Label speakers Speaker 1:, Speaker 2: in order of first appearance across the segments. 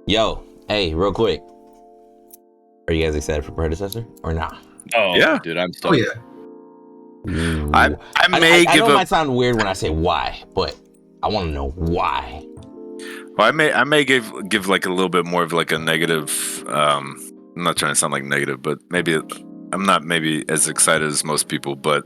Speaker 1: Yo, hey, real quick. Are you guys excited for Predecessor or not?
Speaker 2: Oh,
Speaker 3: yeah,
Speaker 2: dude, I'm
Speaker 4: Oh
Speaker 2: stoked.
Speaker 4: yeah.
Speaker 3: I
Speaker 1: I know it might sound weird when I say why, but I want to know why.
Speaker 3: Well, I may give like a little bit more of like a negative. I'm not trying to sound like negative, but maybe I'm not maybe as excited as most people, but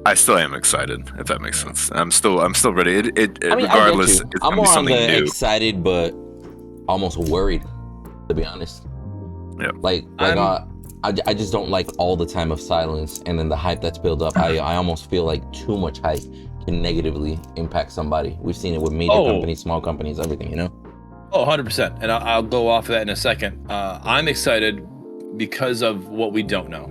Speaker 3: I still am excited, if that makes sense. I'm still ready.
Speaker 1: I mean,
Speaker 3: Regardless,
Speaker 1: I get you.
Speaker 3: it's
Speaker 1: I'm
Speaker 3: gonna be
Speaker 1: more on
Speaker 3: something
Speaker 1: the
Speaker 3: new.
Speaker 1: excited, but almost worried, to be honest.
Speaker 3: Yeah.
Speaker 1: I just don't like all the time of silence, and then the hype that's built up. I almost feel like too much hype can negatively impact somebody. We've seen it with major companies, small companies, everything, you know?
Speaker 2: Oh, 100%. And I'll go off of that in a second. I'm excited because of what we don't know,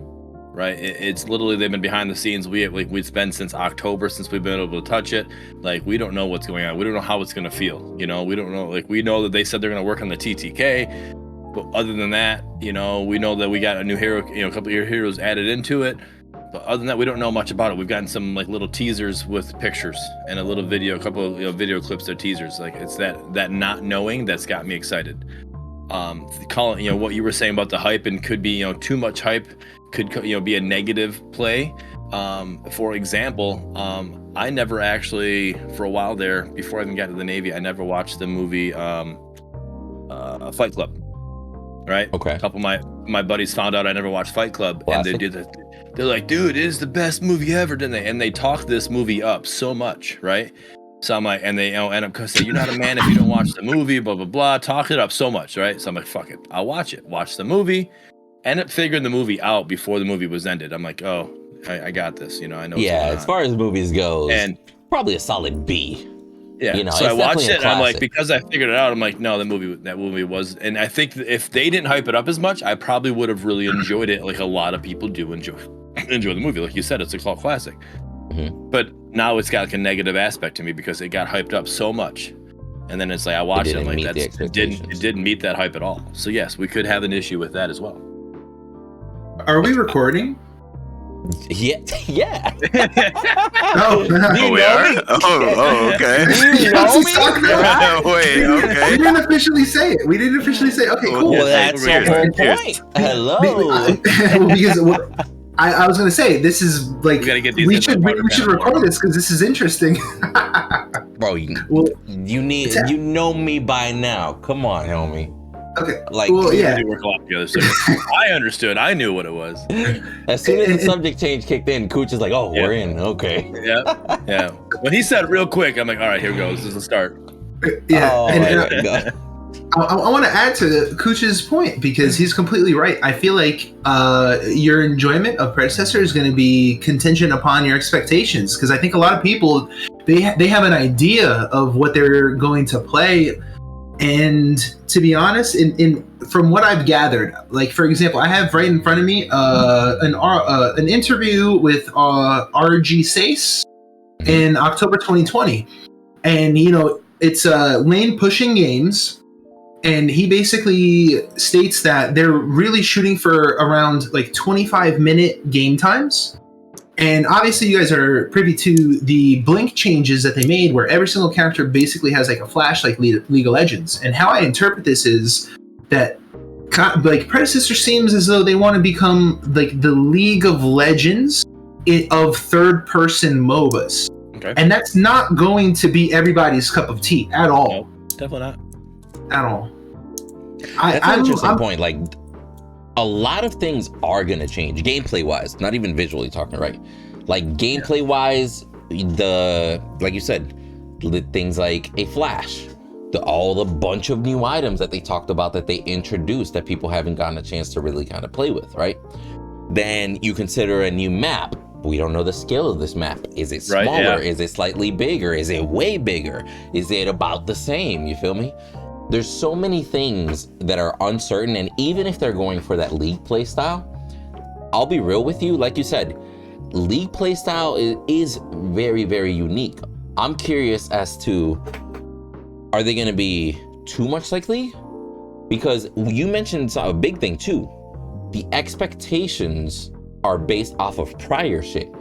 Speaker 2: right? It's literally, they've been behind the scenes. We've been since October, since we've been able to touch it. Like, we don't know what's going on. We don't know how it's going to feel. You know, we don't know. Like, we know that they said they're going to work on the TTK. But other than that, you know, we know that we got a new hero, you know, a couple of heroes added into it. But other than that, we don't know much about it. We've gotten some like little teasers with pictures and a little video, a couple of video clips. They're teasers. Like, it's that not knowing that's got me excited. Calling, what you were saying about the hype, and could be, too much hype could, be a negative play. For example, I never actually, for a while there, before I even got to the Navy, I never watched the movie Fight Club. Right?
Speaker 1: Okay.
Speaker 2: A couple of my buddies found out I never watched Fight Club.
Speaker 1: Classic.
Speaker 2: And they did that. They're like, dude, it is the best movie ever, didn't they? And they talked this movie up so much, right? So I'm like, and they end up saying, you're not a man if you don't watch the movie, blah, blah, blah. Talk it up so much, right? So I'm like, fuck it. I'll watch it. Watch the movie. End up figuring the movie out before the movie was ended. I'm like, oh, I got this. I know.
Speaker 1: Yeah, as far as movies goes,
Speaker 2: and
Speaker 1: probably a solid B.
Speaker 2: Yeah, so I watched it, and I'm like, because I figured it out, I'm like, no, that movie was, and I think if they didn't hype it up as much, I probably would have really enjoyed it, like a lot of people do enjoy the movie. Like you said, it's a cult classic. Mm-hmm. But now it's got like a negative aspect to me because it got hyped up so much, and then it's like I watched it, I'm like, it didn't meet that hype at all. So yes, we could have an issue with that as well.
Speaker 4: Are we recording?
Speaker 1: Yeah.
Speaker 4: No.
Speaker 3: We are? Oh, okay. Wait, okay.
Speaker 4: We didn't officially say it. Okay, cool.
Speaker 1: Well, that's the whole point. Hello.
Speaker 4: Because I was going to say, this is like, we should record this because this is interesting.
Speaker 1: Bro, you know me by now. Come on, homie.
Speaker 4: Okay.
Speaker 1: Like,
Speaker 2: well, yeah. We work a lot together, so I understood. I knew what it was.
Speaker 1: As soon as the subject change kicked in, Cooch is like, "Oh, we're in." Okay.
Speaker 2: Yeah. When he said real quick, I'm like, "All right, here we go. This is the start."
Speaker 4: Yeah.
Speaker 1: Oh,
Speaker 4: I want to add to Cooch's point because he's completely right. I feel like your enjoyment of Predecessor is going to be contingent upon your expectations, because I think a lot of people they have an idea of what they're going to play. And to be honest, from what I've gathered, like for example, I have right in front of me an interview with RG Sace in October 2020, and it's Lane Pushing Games, and he basically states that they're really shooting for around like 25-minute game times. And obviously you guys are privy to the blink changes that they made, where every single character basically has like a flash, like League of Legends. And how I interpret this is that like Predecessor seems as though they want to become like the League of Legends of third-person MOBAs. Okay. And that's not going to be everybody's cup of tea at all.
Speaker 2: No, definitely not.
Speaker 4: At all.
Speaker 1: That's an interesting point. Like, a lot of things are gonna change gameplay wise, not even visually talking, right? Like gameplay wise, like you said, things like a flash, all the bunch of new items that they talked about that they introduced that people haven't gotten a chance to really kind of play with, right? Then you consider a new map. We don't know the scale of this map. Is it smaller? Right, yeah. Is it slightly bigger? Is it way bigger? Is it about the same? You feel me? There's so many things that are uncertain, and even if they're going for that League playstyle, I'll be real with you, like you said, League playstyle is very, very unique. I'm curious as to, are they going to be too much like League? Because you mentioned a big thing too. The expectations are based off of prior shit.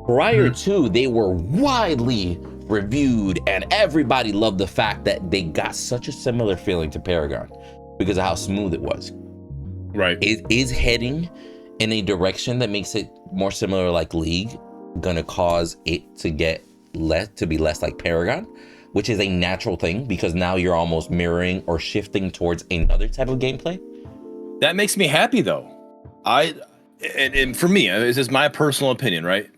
Speaker 1: Prior to, they were widely reviewed, and everybody loved the fact that they got such a similar feeling to Paragon because of how smooth it was.
Speaker 2: Right.
Speaker 1: It is heading in a direction that makes it more similar like League, gonna cause it to be less like Paragon, which is a natural thing because now you're almost mirroring or shifting towards another type of gameplay.
Speaker 2: That makes me happy though. And for me, this is my personal opinion, right?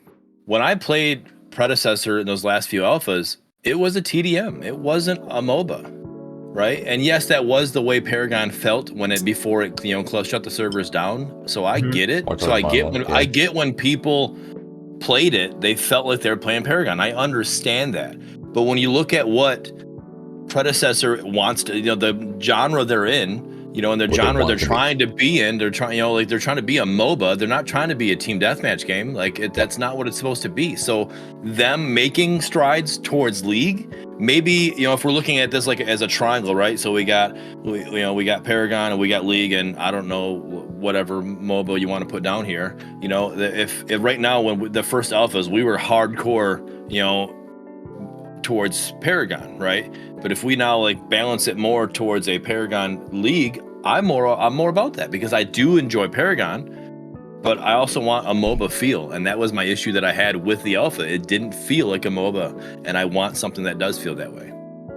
Speaker 2: When I played Predecessor in those last few alphas, it was a TDM. It wasn't a MOBA, right? And yes, that was the way Paragon felt before it shut the servers down. So I get it. So I get when people played it, they felt like they were playing Paragon. I understand that. But when you look at what Predecessor wants to, the genre they're in, and the genre they're trying to be in, they're trying to be a MOBA. They're not trying to be a team deathmatch game. That's not what it's supposed to be. So them making strides towards League, maybe, if we're looking at this like as a triangle, right? So we got Paragon and we got League, and I don't know whatever MOBA you want to put down here. If right now when the first alphas, we were hardcore, towards Paragon, right? But if we now balance it more towards a Paragon League, I'm more about that because I do enjoy Paragon, but I also want a MOBA feel, and that was my issue that I had with the alpha. It didn't feel like a MOBA, and I want something that does feel that way.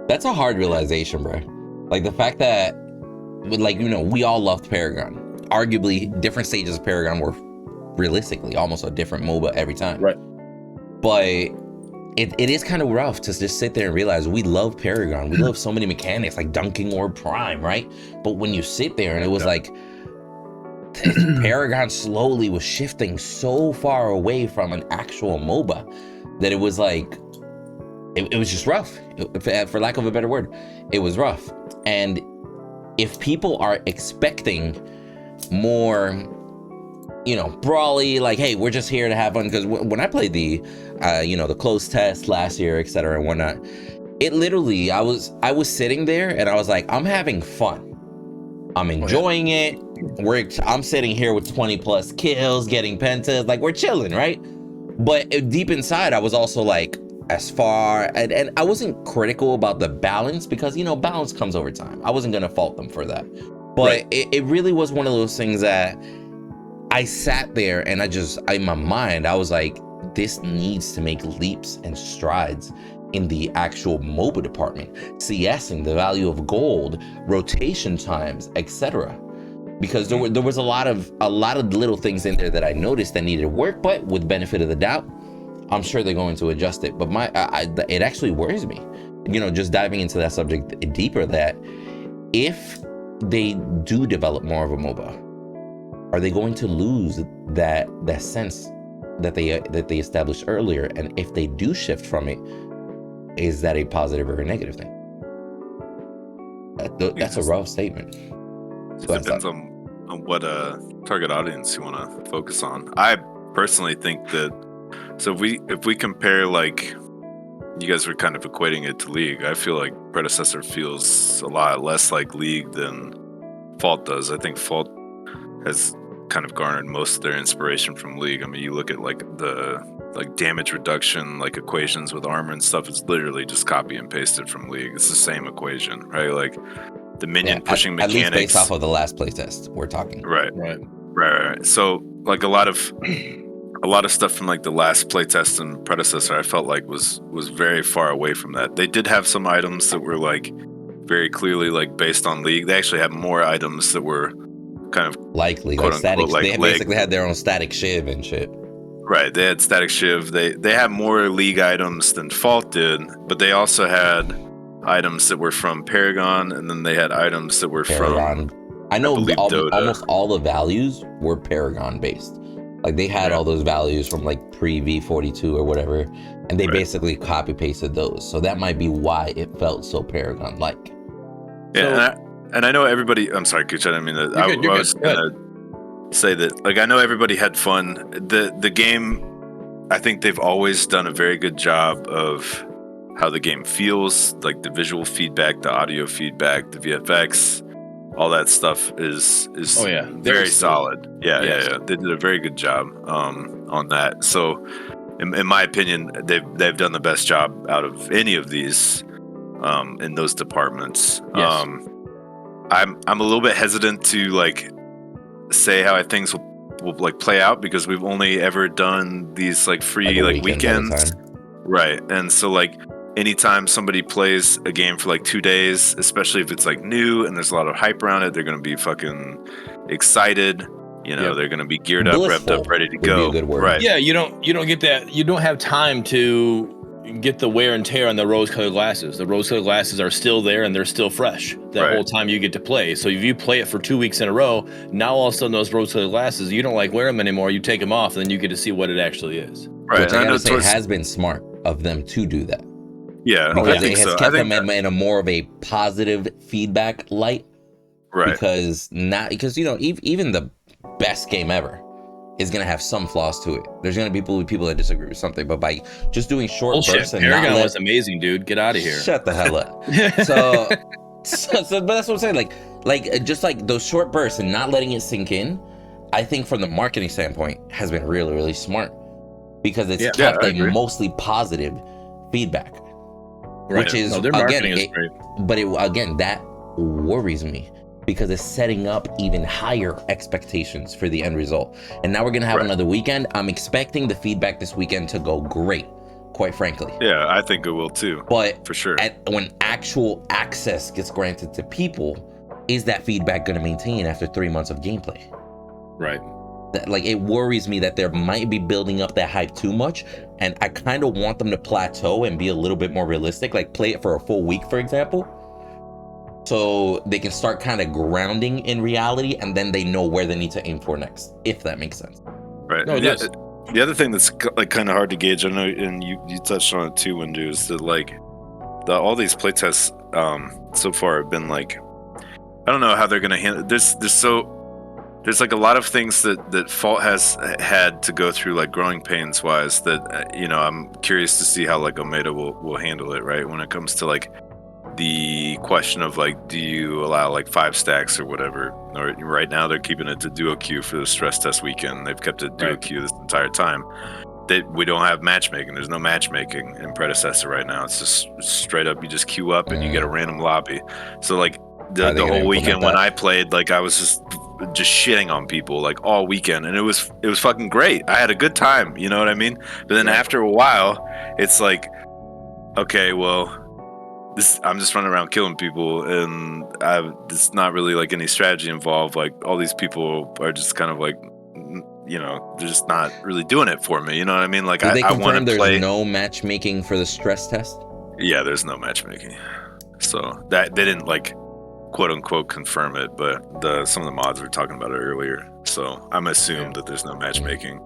Speaker 1: That's a hard realization, bro. Like the fact that, we all loved Paragon. Arguably, different stages of Paragon were realistically almost a different MOBA every time.
Speaker 2: Right.
Speaker 1: But it is kind of rough to just sit there and realize we love Paragon. We love so many mechanics like dunking or prime, right? But when you sit there and it was like Paragon slowly was shifting so far away from an actual MOBA that it was like it was just rough, for lack of a better word. It was rough. And if people are expecting more, brawly, like, hey, we're just here to have fun, because when I played the closed test last year, etc. and whatnot, it literally, I was sitting there and I was like, I'm having fun. I'm enjoying it. I'm sitting here with 20 plus kills, getting pentas, like we're chilling, right? But deep inside, I was also like, and I wasn't critical about the balance because, balance comes over time. I wasn't going to fault them for that. But right. It really was one of those things that I sat there and in my mind, I was like, this needs to make leaps and strides in the actual MOBA department, CSing the value of gold, rotation times, etc. Because there was a lot of little things in there that I noticed that needed work, but with benefit of the doubt, I'm sure they're going to adjust it. But it actually worries me, just diving into that subject deeper, that if they do develop more of a MOBA, are they going to lose that sense that they established earlier? And if they do shift from it, is that a positive or a negative thing? That's a rough statement.
Speaker 3: It depends on what target audience you want to focus on. I personally think that, so if we compare, like, you guys were kind of equating it to League, I feel like Predecessor feels a lot less like League than Fault does. I think Fault has kind of garnered most of their inspiration from League. I mean, you look at the damage reduction, equations with armor and stuff, it's literally just copy and pasted from League. It's the same equation, right? Like the minion pushing mechanics.
Speaker 1: At least based off of the last playtest we're talking.
Speaker 3: Right. So a lot of stuff from the last playtest and Predecessor, I felt like was very far away from that. They did have some items that were very clearly based on League. They actually had more items that were kind of
Speaker 1: likely static. They basically had their own static shiv and shit.
Speaker 3: Right, they had static shiv. They had more League items than Fault did, but they also had items that were from Paragon, and then they had items that were from.
Speaker 1: I know almost all the values were Paragon based. They had all those values from pre V42 or whatever, and they basically copy pasted those. So that might be why it felt so Paragon like.
Speaker 3: Yeah. And I know everybody. I'm sorry, Kuch. I didn't mean that. I was gonna say that. I know everybody had fun. The game, I think they've always done a very good job of how the game feels, the visual feedback, the audio feedback, the VFX, all that stuff is very solid. Yeah. They did a very good job on that. So in my opinion, they've done the best job out of any of these in those departments.
Speaker 2: Yes.
Speaker 3: I'm a little bit hesitant to like say how things will like play out because we've only ever done these like free like weekends, right? And so like anytime somebody plays a game for like 2 days, especially if it's like new and there's a lot of hype around it, they're gonna be fucking excited. You know, they're gonna be geared up, revved up, ready to go. Right?
Speaker 2: Yeah, you don't get that. You don't have time to get the wear and tear on the rose-colored glasses. The rose-colored glasses are still there and they're still fresh that whole time you get to play. So if you play it for 2 weeks in a row, now all of a sudden those rose-colored glasses, you don't like wear them anymore. You take them off, and then you get to see what it actually is.
Speaker 3: Right.
Speaker 1: Which I gotta say has been smart of them to do that.
Speaker 3: Yeah,
Speaker 1: because it has kept them in a more of a positive feedback light.
Speaker 3: Right.
Speaker 1: Because you know, even the best game ever is going to have some flaws to it. There's going to be people that disagree with something, but by just doing short bursts and
Speaker 2: Paragon was amazing, dude. Get out of here.
Speaker 1: Shut the hell up. But that's what I'm saying. Like just like those short bursts and not letting it sink in, I think from the marketing standpoint has been really, really smart because it's kept a mostly positive feedback, which is
Speaker 2: their marketing is great.
Speaker 1: But again, that worries me. Because it's setting up even higher expectations for the end result. And now we're going to have another weekend. I'm expecting the feedback this weekend to go great, quite frankly.
Speaker 3: Yeah, I think it will too. But for sure,
Speaker 1: when actual access gets granted to people, is that feedback going to maintain after 3 months of gameplay?
Speaker 2: Right.
Speaker 1: Like, it worries me that they might be building up that hype too much. And I kind of want them to plateau and be a little bit more realistic. Like, play it for a full week, for example. So they can start kind of grounding in reality, and then they know where they need to aim for next, if that makes sense.
Speaker 3: Right. No, the other thing that's like kind of hard to gauge, I know, and you touched on it too, Windu, is that like all these playtests so far have been like, I don't know how they're gonna handle. There's like a lot of things that Fault has had to go through, like growing pains wise. That you know, I'm curious to see how like Omeda will handle it, right? When it comes to like the question of like, do you allow like 5 stacks or whatever? Or right now they're keeping it to duo queue for the stress test weekend. They've kept it duo queue this entire time. We don't have matchmaking. There's no matchmaking in Predecessor right now. It's just straight up, you just queue up and you get a random lobby. So like the whole weekend when I played, like I was just shitting on people like all weekend, and it was fucking great. I had a good time, you know what I mean? But then after a while, it's like, okay, well, I'm just running around killing people, and there's not really like any strategy involved. Like all these people are just kind of like, you know, they're just not really doing it for me. You know what I mean? Like I want to play.
Speaker 1: There's no matchmaking for the stress test.
Speaker 3: Yeah, there's no matchmaking. So that they didn't like quote unquote confirm it, but some of the mods were talking about it earlier. So I'm assumed that there's no matchmaking.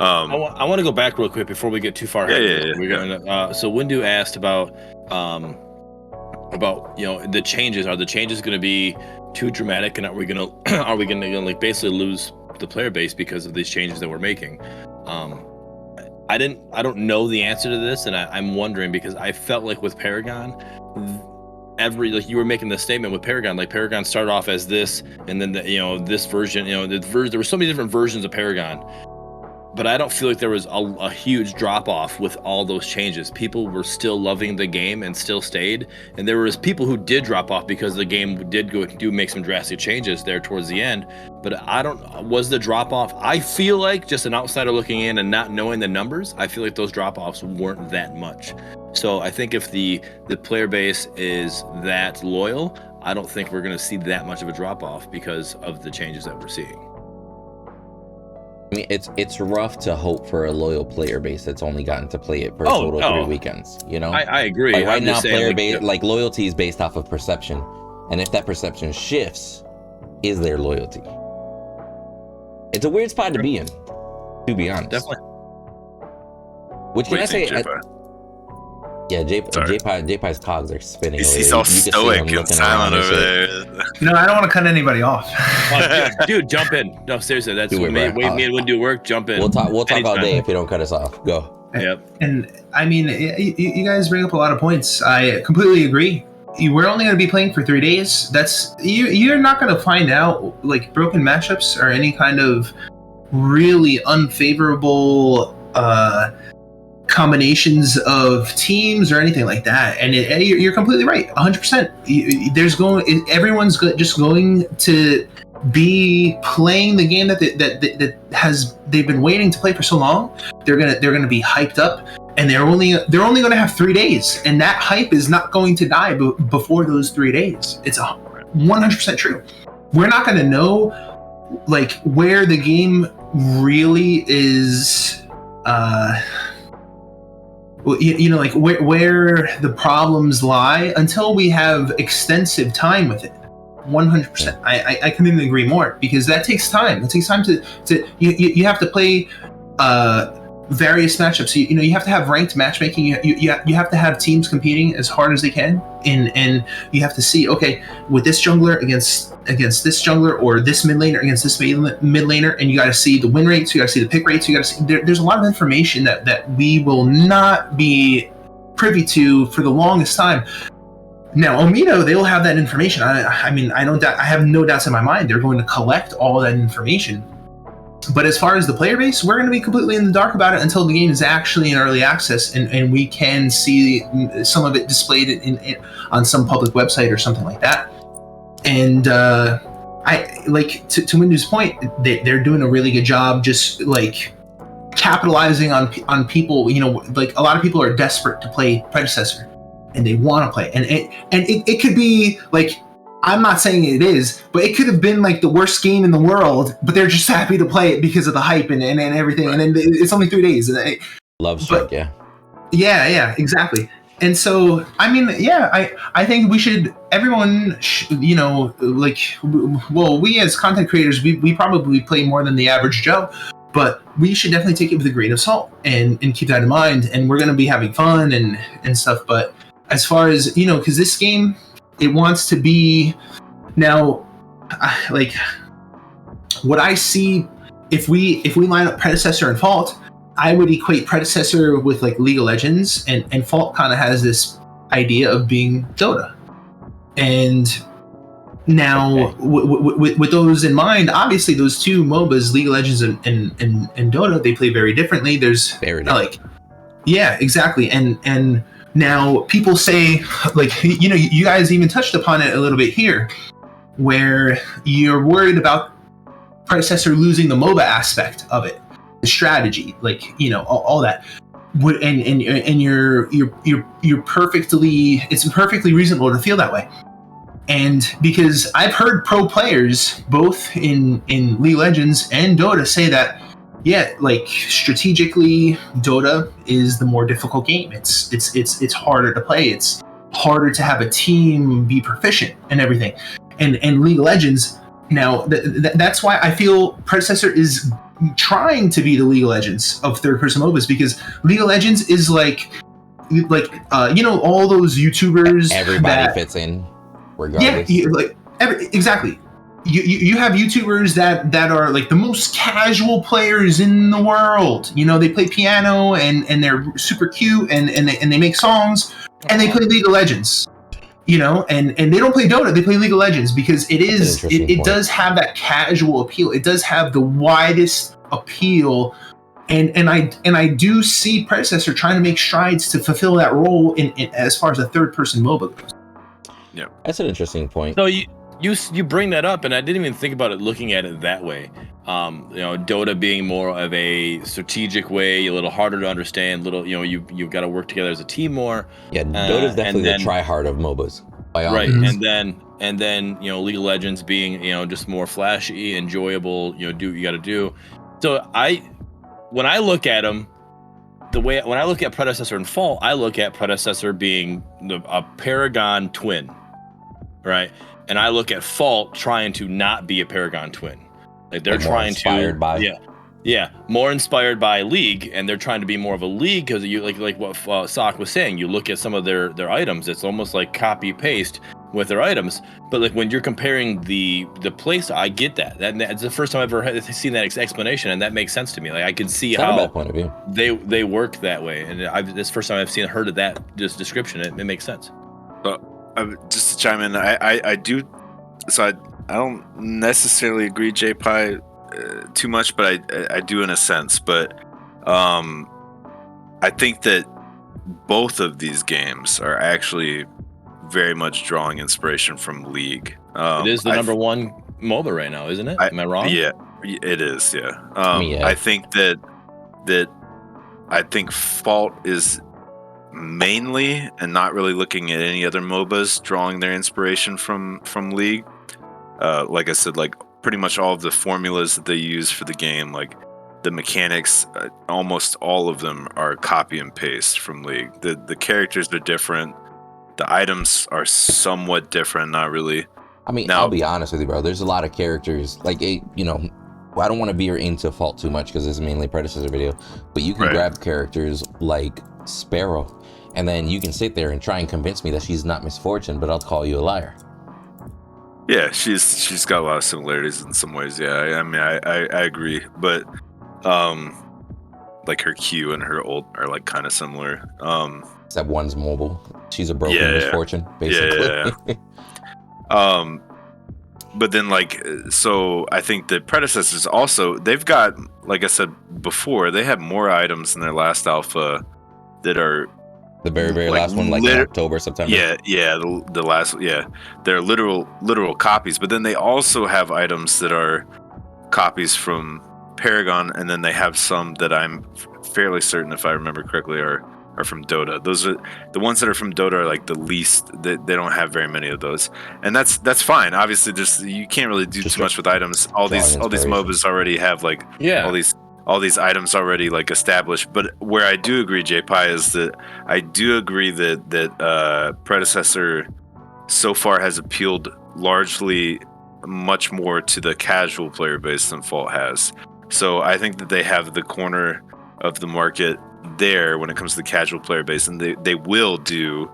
Speaker 2: I want to go back real quick before we get too far ahead. We're gonna. So Windu asked about you know, the changes. Are the changes going to be too dramatic, and are we gonna like basically lose the player base because of these changes that we're making? I don't know the answer to this, and I'm wondering because I felt like with Paragon, like you were making the statement with Paragon, like Paragon started off as this, and then this version, there were so many different versions of Paragon. But I don't feel like there was a huge drop-off with all those changes. People were still loving the game and still stayed. And there was people who did drop off because the game did make some drastic changes there towards the end. But was the drop-off, I feel like, just an outsider looking in and not knowing the numbers, I feel like those drop-offs weren't that much. So I think if the player base is that loyal, I don't think we're going to see that much of a drop-off because of the changes that we're seeing.
Speaker 1: I mean, it's rough to hope for a loyal player base that's only gotten to play it for a total of 3 weekends. You know,
Speaker 2: I agree.
Speaker 1: Like right now, player base, like loyalty is based off of perception, and if that perception shifts, is there loyalty? It's a weird spot to be in, to be honest.
Speaker 2: Definitely.
Speaker 1: Which can I say? Yeah, J-Pie's cogs are spinning.
Speaker 3: He's all stoic and silent over there.
Speaker 4: No, I don't want to cut anybody off.
Speaker 2: Dude, jump in. No, seriously, that's what me and Windu work. Jump in.
Speaker 1: We'll talk all day if you don't cut us off. Go.
Speaker 2: Yep.
Speaker 4: And I mean, you guys bring up a lot of points. I completely agree. We're only going to be playing for 3 days. You're not going to find out like broken matchups or any kind of really unfavorable combinations of teams or anything like that. And you're completely right, 100%. Everyone's just going to be playing the game that they've been waiting to play for so long. They're gonna be hyped up, and they're only going to have 3 days, and that hype is not going to die before those 3 days. It's 100% true. We're not going to know like where the game really is. Like where the problems lie until we have extensive time with it. 100%. I couldn't even agree more, because that takes time. It takes time to you have to play various matchups. You have to have ranked matchmaking. You have to have teams competing as hard as they can, and you have to see, okay, with this jungler against this jungler, or this mid laner against this mid laner, and you got to see the win rates, you got to see the pick rates, you got to see there's a lot of information that we will not be privy to for the longest time. Now, Omito, they will have that information. I mean, I have no doubts in my mind they're going to collect all that information. But as far as the player base, we're going to be completely in the dark about it until the game is actually in early access, and we can see some of it displayed on some public website or something like that. And I like to Windu's point, they're doing a really good job, just like capitalizing on people. Like a lot of people are desperate to play Predecessor, and they want to play, and it could be like, I'm not saying it is, but it could have been like the worst game in the world, but they're just happy to play it because of the hype and everything. Right. And then it's only 3 days.
Speaker 1: Love strike, yeah.
Speaker 4: Yeah, exactly. And so, I mean, yeah, I think everyone, we as content creators, we probably play more than the average Joe, but we should definitely take it with a grain of salt and keep that in mind. And we're going to be having fun and stuff. But as far as, because this game, it wants to be now, like what I see, if we line up Predecessor and Fault, I would equate Predecessor with like League of Legends, and Fault kind of has this idea of being Dota. And now, with those in mind, obviously those two MOBAs, League of Legends and Dota, they play very differently. There's very different. Yeah, exactly. And now people say, like, you guys even touched upon it a little bit here, where you're worried about Predecessor losing the MOBA aspect of it, the strategy, like, all that. And you're perfectly, it's perfectly reasonable to feel that way. And because I've heard pro players, both in League of Legends and Dota, say that, yeah, like strategically, Dota is the more difficult game. It's harder to play. It's harder to have a team be proficient and everything. And League of Legends, now that's why I feel Predecessor is trying to be the League of Legends of third-person MOBAs, because League of Legends is like all those YouTubers.
Speaker 1: Everybody fits in, regardless.
Speaker 4: Yeah, exactly. You have YouTubers that are like the most casual players in the world. They play piano and they're super cute and they make songs and they play League of Legends. And they don't play Dota, they play League of Legends, because it does have that casual appeal. It does have the widest appeal. And I do see Predecessor trying to make strides to fulfill that role in as far as a third person MOBA goes.
Speaker 1: Yeah. That's an interesting point.
Speaker 2: So you bring that up, and I didn't even think about it looking at it that way. Dota being more of a strategic way, a little harder to understand, you've got to work together as a team more.
Speaker 1: Yeah, Dota's definitely the try-hard of MOBAs. By all means. And then League of Legends being just more flashy, enjoyable, do what you got to do. So when I look at them, when I look at Predecessor and Fault, I look at Predecessor being a Paragon twin, right? And I look at Fault trying to not be a Paragon twin. Like they're trying more inspired by League, and they're trying to be more of a League, because you like what Sock was saying. You look at some of their items, it's almost like copy paste with their items. But like when you're comparing the place, I get that. That's the first time I've ever seen that explanation, and that makes sense to me. Like I can see how that point of view
Speaker 2: they work that way, and this first time I've heard of that description. It makes sense.
Speaker 3: Just to chime in, I do. So I don't necessarily agree, J-Pie, too much, but I do in a sense. But I think that both of these games are actually very much drawing inspiration from League.
Speaker 2: It is the number one MOBA right now, isn't it? Am I wrong?
Speaker 3: Yeah, it is. Yeah.
Speaker 1: Yeah.
Speaker 3: I think that I think Fault is mainly, and not really looking at any other MOBAs, drawing their inspiration from League. Like I said, like pretty much all of the formulas that they use for the game, like the mechanics, almost all of them are copy and paste from League. The characters are different. The items are somewhat different, not really.
Speaker 1: I mean,
Speaker 3: Now,
Speaker 1: I'll be honest with you, bro. There's a lot of characters, like, I don't want to veer into Fault too much because this is mainly Predecessor video, but you can grab characters like Sparrow, and then you can sit there and try and convince me that she's not Misfortune, but I'll call you a liar.
Speaker 3: Yeah, she's got a lot of similarities in some ways. Yeah, I mean, I agree, but like her Q and her ult are like kind of similar.
Speaker 1: Except one's mobile. She's a broken Misfortune, basically.
Speaker 3: Yeah. But then so I think the Predecessors also, they've got, like I said before, they have more items in their last alpha that are
Speaker 1: the very last one, like in October, September.
Speaker 3: Yeah, the last, they're literal copies. But then they also have items that are copies from Paragon, and then they have some that I'm fairly certain, if I remember correctly, are from Dota. Those are the ones that are from Dota are like the least. They don't have very many of those, and that's fine. Obviously, you can't really do too much with items. All these MOBAs already have all these items already like established. But where I do agree, J-Pie, is that I do agree that Predecessor so far has appealed largely much more to the casual player base than Fault has. So I think that they have the corner of the market there when it comes to the casual player base, and they will do,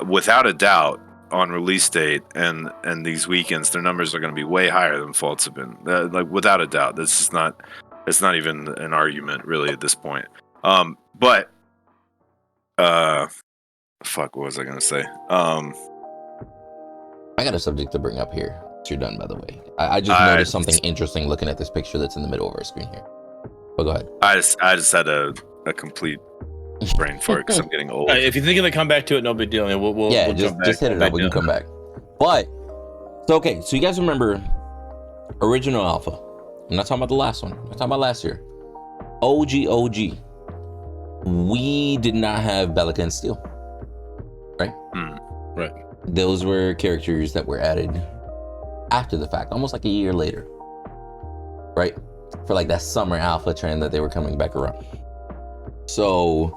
Speaker 3: without a doubt, on release date and these weekends, their numbers are going to be way higher than Fault's have been, like without a doubt. That's just not, it's not even an argument really at this point. But fuck, what was I going to say?
Speaker 1: I got a subject to bring up here. You're done, by the way. I just noticed something interesting looking at this picture that's in the middle of our screen here. But go ahead.
Speaker 3: I just had a complete brain fart because I'm getting old.
Speaker 2: If you're thinking to come back to it, no big deal. I mean, we'll
Speaker 1: just hit it up. We can come back. But so you guys remember original alpha? I'm not talking about the last one. I'm talking about last year. OG. We did not have Bellica and Steel, right?
Speaker 2: Right.
Speaker 1: Those were characters that were added after the fact, almost like a year later, right? For like that summer alpha trend that they were coming back around. So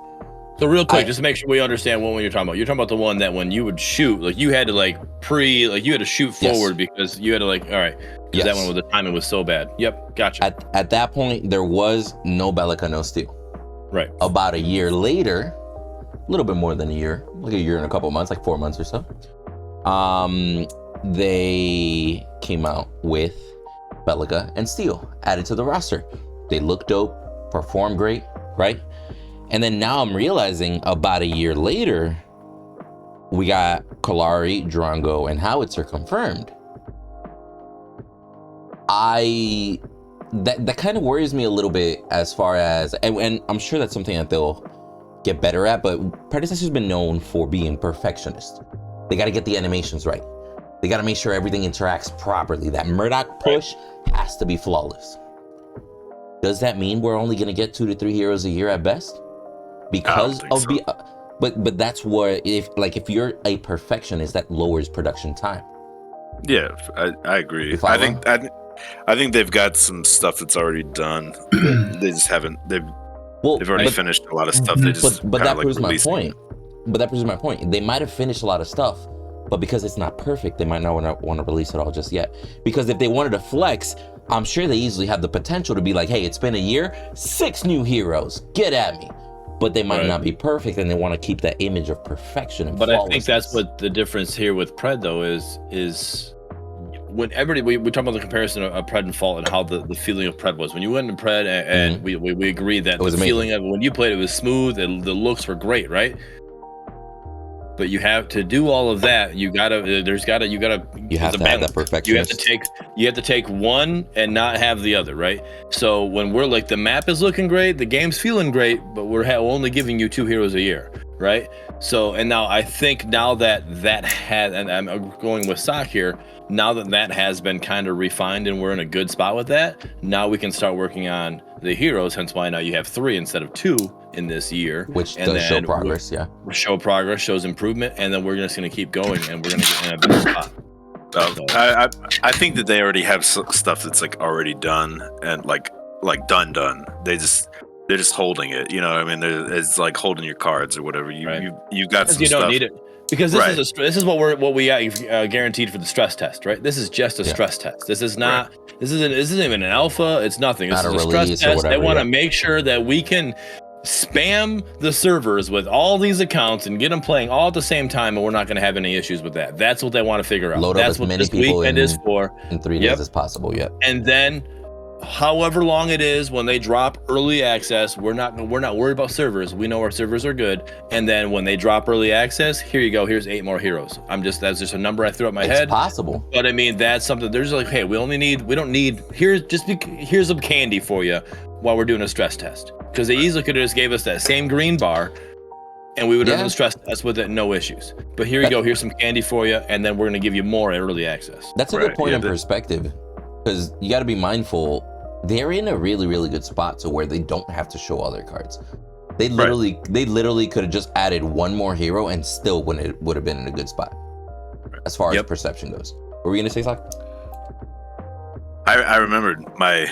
Speaker 2: real quick, just to make sure we understand what one you're talking about. You're talking about the one that when you would shoot, like you had to you had to shoot forward because you had to all right. Because that one with the timing was so bad. Yep, gotcha.
Speaker 1: At that point, there was no Bellica, no Steel.
Speaker 2: Right.
Speaker 1: About a year later, a little bit more than a year, like a year and a couple months, like 4 months or so. They came out with Bellica and Steel added to the roster. They look dope, perform great, right? And then now I'm realizing about a year later, we got Kalari, Drongo, and Howitzer confirmed. That kind of worries me a little bit as far as, and I'm sure that's something that they'll get better at, but Predecessor's been known for being perfectionist. They got to get the animations right. They got to make sure everything interacts properly. That Murdock push has to be flawless. Does that mean we're only going to get 2 to 3 heroes a year at best? Because of but that's what, if you're a perfectionist, that lowers production time.
Speaker 3: Yeah, I agree. I think they've got some stuff that's already done. They just haven't. They've already finished a lot of stuff. They just
Speaker 1: but that proves my point. But that proves my point. They might have finished a lot of stuff, but because it's not perfect, they might not want to release it all just yet. Because if they wanted to flex, I'm sure they easily have the potential to be like, hey, it's been a year, 6 new heroes, get at me. But they might not be perfect, and they want to keep that image of perfection and
Speaker 2: flawlessness. I think that's what the difference here with Pred, though, is when everybody, we talk about the comparison of Pred and Fault and how the feeling of Pred was. When you went into Pred, and we agreed that the feeling of when you played it was smooth, and the looks were great, right? But you have to do all of that. You have to have that perfectionist. You have to take one and not have the other, right? So when we're like, the map is looking great, the game's feeling great, but we're only giving you 2 heroes a year, right? So, and now I think now that has, and I'm going with Sock here, now that has been kind of refined and we're in a good spot with that, now we can start working on the heroes, hence why now you have 3 instead of 2 in this year.
Speaker 1: Which does show progress, yeah.
Speaker 2: Show progress, shows improvement, and then we're just going to keep going and we're going to get in a better spot.
Speaker 3: I think that they already have stuff that's like already done and like done. They're just holding it, you know. I mean, it's like holding your cards or whatever. You've got some stuff. You don't need it because this is what we guaranteed for the stress test, right? This is just a stress test. This is not. Right. This isn't even an alpha. It's nothing. This is a stress test. They want to make sure that we can spam the servers with all these accounts and get them playing all at the same time, and we're not going to have any issues with that. That's what they want to figure out. That's what this weekend is for.
Speaker 1: In 3 days as possible,
Speaker 2: And then, however long it is, when they drop early access, we're not worried about servers. We know our servers are good. And then when they drop early access, here you go. Here's 8 more heroes. That's just a number I threw out my head.
Speaker 1: It's possible.
Speaker 2: But I mean, that's something. There's like, hey, here's some candy for you while we're doing a stress test. Because they easily could have just gave us that same green bar and we would have done the stress test with it, no issues. But here you go, here's some candy for you, and then we're going to give you more early access.
Speaker 1: That's a good point in perspective, because you got to be mindful. They're in a really, really good spot to where they don't have to show all their cards. They literally could have just added 1 more hero and still would have been in a good spot as far as perception goes. What were you going to say, Sock?
Speaker 3: I remembered my...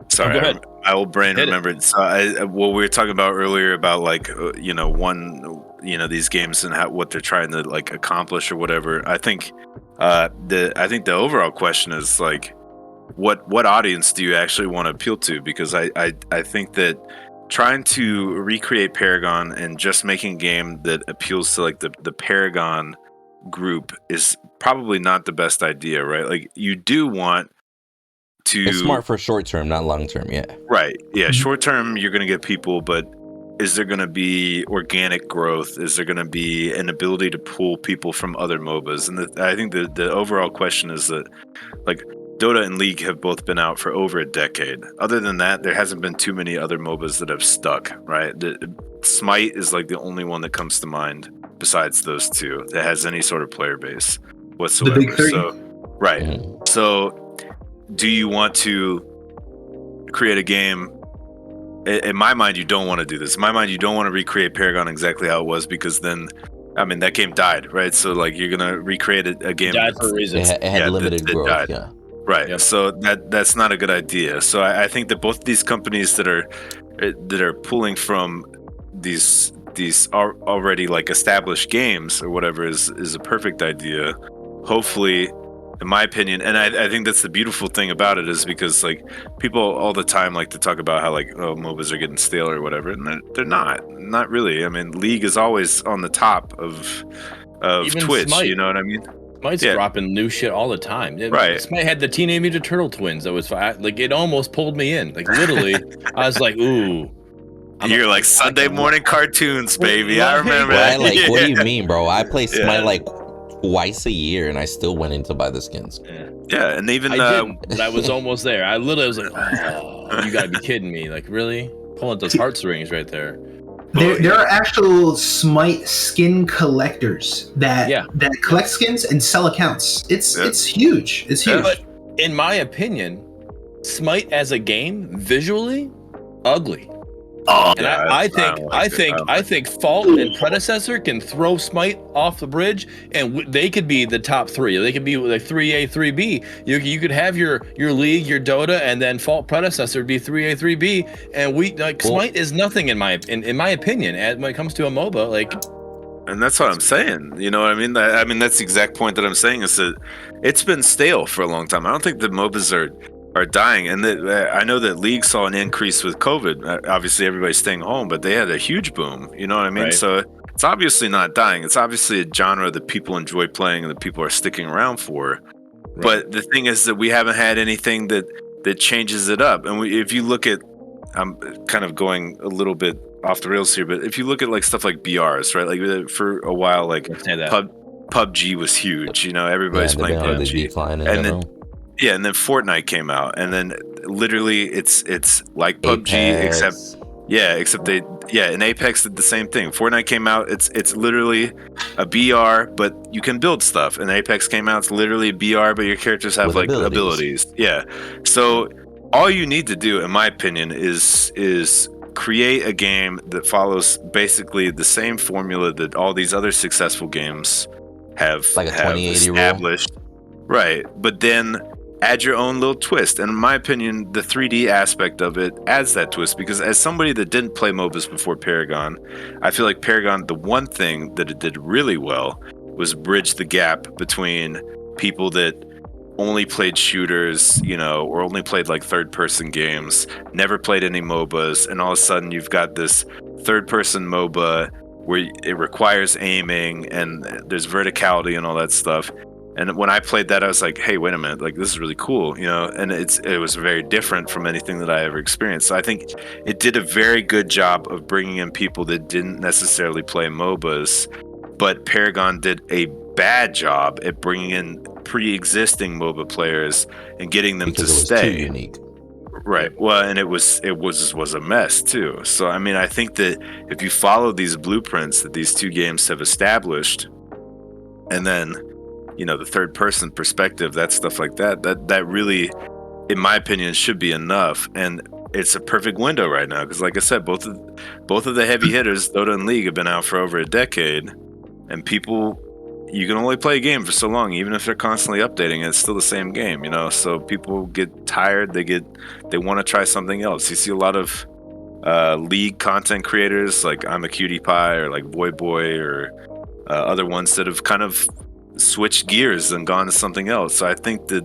Speaker 3: Sorry, my old brain remembered. So what we were talking about earlier about like these games and what they're trying to like accomplish or whatever. I think the overall question is like, what audience do you actually want to appeal to? Because I think that trying to recreate Paragon and just making a game that appeals to like the Paragon group is probably not the best idea, right? Like you do want it's
Speaker 1: smart for short term, not long term. Yeah.
Speaker 3: Right. Yeah. Short term, you're going to get people, but is there going to be organic growth? Is there going to be an ability to pull people from other MOBAs? And I think the overall question is that, like, Dota and League have both been out for over a decade. Other than that, there hasn't been too many other MOBAs that have stuck. Right. Smite is like the only one that comes to mind besides those two that has any sort of player base whatsoever.
Speaker 4: The big 3.
Speaker 3: So, right. Mm-hmm. So, do you want to create a game? In my mind, you don't want to do this. In my mind, you don't want to recreate Paragon exactly how it was, because then, I mean, that game died, right? So, like, you're gonna recreate a game.
Speaker 2: It died for a reason.
Speaker 1: It had limited growth. Died. Yeah.
Speaker 3: Right. Yep. So that's not a good idea. So I think that both these companies that are pulling from these already like established games or whatever is a perfect idea. Hopefully, in my opinion, and I think that's the beautiful thing about it, is because like people all the time like to talk about how like, oh, MOBAs are getting stale or whatever, and they're not really. I mean, League is always on the top of even Twitch. Smite. You know what I mean?
Speaker 2: Smite's dropping new shit all the time.
Speaker 3: Right.
Speaker 2: Smite had the Teenage Mutant Turtle twins. That was like, it almost pulled me in. Like literally, I was like, ooh.
Speaker 3: You're like Sunday morning cartoons, baby. I remember.
Speaker 1: Right? Like, what do you mean, bro? I play Smite like twice a year, and I still went into buy the skins.
Speaker 3: Yeah, and even
Speaker 2: I didn't, but I was almost there. I literally was like, oh, you gotta be kidding me! Like, really? Pulling those heartstrings right there.
Speaker 4: There are actual Smite skin collectors that collect skins and sell accounts. It's huge. It's huge.
Speaker 2: But in my opinion, Smite as a game, visually, ugly.
Speaker 3: Oh,
Speaker 2: and I think Fault and Predecessor can throw Smite off the bridge, and they could be the top 3. They could be like 3A, 3B. You could have your League, your Dota, and then Fault Predecessor be 3A, 3B. And Smite is nothing in my opinion when it comes to a MOBA. Like,
Speaker 3: and that's what I'm saying. You know what I mean? I mean that's the exact point that I'm saying, is that it's been stale for a long time. I don't think the MOBAs are dying, and I know that League saw an increase with COVID. Obviously, everybody's staying home, but they had a huge boom. You know what I mean? Right. So it's obviously not dying. It's obviously a genre that people enjoy playing and that people are sticking around for. Right. But the thing is that we haven't had anything that changes it up. And if you look at, I'm kind of going a little bit off the rails here, but if you look at like stuff like BRs, right? Like for a while, like PUBG was huge. You know, everybody's playing PUBG, and then and then Fortnite came out, and then literally it's like PUBG
Speaker 1: Apex.
Speaker 3: except and Apex did the same thing. Fortnite came out, it's literally a BR, but you can build stuff. And Apex came out, it's literally a BR, but your characters have like abilities. Yeah. So all you need to do, in my opinion, is create a game that follows basically the same formula that all these other successful games have,
Speaker 1: like a 2080
Speaker 3: established. Right. But then add your own little twist. And in my opinion, the 3D aspect of it adds that twist, because as somebody that didn't play MOBAs before Paragon, I feel like Paragon, the one thing that it did really well was bridge the gap between people that only played shooters, you know, or only played like third-person games, never played any MOBAs, and all of a sudden you've got this third-person MOBA where it requires aiming and there's verticality and all that stuff. And when I played that, I was like, hey, wait a minute, like this is really cool, you know, and it was very different from anything that I ever experienced. So I think it did a very good job of bringing in people that didn't necessarily play MOBAs, but Paragon did a bad job at bringing in pre-existing MOBA players and getting them to stay.
Speaker 1: Too unique.
Speaker 3: Right. Well, and it was a mess too. So I mean, I think that if you follow these blueprints that these two games have established, and then, you know, the third person perspective, that stuff like that really, in my opinion, should be enough. And it's a perfect window right now, because like I said, both of the heavy hitters, Dota and League, have been out for over a decade, and people, you can only play a game for so long, even if they're constantly updating it, it's still the same game, you know. So people get tired, they want to try something else. You see a lot of League content creators like I'm a Cutie Pie or like Void Boy or other ones that have kind of switched gears and gone to something else. So I think that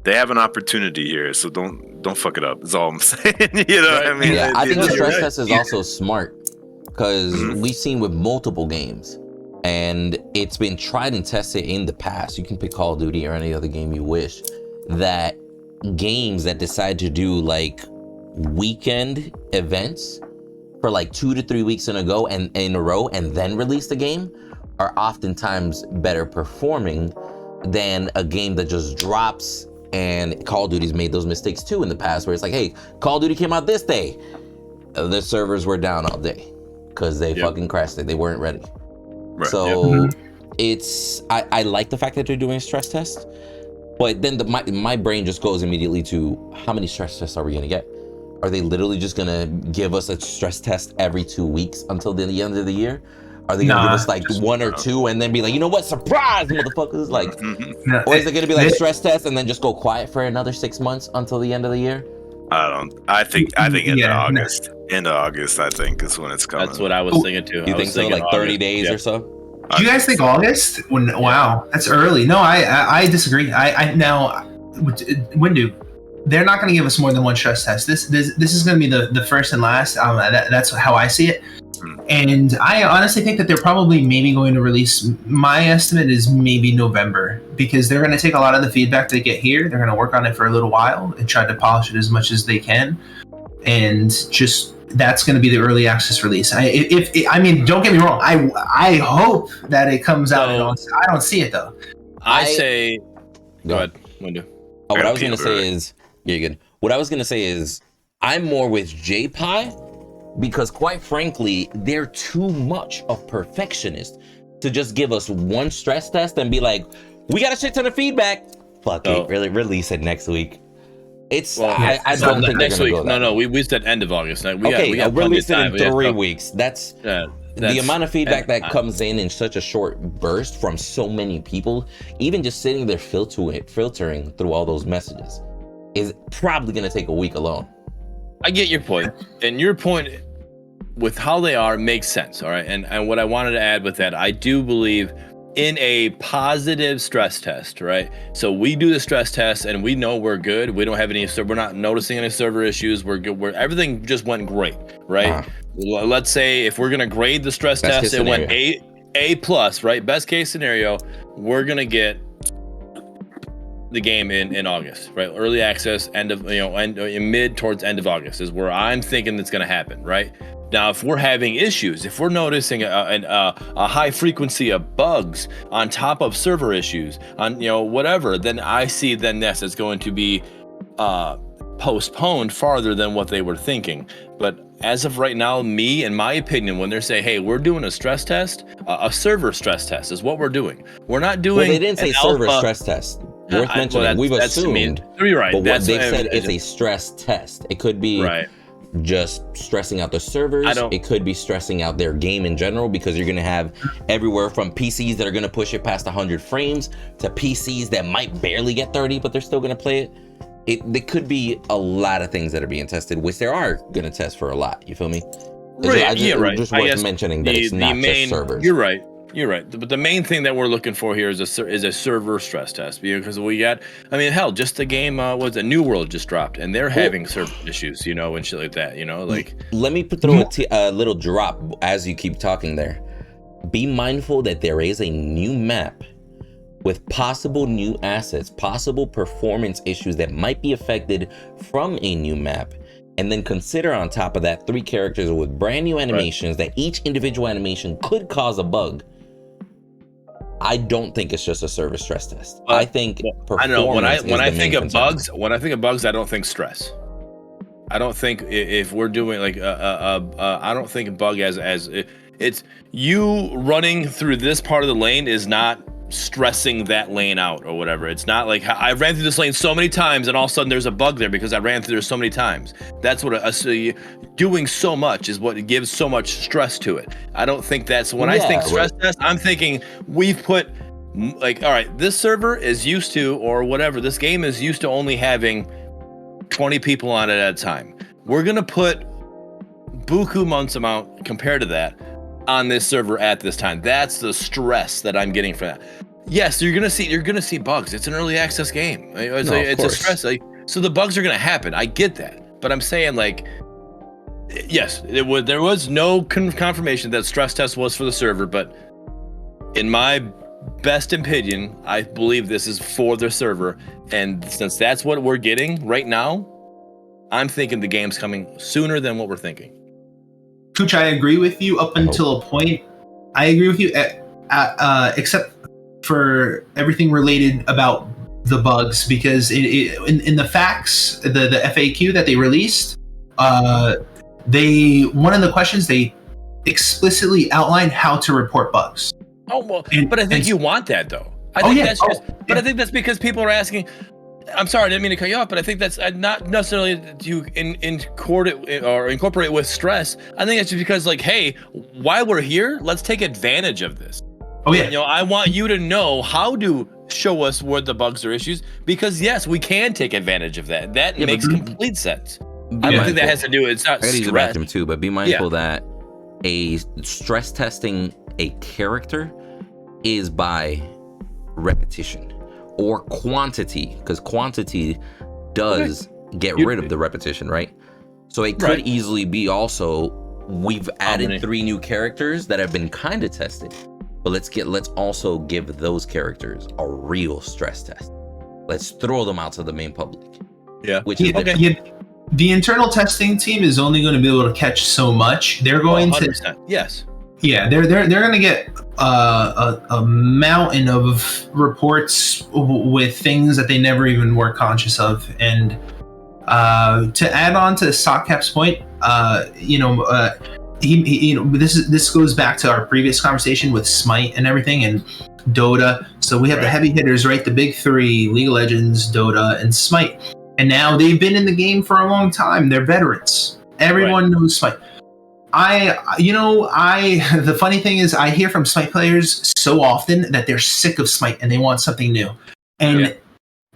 Speaker 3: they have an opportunity here. So don't fuck it up. That's all I'm saying. You know what I mean?
Speaker 1: Yeah, I think the stress test is also smart, because we've seen with multiple games, and it's been tried and tested in the past. You can pick Call of Duty or any other game you wish, that games that decide to do like weekend events for like 2 to 3 weeks in a row and then release the game are oftentimes better performing than a game that just drops. And Call of Duty's made those mistakes too in the past, where it's like, hey, Call of Duty came out this day, the servers were down all day because they fucking crashed it. They weren't ready. Right. So it's, I like the fact that they're doing a stress test, but then my brain just goes immediately to, how many stress tests are we gonna get? Are they literally just gonna give us a stress test every 2 weeks until the end of the year? Are they gonna give us like one or two and then be like, you know what, surprise, motherfuckers? Like, or is it gonna be like stress test and then just go quiet for another 6 months until the end of the year?
Speaker 3: I think end of August. End of August, I think, is when it's coming.
Speaker 2: That's what I was thinking too.
Speaker 1: You think so? Like 30 days or so?
Speaker 4: Do you guys think August? Wow, that's early. No, I disagree. I now, Windu, they're not going to give us more than one stress test. This is going to be the first and last. That's how I see it. And I honestly think that they're probably maybe going to release, my estimate is maybe November, because they're going to take a lot of the feedback they get here. They're going to work on it for a little while and try to polish it as much as they can. And just, that's going to be the early access release. I mean, don't get me wrong. I hope that it comes out. I don't see it though.
Speaker 2: Go ahead, Windu.
Speaker 1: What I was going to say is, you're good. What I was going to say is, I'm more with J-Pie, because quite frankly, they're too much of perfectionists to just give us one stress test and be like, we got a shit ton of feedback. Fuck it, really release it next week. It's, I don't think
Speaker 2: next
Speaker 1: they're
Speaker 2: week.
Speaker 1: Go
Speaker 2: No, we said end of August.
Speaker 1: We got release it in 3 weeks. That's the amount of feedback that comes in such a short burst from so many people. Even just sitting there filtering through all those messages is probably going to take a week alone.
Speaker 2: I get your point, and your point with how they are makes sense. All right, and what I wanted to add with that, I do believe in a positive stress test, right? So we do the stress test and we know we're good. We don't have we're not noticing any server issues. We're good. Everything just went great, right? Let's say if we're gonna grade the stress test, it went A plus, right? Best case scenario, we're gonna get the game in August, right? Early access, mid towards end of August is where I'm thinking that's gonna happen, right? Now, if we're having issues, if we're noticing a high frequency of bugs on top of server issues, on whatever, then I see this is going to be postponed farther than what they were thinking. But as of right now, in my opinion, when they're saying, "Hey, we're doing a stress test," a server stress test is what we're doing. We're not doing.
Speaker 1: Well, they didn't say server stress test. Worth mentioning. We've assumed.
Speaker 2: You're right.
Speaker 1: But what they've said is a stress test. It could be just stressing out the servers. It could be stressing out their game in general, because you're going to have everywhere from PCs that are going to push it past 100 frames to PCs that might barely get 30, but they're still going to play it. There could be a lot of things that are being tested, which they are going to test for a lot. You feel me?
Speaker 2: Right.
Speaker 1: Just worth mentioning that it's not just servers.
Speaker 2: You're right. But the main thing that we're looking for here is a server stress test, because we got, hell, just the game was a New World just dropped, and they're having server issues, and shit like that, like.
Speaker 1: Let me throw a little drop as you keep talking there. Be mindful that there is a new map with possible new assets, possible performance issues that might be affected from a new map. And then consider on top of that 3 characters with brand new animations that each individual animation could cause a bug. I don't think it's just a server stress test. I think
Speaker 2: I know when I think of bugs, I don't think stress. I don't think if we're doing like I don't think a bug as it's you running through this part of the lane is not stressing that lane out or whatever. It's not like I ran through this lane so many times and all of a sudden there's a bug there because I ran through there so many times. That's what doing so much is what gives so much stress to it. I don't think that's when I think stress test, I'm thinking we've put like, all right, this server is used to, or whatever, this game is used to only having 20 people on it at a time. We're going to put buku months amount compared to that on this server at this time. That's the stress that I'm getting from that. Yes, you're gonna see bugs. It's an early access game. It's a stress. So the bugs are gonna happen. I get that, but I'm saying yes, there was no confirmation that stress test was for the server. But in my best opinion, I believe this is for the server. And since that's what we're getting right now, I'm thinking the game's coming sooner than what we're thinking.
Speaker 4: Cooch, I agree with you up until a point. I agree with you, except for everything related about the bugs, because in the facts, the FAQ that they released, one of the questions they explicitly outlined how to report bugs.
Speaker 2: Oh well, but I think you want that though. I think that's because people are asking. I'm sorry, I didn't mean to cut you off, but I think that's not necessarily to incorporate with stress. I think it's just because, like, hey, while we're here, let's take advantage of this. Oh yeah. And, I want you to know how to show us where the bugs or issues, because yes, we can take advantage of that. That makes complete sense. I don't think that has to do. It's not. I gotta use the bathroom
Speaker 1: too, but be mindful that a stress testing a character is by repetition. Or quantity, because quantity does get rid of the repetition, right? So it could easily be also, we've added 3 new characters that have been kind of tested, but let's also give those characters a real stress test. Let's throw them out to the main public.
Speaker 2: Yeah.
Speaker 1: Which is
Speaker 4: the internal testing team is only going to be able to catch so much. They're going
Speaker 2: 100%. Yes.
Speaker 4: Yeah, they're going to get a mountain of reports with things that they never even were conscious of. And to add on to Sockcap's point, this goes back to our previous conversation with Smite and everything and Dota. So we have the heavy hitters, right? The big 3: League of Legends, Dota, and Smite. And now they've been in the game for a long time. They're veterans. Everyone knows Smite. The funny thing is I hear from Smite players so often that they're sick of Smite and they want something new. And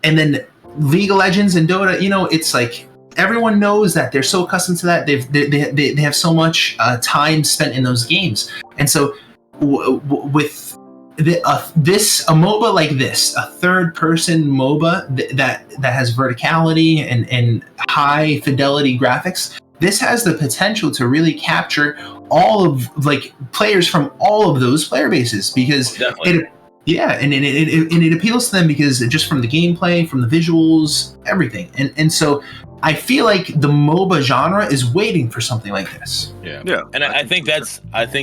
Speaker 4: then League of Legends and Dota, it's like everyone knows that they're so accustomed to that. They have so much time spent in those games. And so with a MOBA like this, a third-person MOBA that has verticality and high fidelity graphics, this has the potential to really capture all of players from all of those player bases, because it appeals to them because just from the gameplay, from the visuals, everything. And so I feel like the MOBA genre is waiting for something like this.
Speaker 2: Yeah. And I think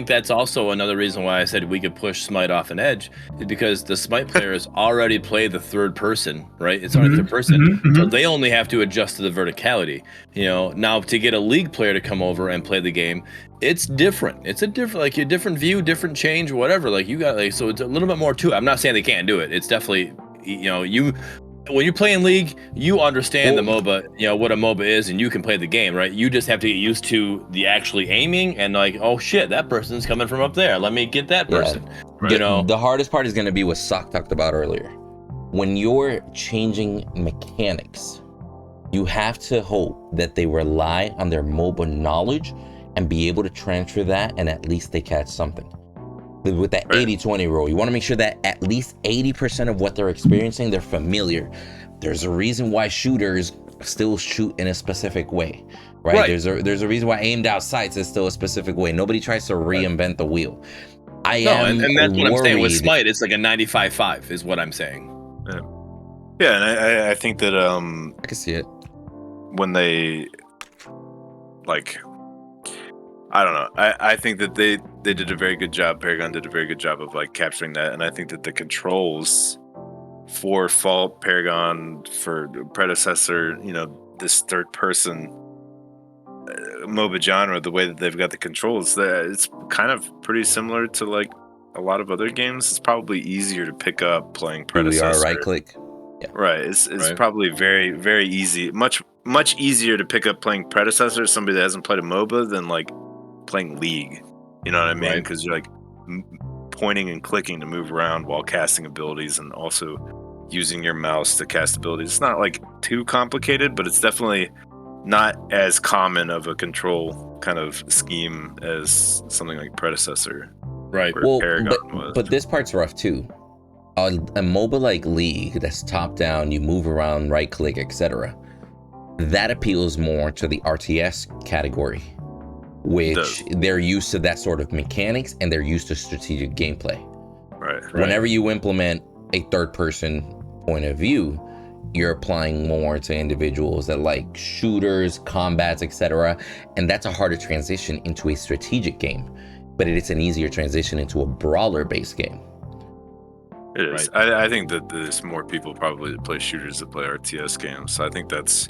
Speaker 2: that's also another reason why I said we could push Smite off an edge, is because the Smite players already play the third person, right? It's already third person, so they only have to adjust to the verticality. Now to get a League player to come over and play the game, it's different. It's a different view, different change, whatever. Like you got so it's a little bit more to it. I'm not saying they can't do it. It's definitely when you're playing League, you understand the MOBA, what a MOBA is, and you can play the game, right? You just have to get used to the actually aiming and like, oh shit, that person's coming from up there. Let me get that person.
Speaker 1: Yeah. The hardest part is going to be what Sock talked about earlier. When you're changing mechanics, you have to hope that they rely on their MOBA knowledge and be able to transfer that, and at least they catch something. With that 80-20 rule, you want to make sure that at least 80% of what they're experiencing, they're familiar. There's a reason why shooters still shoot in a specific way, right? There's a reason why aimed out sights is still a specific way. Nobody tries to reinvent the wheel.
Speaker 2: And that's what I'm saying with Smite. It's like a 95-5 is what I'm saying.
Speaker 3: Yeah, and I think that
Speaker 1: I can see it
Speaker 3: when they I don't know. I think that they did a very good job. Paragon did a very good job of capturing that, and I think that the controls for Fault, Paragon, for Predecessor, this third person MOBA genre, the way that they've got the controls, it's kind of pretty similar to a lot of other games. It's probably easier to pick up playing Predecessor.
Speaker 1: Right click. Yeah.
Speaker 3: Right. It's probably very, very easy. Much easier to pick up playing Predecessor, somebody that hasn't played a MOBA, than playing League. You know what I mean? Because you're pointing and clicking to move around while casting abilities, and also using your mouse to cast abilities. It's not too complicated, but it's definitely not as common of a control kind of scheme as something like Predecessor.
Speaker 2: Right.
Speaker 1: Well,
Speaker 3: Paragon was.
Speaker 1: But this part's rough too. A MOBA like League that's top down, you move around, right click, etc. That appeals more to the RTS category, which they're used to that sort of mechanics, and they're used to strategic gameplay.
Speaker 3: Right.
Speaker 1: Whenever you implement a third person point of view, you're applying more to individuals that like shooters, combats, etc. And that's a harder transition into a strategic game, but it's an easier transition into a brawler-based game.
Speaker 3: It is. I think that there's more people probably that play shooters that play RTS games. So I think that's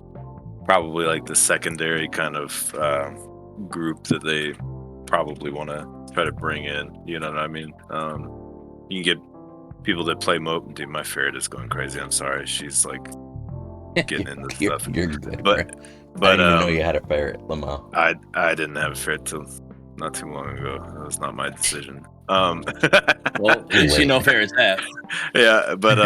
Speaker 3: probably the secondary kind of group that they probably want to try to bring in. You know what I mean? You can get people that play MOBA. Dude, my ferret is going crazy. I'm sorry. She's getting into stuff.
Speaker 1: You're good,
Speaker 3: but
Speaker 1: I didn't even know you had a ferret, Lamau.
Speaker 3: I didn't have a ferret till not too long ago. That was not my decision.
Speaker 2: Well, at least you know ferrets have.
Speaker 3: Yeah, but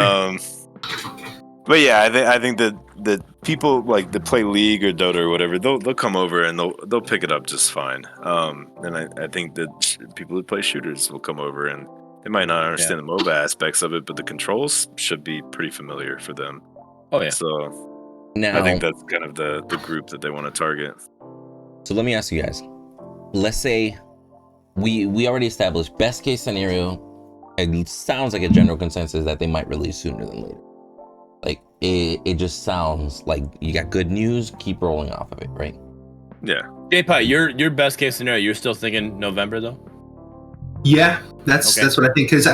Speaker 3: yeah, I think that people that play League or Dota or whatever, they'll come over and they'll pick it up just fine. And I think that people that play shooters will come over and they might not understand the MOBA aspects of it, but the controls should be pretty familiar for them.
Speaker 2: Oh yeah.
Speaker 3: So
Speaker 1: now,
Speaker 3: I think that's kind of the group that they want to target.
Speaker 1: So let me ask you guys. Let's say we already established best case scenario. It sounds like a general consensus that they might release sooner than later. It just sounds like you got good news. Keep rolling off of it, right?
Speaker 3: Yeah.
Speaker 2: J-Pie, your best case scenario, you're still thinking November though?
Speaker 4: Yeah, that's what I think. Because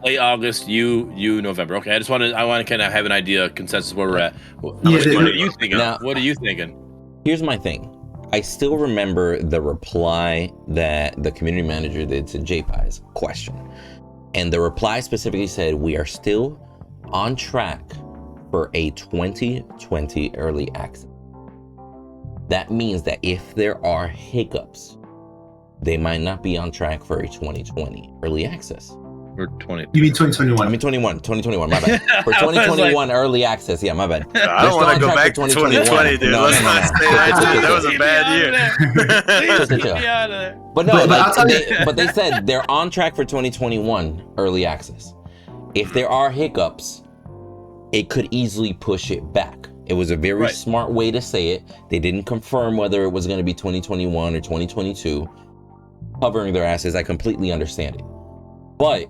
Speaker 2: late August, you November. Okay, I want to kind of have an idea, consensus where we're at. What are you thinking? What are you thinking?
Speaker 1: Here's my thing. I still remember the reply that the community manager did to J-Pie's question, and the reply specifically said, "We are still on track for a 2020 early access." That means that if there are hiccups, they might not be on track for a 2020 early access.
Speaker 2: Or 20.
Speaker 4: You mean 2021?
Speaker 1: I mean 2021, my bad. For 2021 early access, yeah, my bad.
Speaker 3: I don't want to go back to 2020, dude. Let's not say that, dude. That was a bad
Speaker 2: year.
Speaker 1: But they said they're on track for 2021 early access. If there are hiccups, it could easily push it back. It was a very smart way to say it. They didn't confirm whether it was going to be 2021 or 2022. Covering their asses, I completely understand it. But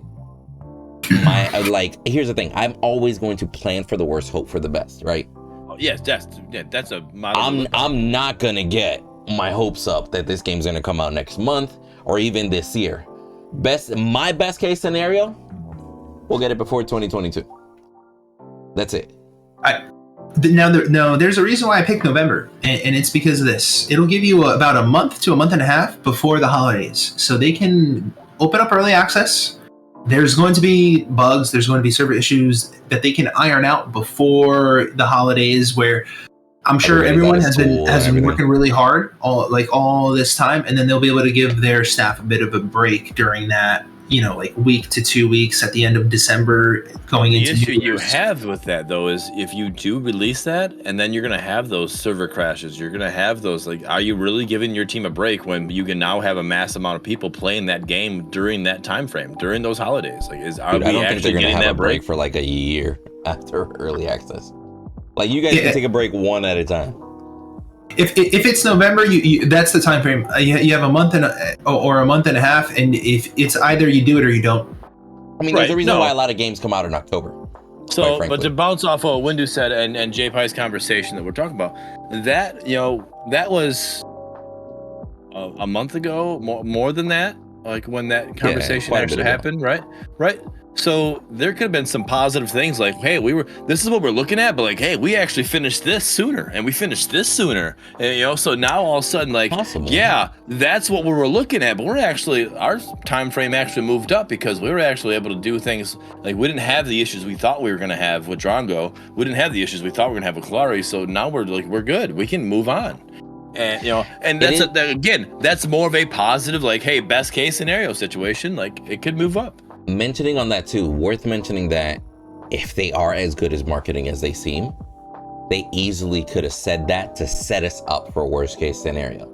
Speaker 1: here's the thing. I'm always going to plan for the worst, hope for the best, right?
Speaker 2: Yes, that's a model.
Speaker 1: I'm not gonna get my hopes up that this game's gonna come out next month or even this year. My best case scenario, we'll get it before 2022. That's it.
Speaker 4: There's a reason why I picked November, and it's because of this. It'll give you about a month to a month and a half before the holidays, so they can open up early access. There's going to be bugs, there's going to be server issues that they can iron out before the holidays, where I'm sure everyone has been working really hard all this time, and then they'll be able to give their staff a bit of a break during that, like week to 2 weeks at the end of December going into
Speaker 2: the issue you have with that though is if you do release that and then you're going to have those server crashes, you're going to have those, like, are you really giving your team a break when you can now have a mass amount of people playing that game during that time frame, during those holidays? Like, I don't think they're going to have a break
Speaker 1: for like a year after early access. Like, you guys can take a break one at a time.
Speaker 4: If it's November, you that's the time frame. You have a month or a month and a half, and if it's either you do it or you don't.
Speaker 1: I mean, there's a reason why a lot of games come out in October.
Speaker 2: So, but to bounce off of what Windu said and Jay Pye's conversation that we're talking about, that that was a month ago, more than that, like when that conversation actually happened, right? So there could have been some positive things like, hey, this is what we're looking at, but like, hey, we actually finished this sooner and we finished this sooner. And, so now all of a sudden, like, yeah, that's what we were looking at, but our time frame actually moved up because we were actually able to do things like we didn't have the issues we thought we were going to have with Drongo. We didn't have the issues we thought we were going to have with Kalari. So now we're good. We can move on. And, and that's more of a positive, like, hey, best case scenario situation. Like, it could move up.
Speaker 1: Mentioning on that too, worth mentioning that if they are as good as marketing as they seem, they easily could have said that to set us up for a worst case scenario.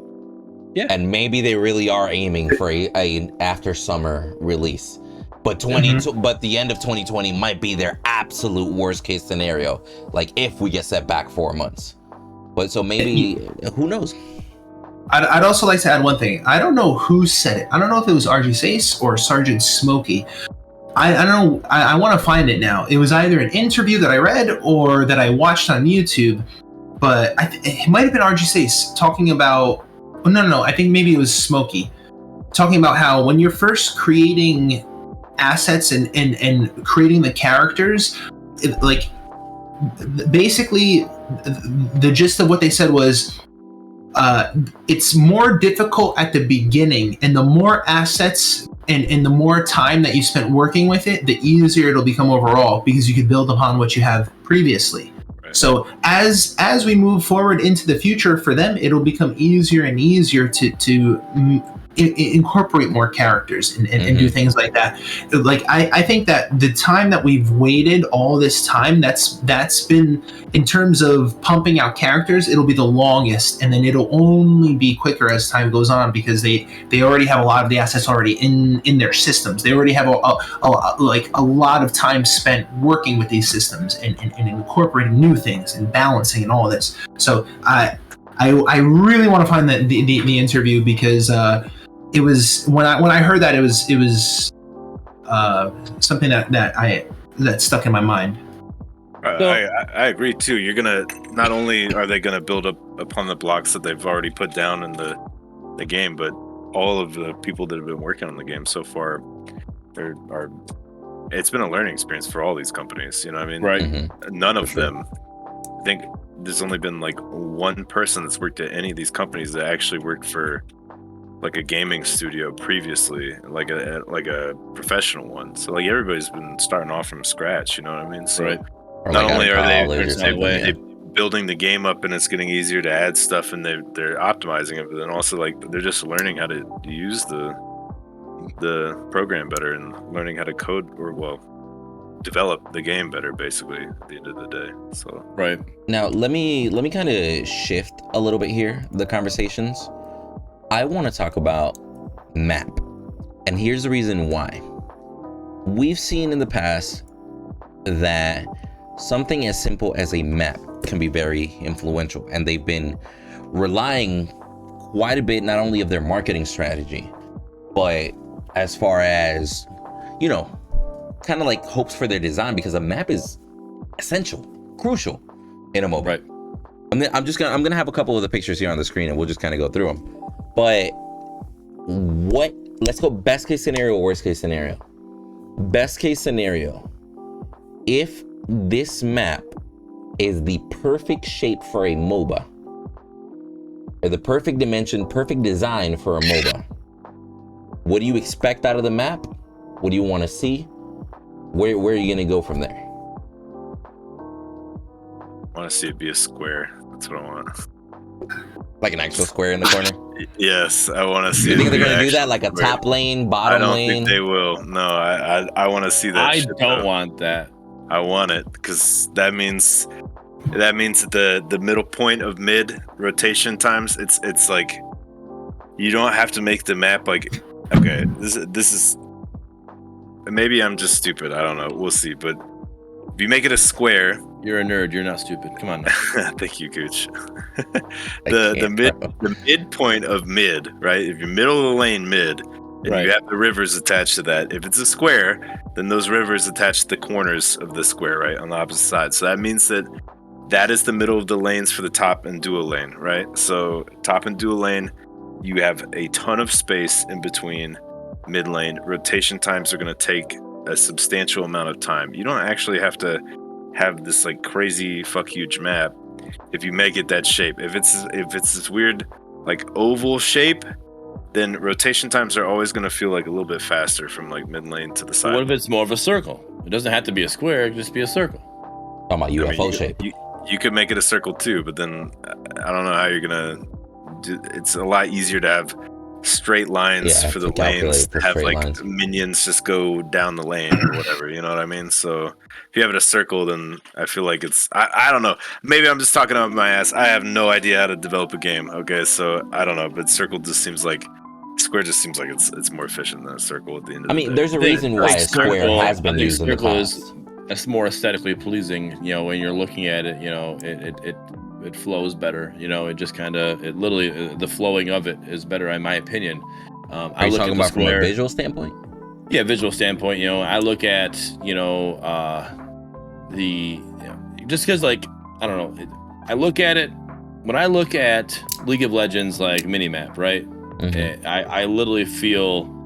Speaker 1: Yeah. And maybe they really are aiming for a after summer release. But but the end of 2020 might be their absolute worst case scenario. Like, if we get set back 4 months. But so maybe, who knows?
Speaker 4: I'd also like to add one thing. I don't know who said it. I don't know if it was RG Sace or Sergeant Smokey. I don't know. I want to find it now. It was either an interview that I read or that I watched on YouTube. But it might have been RG Sace talking about... No. I think maybe it was Smokey. Talking about how when you're first creating assets and creating the characters, basically the gist of what they said was... it's more difficult at the beginning, and the more assets and the more time that you spent working with it, the easier it'll become overall because you can build upon what you have previously. Right. So as we move forward into the future for them, it'll become easier and easier to incorporate more characters and do things like that. Like I think that the time that we've waited all this time, that's been, in terms of pumping out characters, it'll be the longest, and then it'll only be quicker as time goes on because they already have a lot of the assets already in their systems. They already have a lot of time spent working with these systems and incorporating new things and balancing and all of this. So I really want to find the interview because it was when I heard that it was something that stuck in my mind.
Speaker 3: I agree too. You're gonna, not only are they gonna build up upon the blocks that they've already put down in the game, but all of the people that have been working on the game so far, it's been a learning experience for all these companies. You know what I mean?
Speaker 2: Right.
Speaker 3: None of them. I think there's only been like one person that's worked at any of these companies that actually worked for like a gaming studio previously, like a professional one. So like everybody's been starting off from scratch. You know what I mean? So not only are they building the game up and it's getting easier to add stuff and they're optimizing it, but then also like they're just learning how to use the program better and learning how to code develop the game better, basically, at the end of the day. So
Speaker 1: now let me kind of shift a little bit here, the conversations. I want to talk about map, and here's the reason why. We've seen in the past that something as simple as a map can be very influential, and they've been relying quite a bit not only of their marketing strategy, but as far as, kind of like hopes for their design, because a map is essential, crucial in a mobile. I'm gonna have a couple of the pictures here on the screen, and we'll just kind of go through them. But let's go best case scenario, worst case scenario. Best case scenario, if this map is the perfect shape for a MOBA, or the perfect dimension, perfect design for a MOBA, what do you expect out of the map? What do you want to see? Where are you gonna go from there?
Speaker 3: I want to see it be a square. That's what I want.
Speaker 1: Like an actual square in the corner?
Speaker 3: Yes, I want to see.
Speaker 1: You
Speaker 3: it
Speaker 1: think
Speaker 3: be
Speaker 1: they're gonna
Speaker 3: an
Speaker 1: do that,
Speaker 3: actual
Speaker 1: like a
Speaker 3: square.
Speaker 1: top lane, bottom
Speaker 3: I don't
Speaker 1: lane?
Speaker 3: think they will. No, I want to see that.
Speaker 2: I
Speaker 3: shit,
Speaker 2: don't
Speaker 3: though.
Speaker 2: want that.
Speaker 3: I want it because that means that the middle point of mid rotation times. It's like you don't have to make the map like. Okay, this is. Maybe I'm just stupid. I don't know. We'll see. But if you make it a square.
Speaker 2: You're a nerd. You're not stupid. Come on now.
Speaker 3: Thank you, Cooch. the midpoint of mid, right? If you're middle of the lane mid, and
Speaker 2: Right.
Speaker 3: you have the rivers attached to that. If it's a square, then those rivers attach to the corners of the square, right, on the opposite side. So that means that is the middle of the lanes for the top and dual lane, right? So top and dual lane, you have a ton of space in between mid lane. Rotation times are going to take a substantial amount of time. You don't actually have to have this like crazy fuck huge map if you make it that shape. If it's this weird like oval shape, then rotation times are always going to feel like a little bit faster from like mid lane to the side.
Speaker 2: What if it's more of a circle? It doesn't have to be a square. It can just be a circle.
Speaker 1: Talking about UFO
Speaker 3: I mean,
Speaker 1: shape.
Speaker 3: You could make it a circle too, but then I don't know how you're gonna do. It's a lot easier to have straight lines for the lanes, to have like
Speaker 1: lines.
Speaker 3: minions just go down the lane or whatever, you know what I mean? So if you have it a circle, then I feel like it's I don't know, maybe I'm just talking out my ass. I have no idea how to develop a game, okay? So I don't know, but circle just seems like square just seems like it's more efficient than a circle at the end of the day.
Speaker 1: There's a reason why a square has been used in the past.
Speaker 2: It's more aesthetically pleasing, you know, when you're looking at it, you know, it flows better, you know, it just kind of, it literally, the flowing of it is better in my opinion.
Speaker 1: Are you talking about from a visual standpoint?
Speaker 2: Yeah, visual standpoint, you know, I look at, you know, just because like, I don't know, I look at it, when I look at League of Legends, like minimap, right? Mm-hmm. I literally feel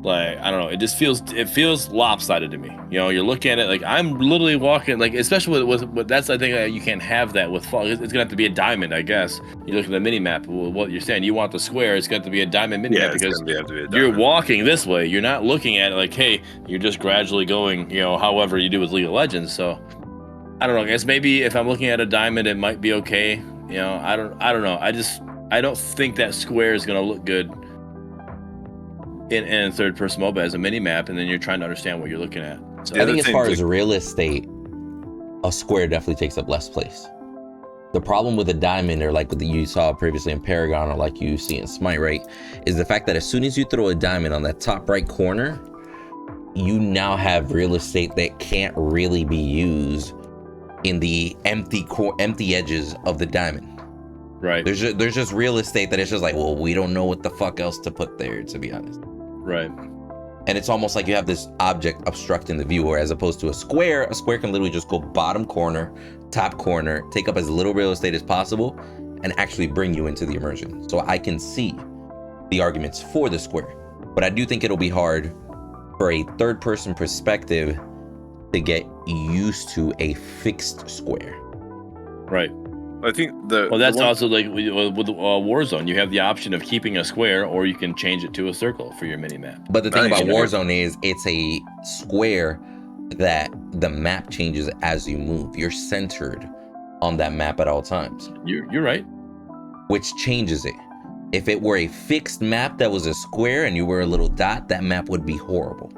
Speaker 2: like, I don't know, it feels lopsided to me. You know, you're looking at it like I'm literally walking, like, especially with that's the thing, you can't have that with fall. It's gonna have to be a diamond, I guess. You look at the mini map, what you're saying, you want the square, it's got to be a diamond mini map because you're walking this way. You're not looking at it like, hey, you're just gradually going, you know, however you do with League of Legends. So I don't know, I guess maybe if I'm looking at a diamond, it might be okay. You know, I don't know. I don't think that square is gonna look good in third person MOBA as a mini map, and then you're trying to understand what you're looking at. So
Speaker 1: I think as far as real estate, a square definitely takes up less place. The problem with a diamond, or like what you saw previously in Paragon, or like you see in Smite, right, is the fact that as soon as you throw a diamond on that top right corner, you now have real estate that can't really be used in the empty edges of the diamond.
Speaker 2: Right.
Speaker 1: There's just real estate that it's just like, well, we don't know what the fuck else to put there, to be honest.
Speaker 2: Right.
Speaker 1: And it's almost like you have this object obstructing the viewer, as opposed to a square can literally just go bottom corner, top corner, take up as little real estate as possible, and actually bring you into the immersion. So I can see the arguments for the square, but I do think it'll be hard for a third person perspective to get used to a fixed square.
Speaker 2: Right.
Speaker 3: I think
Speaker 2: that's also like with Warzone, you have the option of keeping a square, or you can change it to a circle for your mini map.
Speaker 1: But the thing about Warzone is it's a square that the map changes as you move. You're centered on that map at all times.
Speaker 2: You're right.
Speaker 1: Which changes it. If it were a fixed map that was a square and you were a little dot, that map would be horrible.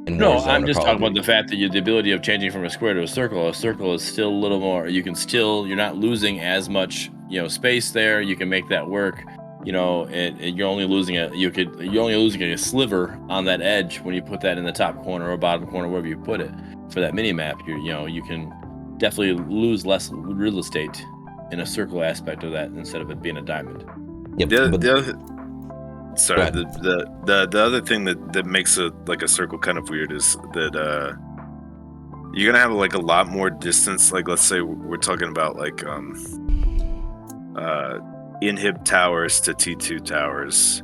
Speaker 2: No, I'm just talking about the fact that the ability of changing from a square to a circle is still a little more, you're not losing as much, you know, space there. You can make that work, you know, and you're only losing a sliver on that edge when you put that in the top corner or bottom corner, wherever you put it for that mini map. You can definitely lose less real estate in a circle aspect of that instead of it being a diamond.
Speaker 1: Yeah,
Speaker 3: Sorry, the other thing that makes a circle kind of weird is that you're gonna have like a lot more distance. Like, let's say we're talking about like inhib towers to T2 towers.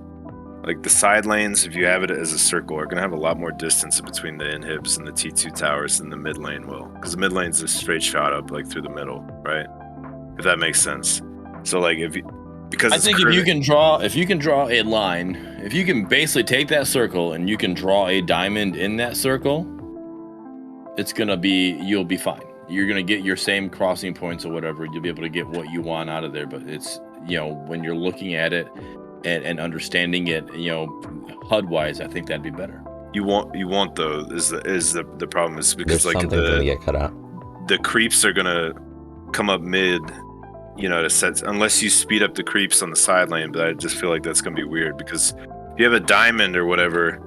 Speaker 3: Like the side lanes, if you have it as a circle, are going to have a lot more distance between the inhibs and the T2 towers than the mid lane will. Because the mid lane's a straight shot up like through the middle, right? If that makes sense. So like if you, because
Speaker 2: I think if you can draw a line, if you can basically take that circle and you can draw a diamond in that circle, it's gonna be, you'll be fine. You're gonna get your same crossing points or whatever. You'll be able to get what you want out of there. But it's, you know, when you're looking at it and understanding it, you know, HUD wise, I think that'd be better.
Speaker 3: You won't though. Is the problem is because
Speaker 1: There's
Speaker 3: like
Speaker 1: something gonna get cut out.
Speaker 3: The creeps are gonna come up mid, you know, to set, unless you speed up the creeps on the side lane. But I just feel like that's gonna be weird because if you have a diamond or whatever,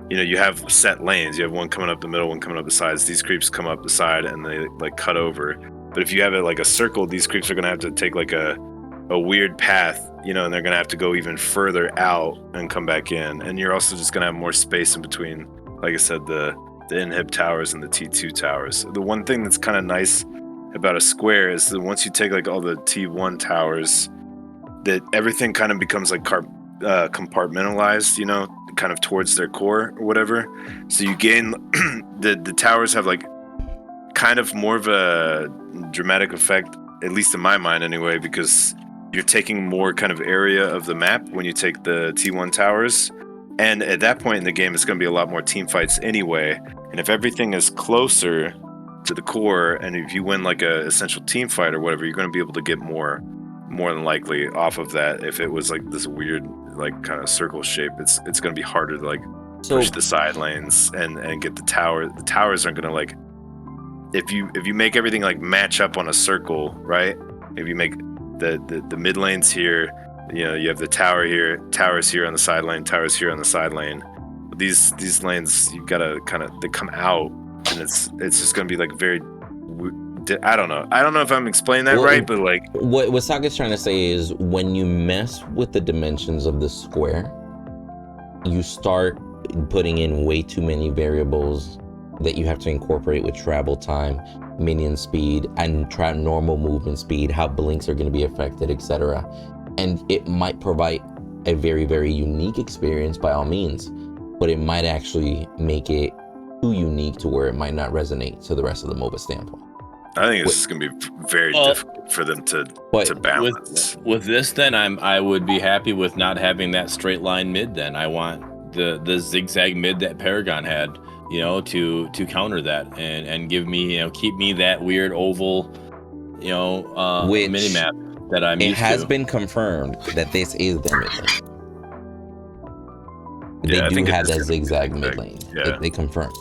Speaker 3: you know, you have set lanes. You have one coming up the middle, one coming up the sides. These creeps come up the side and they like cut over. But if you have it like a circle, these creeps are gonna have to take like a weird path, you know, and they're gonna have to go even further out and come back in. And you're also just gonna have more space in between, like I said, the inhib towers and the T2 towers. The one thing that's kind of nice about a square is that once you take like all the T1 towers, that everything kind of becomes like compartmentalized, you know, kind of towards their core or whatever. So you gain the towers have like kind of more of a dramatic effect, at least in my mind anyway, because you're taking more kind of area of the map when you take the T1 towers. And at that point in the game, it's going to be a lot more team fights anyway. And if everything is closer to the core, and if you win like a essential team fight or whatever, you're going to be able to get more than likely off of that. If it was like this weird, like kind of circle shape, it's going to be harder to like push the side lanes and get the tower. The towers aren't going to like, if you make everything like match up on a circle, right? If you make the mid lanes here, you know, you have the tower here, towers here on the side lane, towers here on the side lane. These lanes, you gotta kind of, they come out, and it's just gonna be like very, I don't know if I'm explaining that right, but like
Speaker 1: what Saga's trying to say is when you mess with the dimensions of the square, you start putting in way too many variables that you have to incorporate with travel time, minion speed, and normal movement speed, how blinks are going to be affected, etc. And it might provide a very, very unique experience by all means, but it might actually make it too unique to where it might not resonate to the rest of the MOBA standpoint.
Speaker 3: I think it's going to be very difficult for them to balance.
Speaker 2: With this, then I would be happy with not having that straight line mid. Then I want the zigzag mid that Paragon had, you know, to counter that and give me, you know, keep me that weird oval, you know, mini map that I'm used to. It has
Speaker 1: been confirmed that this is their mid lane.
Speaker 3: Yeah,
Speaker 1: they do have that zigzag mid lane.
Speaker 3: Yeah.
Speaker 1: They confirmed.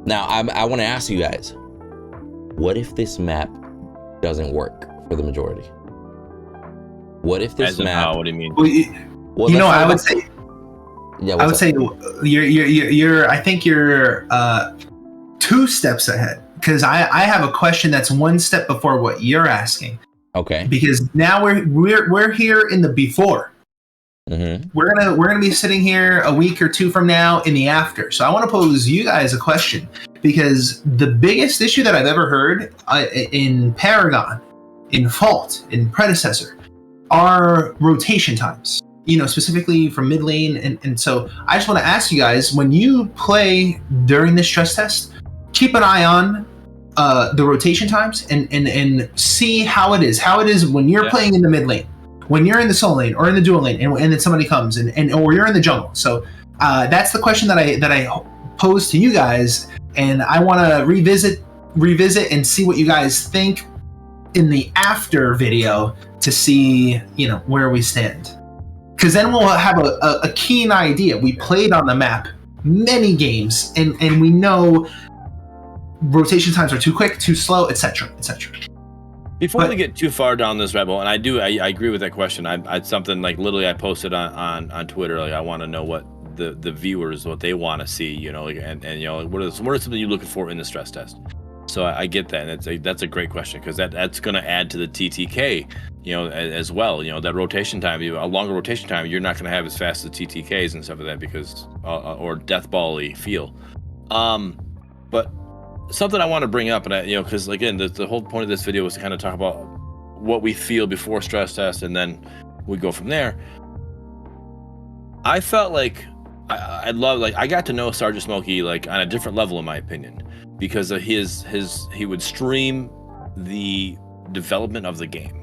Speaker 1: Now I want to ask you guys, what if this map doesn't work for the majority? What if this map?
Speaker 2: What do you mean?
Speaker 4: Well, you know, I would say.
Speaker 1: Yeah,
Speaker 4: I would say you're. I think you're 2 steps ahead, because I have a question that's 1 step before what you're asking.
Speaker 1: Okay.
Speaker 4: Because now we're here in the before.
Speaker 1: Mm-hmm.
Speaker 4: We're gonna be sitting here a week or 2 from now in the after. So I want to pose you guys a question, because the biggest issue that I've ever heard in Paragon, in Fault, in Predecessor, are rotation times. You know, specifically from mid lane, and so I just want to ask you guys, when you play during this stress test, keep an eye on the rotation times and see how it is when you're playing in the mid lane, when you're in the solo lane or in the dual lane, and then somebody comes and or you're in the jungle. So that's the question that I pose to you guys, and I want to revisit and see what you guys think in the after video to see, you know, where we stand. Because then we'll have a keen idea. We played on the map many games, and we know rotation times are too quick, too slow, etc., etc.
Speaker 2: Before we get too far down this rabbit hole, and I agree with that question. I something like literally I posted on Twitter, like I want to know what the viewers, what they want to see, you know, like, and you know, like, what are something you're looking for in the stress test. So I get that, and that's a great question, because that's going to add to the TTK, you know, as well. You know, that rotation time, a longer rotation time, you're not going to have as fast as TTKs and stuff like that, because or death ball-y feel. But something I want to bring up, and you know, because again, the whole point of this video was to kind of talk about what we feel before stress test, and then we go from there. I felt like I love, like, I got to know Sergeant Smokey like on a different level, in my opinion, because of he would stream the development of the game.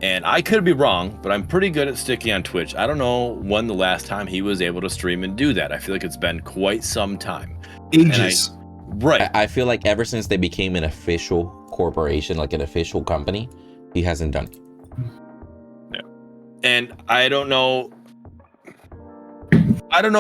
Speaker 2: And I could be wrong, but I'm pretty good at sticking on Twitch. I don't know when the last time he was able to stream and do that. I feel like it's been quite some time.
Speaker 4: Ages.
Speaker 2: Right.
Speaker 1: I feel like ever since they became an official corporation, like an official company, he hasn't done it.
Speaker 2: Yeah. And I don't know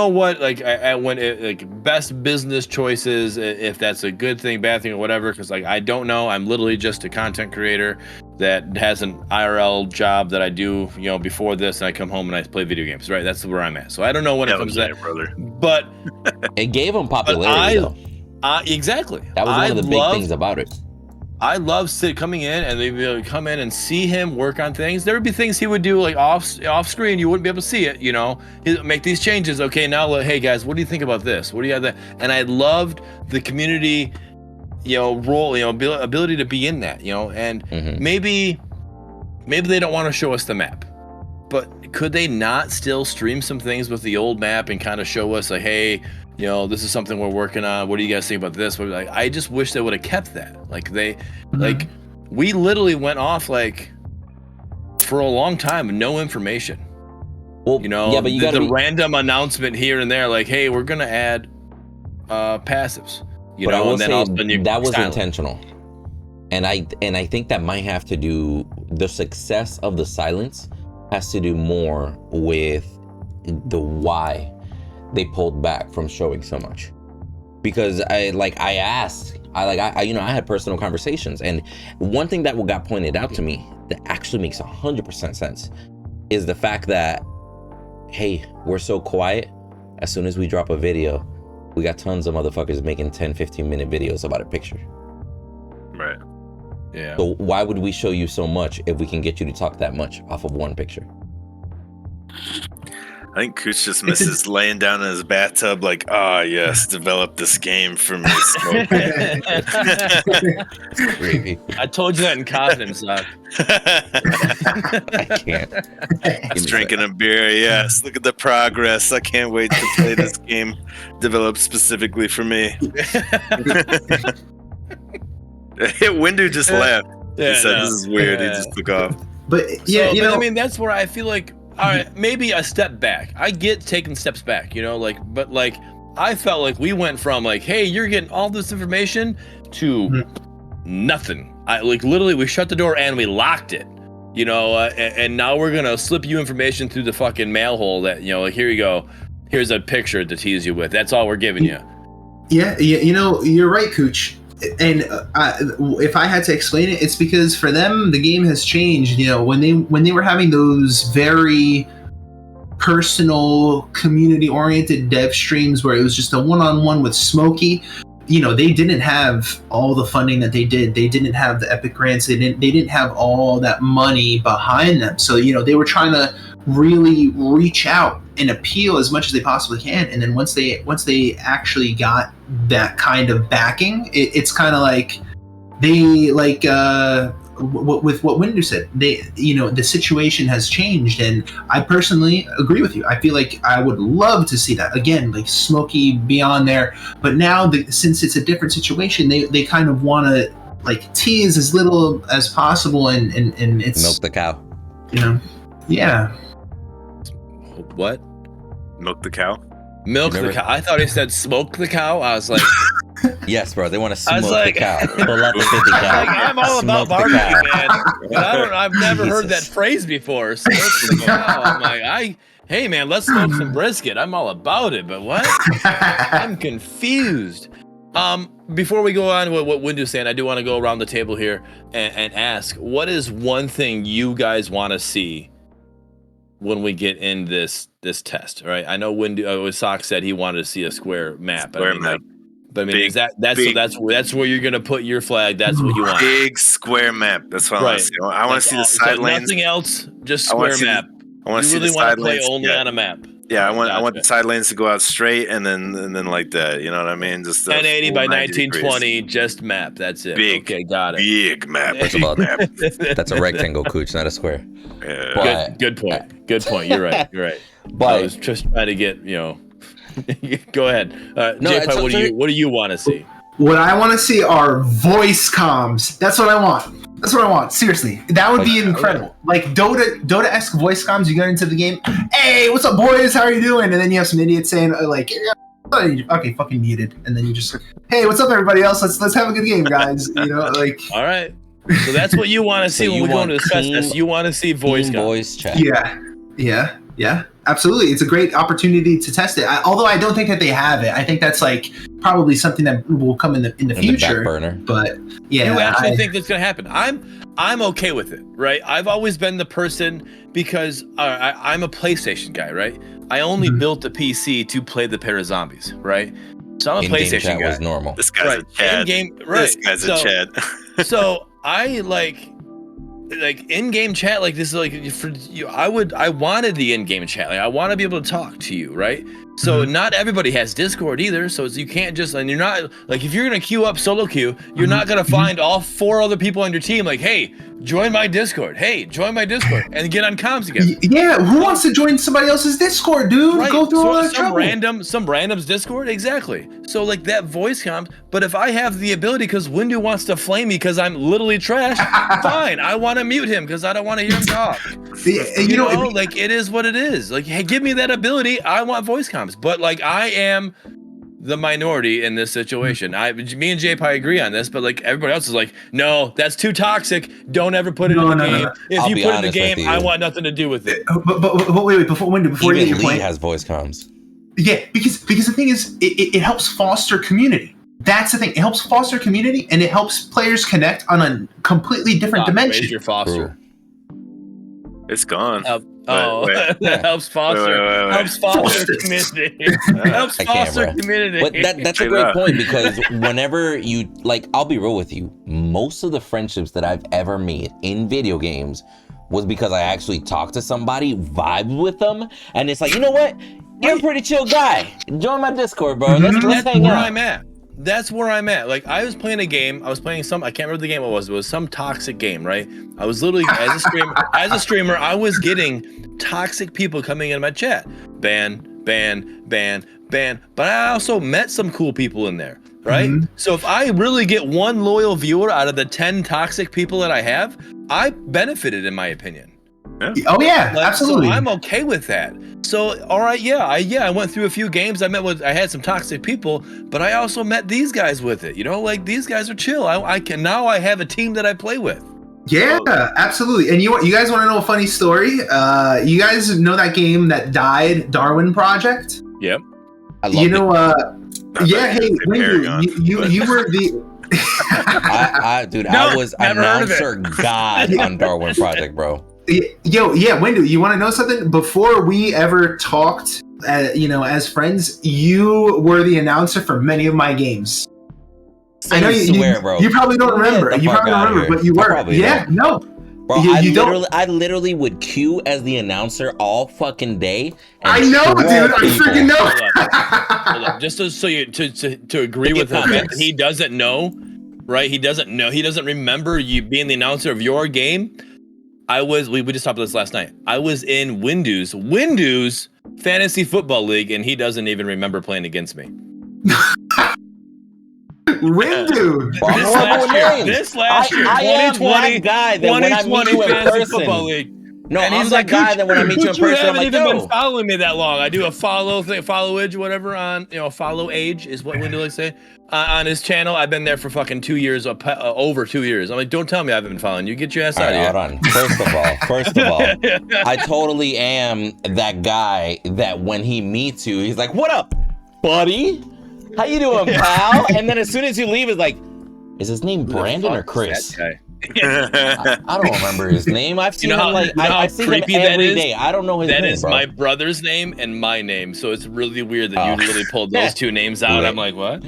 Speaker 2: what, like, like best business choices, if that's a good thing, bad thing, or whatever, because like I don't know. I'm literally just a content creator that has an IRL job that I do, before this, and I come home and I play video games, right? That's where I'm at. So I don't know when it comes to that,
Speaker 3: brother.
Speaker 2: But
Speaker 1: it gave him popularity, though.
Speaker 2: Exactly.
Speaker 1: That was one of the big things about it.
Speaker 2: I love coming in, and they'd be come in and see him work on things. There would be things he would do like off screen. You wouldn't be able to see it, He'd make these changes. Okay, now, hey guys, what do you think about this? What do you have that? And I loved the community, role, ability to be in that, and maybe they don't want to show us the map, but could they not still stream some things with the old map and kind of show us like, hey, this is something we're working on. What do you guys think about this? Like, I just wish they would have kept that. Like like we literally went off like for a long time with no information.
Speaker 1: Well, yeah, but you got
Speaker 2: the random announcement here and there, like, hey, we're gonna add passives.
Speaker 1: But I will
Speaker 2: and then
Speaker 1: say
Speaker 2: all of a sudden
Speaker 1: that was intentional, and I think that might have to do, the success of the silence has to do more with the why they pulled back from showing so much. Because I had personal conversations, and one thing that got pointed out to me that actually makes 100% sense is the fact that, hey, we're so quiet. As soon as we drop a video, we got tons of motherfuckers making 10-15 minute videos about a picture.
Speaker 3: Right.
Speaker 2: Yeah.
Speaker 1: So why would we show you so much if we can get you to talk that much off of one picture?
Speaker 3: I think Cooch just misses laying down in his bathtub like, yes, develop this game for me.
Speaker 2: I told you that in confidence, Doc.
Speaker 1: I can't.
Speaker 3: He's drinking a beer, yes. Look at the progress. I can't wait to play this game developed specifically for me. Windu just laughed. He said, this is weird. He just took off.
Speaker 4: But yeah,
Speaker 2: I mean, that's where I feel like, all right, maybe a step back. I get taking steps back, but like I felt like we went from like, hey, you're getting all this information to nothing. Literally we shut the door and we locked it, and now we're gonna slip you information through the fucking mail hole that, like, here you go. Here's a picture to tease you with. That's all we're giving you.
Speaker 4: Yeah, you're right, Cooch. And if I had to explain it, it's because for them the game has changed. When they were having those very personal, community-oriented dev streams where it was just a one-on-one with Smokey, they didn't have all the funding that they did. They didn't have the epic grants. They didn't have all that money behind them. So they were trying to really reach out and appeal as much as they possibly can. And then once they actually got that kind of backing, it's kind of like they with what Windu said, the situation has changed. And I personally agree with you. I feel like I would love to see that again, like Smokey be on there. But now since it's a different situation, they kind of want to like tease as little as possible, and it's
Speaker 1: milk the cow.
Speaker 4: Yeah.
Speaker 2: What?
Speaker 3: Milk the cow?
Speaker 2: Milk the cow. I thought he said smoke the cow. I was like,
Speaker 1: yes, bro. They want to smoke
Speaker 2: like,
Speaker 1: the cow. Pull out the 50 cow.
Speaker 2: Like, I'm all about barbecue, man. But I've never heard that phrase before. Smoke the cow. I'm like, hey man, let's smoke some brisket. I'm all about it. But what? I'm confused. Before we go on to what Windu's saying, I do want to go around the table here and ask, what is one thing you guys want to see when we get in this test? All right, I know Windu, Sock said he wanted to see a square map.
Speaker 3: Square map.
Speaker 2: But I mean, that's where you're gonna put your flag. That's what you want.
Speaker 3: Big square map. That's what I want to see. I want to see the side lanes.
Speaker 2: Nothing else. Just square map.
Speaker 3: I want to see
Speaker 2: really
Speaker 3: the
Speaker 2: want
Speaker 3: side
Speaker 2: to play
Speaker 3: lanes.
Speaker 2: only on a map.
Speaker 3: Yeah, I want the side lanes to go out straight and then like that. You know what I mean? Just
Speaker 2: 1080 by 1920,
Speaker 3: degrees.
Speaker 2: just map. That's it.
Speaker 3: Big,
Speaker 2: okay, got it.
Speaker 3: Big map.
Speaker 1: First of all, that's a rectangle, Cooch, not a square.
Speaker 3: Yeah.
Speaker 1: But-
Speaker 2: Good point. Good point. You're right. You're right.
Speaker 1: But
Speaker 2: I was just trying to get Go ahead.
Speaker 1: No,
Speaker 2: J-Pi,
Speaker 1: it's
Speaker 2: what do you want to see?
Speaker 4: What I want to see are voice comms. That's what I want. That's what I want. Seriously, that would be incredible. Like Dota-esque voice comms. You get into the game. Hey, what's up, boys? How are you doing? And then you have some idiot saying like, okay, fucking muted. And then you just, hey, what's up, everybody else? Let's have a good game, guys. You know, like.
Speaker 2: All right. So that's what you want to see when we go into the fest. You want to see voice
Speaker 1: chat.
Speaker 4: Yeah. Absolutely. It's a great opportunity to test it. Although I don't think that they have it. I think that's like probably something that will come in the future.
Speaker 1: The back burner.
Speaker 4: But yeah.
Speaker 2: You actually think that's going to happen? I'm okay with it, right? I've always been the person because I'm a PlayStation guy, right? I only built the PC to play the pair of zombies, right? So I'm a PlayStation
Speaker 1: chat
Speaker 2: guy.
Speaker 1: was normal.
Speaker 3: This guy's a Chad. This guy's a Chad.
Speaker 2: So I like in-game chat like this is like for you. I wanted the in-game chat. Like I want to be able to talk to you, right? So not everybody has Discord either. So you can't just, and you're not like, if you're gonna queue up solo queue, you're not gonna find all 4 other people on your team like, hey, join my Discord. Hey, join my Discord and get on comms together.
Speaker 4: Yeah, who wants to join somebody else's Discord, dude?
Speaker 2: Right.
Speaker 4: Go through all that trouble.
Speaker 2: Some random's Discord, exactly. So like that voice comms. But if I have the ability, because Windu wants to flame me because I'm literally trash, fine. I want to mute him because I don't want to hear him talk.
Speaker 4: You know,
Speaker 2: like it is what it is. Like, hey, give me that ability. I want voice comms. But like I am the minority in this situation. Me and J-Pi agree on this, but like everybody else is like, no, that's too toxic. Don't ever put it in the game.
Speaker 4: No.
Speaker 2: If you put it in the game, I want nothing to do with it.
Speaker 4: But wait, before you get your
Speaker 1: Lee
Speaker 4: point,
Speaker 1: has voice comms.
Speaker 4: Yeah, because the thing is, it helps foster community. That's the thing. It helps foster community, and it helps players connect on a completely different dimension.
Speaker 2: Raise your foster.
Speaker 3: It's gone.
Speaker 2: That helps foster. Helps foster community. Helps foster community.
Speaker 1: But that's a great point, because whenever you, like, I'll be real with you, most of the friendships that I've ever made in video games was because I actually talked to somebody, vibed with them, and it's like, you know what? You're a pretty chill guy. Join my Discord, bro. Let's hang out.
Speaker 2: I'm at. That's where I'm at. Like, I was playing a game. I was playing I can't remember the game it was. It was some toxic game, right? I was literally, as a streamer, I was getting toxic people coming in my chat. Ban. But I also met some cool people in there, right? So if I really get one loyal viewer out of the 10 toxic people that I have, I benefited, in my opinion.
Speaker 3: Yeah.
Speaker 4: Oh yeah, absolutely.
Speaker 2: So I'm okay with that. So all right, I went through a few games. I had some toxic people, but I also met these guys with it. You know, like these guys are chill. I have a team that I play with.
Speaker 4: Yeah, absolutely. And you guys want to know a funny story? You guys know that game that died, Darwin Project?
Speaker 2: Yep.
Speaker 1: I love it.
Speaker 4: Hey, Windu, you were the.
Speaker 1: I was announcer god on Darwin Project, bro.
Speaker 4: Windu, you want to know something? Before we ever talked, as friends, you were the announcer for many of my games. I know you
Speaker 1: bro.
Speaker 4: You probably don't remember. You probably don't remember, but you were. Yeah, no.
Speaker 1: Bro, I literally would queue as the announcer all fucking day.
Speaker 4: I know, dude. I freaking know.
Speaker 2: Hold on. Just to agree with him, that he doesn't know, right? He doesn't remember you being the announcer of your game. We just talked about this last night. I was in Windu's fantasy football league, and he doesn't even remember playing against me.
Speaker 4: Windu.
Speaker 2: This last year,
Speaker 1: I am that guy that when I meet you in person,
Speaker 2: football league.
Speaker 1: No, and I'm that guy that when I meet you in person, I'm like,
Speaker 2: you haven't even been following me that long. I do a followage, whatever on, follow age is what Windu likes to say. On his channel, I've been there for fucking 2 years, over 2 years. I'm like, don't tell me I haven't been following you. Get your ass out of here.
Speaker 1: Hold on. First of all, I totally am that guy that when he meets you, he's like, what up, buddy? How you doing, pal? And then as soon as you leave, it's like, is his name Brandon or Chris? I don't remember his name. I've seen him I see him every day. I don't know his name. That is
Speaker 2: my brother's name and my name, so it's really weird that you literally pulled those two names out. I'm like, what?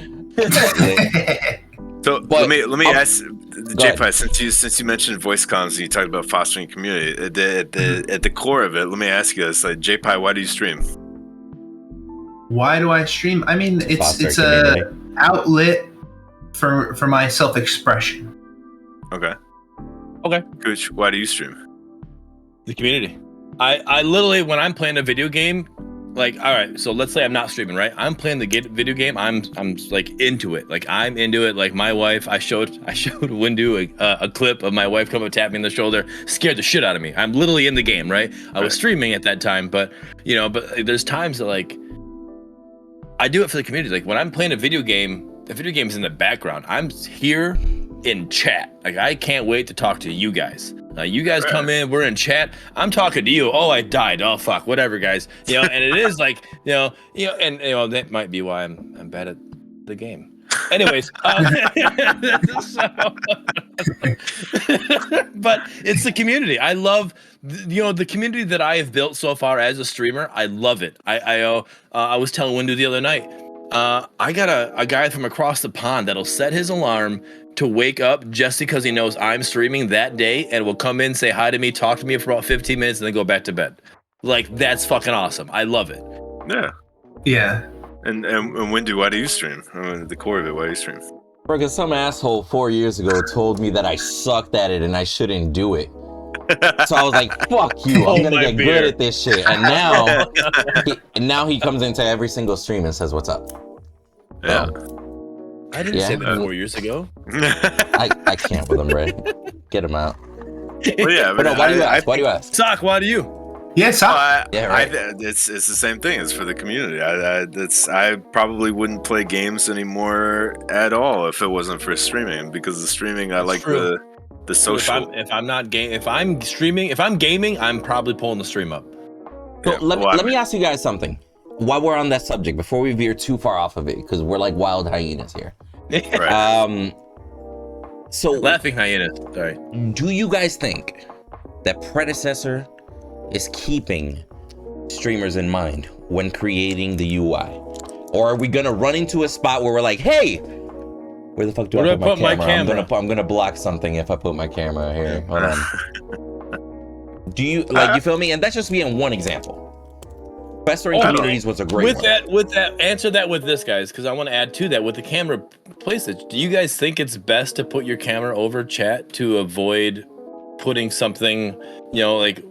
Speaker 3: So let me ask J-Pi, since you mentioned voice comms and you talked about fostering community, at the core of it, let me ask you this: like, J-Pi, why do you stream?
Speaker 4: Why do I stream? I mean,
Speaker 1: Foster
Speaker 4: it's
Speaker 1: community.
Speaker 4: a outlet for my self-expression.
Speaker 3: Okay.
Speaker 2: Okay.
Speaker 3: Cooch, why do you stream?
Speaker 2: The community. I literally, when I'm playing a video game, like, all right, so let's say I'm not streaming, right? I'm playing the video game. I'm like into it. Like I'm into it. Like my wife, I showed Windu a clip of my wife come up, tap me on the shoulder, scared the shit out of me. I'm literally in the game, right? I was streaming at that time, but there's times that like I do it for the community. Like when I'm playing a video game, the video game's in the background. I'm here in chat. Like I can't wait to talk to you guys. You guys come in, we're in chat. I'm talking to you. Oh, I died. Oh, fuck. Whatever, guys. And it is like, and that might be why I'm bad at the game. Anyways, but it's the community. I love, the community that I have built so far as a streamer. I love it. I was telling Windu the other night, I got a guy from across the pond that'll set his alarm to wake up just because he knows I'm streaming that day and will come in, say hi to me, talk to me for about 15 minutes, and then go back to bed. Like, that's fucking awesome. I love it.
Speaker 3: Yeah.
Speaker 4: Yeah.
Speaker 3: And Windu, why do you stream? The core of it, why do you stream?
Speaker 1: Because some asshole 4 years ago told me that I sucked at it and I shouldn't do it. So I was like, fuck you, I'm gonna get good at this shit. And now he comes into every single stream and says, what's up?
Speaker 3: Yeah.
Speaker 2: I didn't say that 4 years ago.
Speaker 1: I can't with him, Ray. Get him out.
Speaker 3: Well, yeah, but
Speaker 1: no, why do you ask? Why do you ask?
Speaker 2: Sock, why do you?
Speaker 4: Yeah,
Speaker 3: it's the same thing. It's for the community. I probably wouldn't play games anymore at all if it wasn't for streaming, because the streaming I like the social.
Speaker 2: If I'm streaming, if I'm gaming, I'm probably pulling the stream up.
Speaker 1: So let me ask you guys something. While we're on that subject, before we veer too far off of it, because we're like wild hyenas here.
Speaker 3: Right.
Speaker 2: So laughing hyenas. Sorry.
Speaker 1: Do you guys think that Predecessor is keeping streamers in mind when creating the UI, or are we gonna run into a spot where we're like, hey, where the fuck do I put my camera? I'm gonna block something if I put my camera here. Hold on. Do you you feel me? And that's just being one example. Festering communities was a great one.
Speaker 2: With that, answer that with this, guys, because I want to add to that with the camera placement. Do you guys think it's best to put your camera over chat to avoid putting something, like,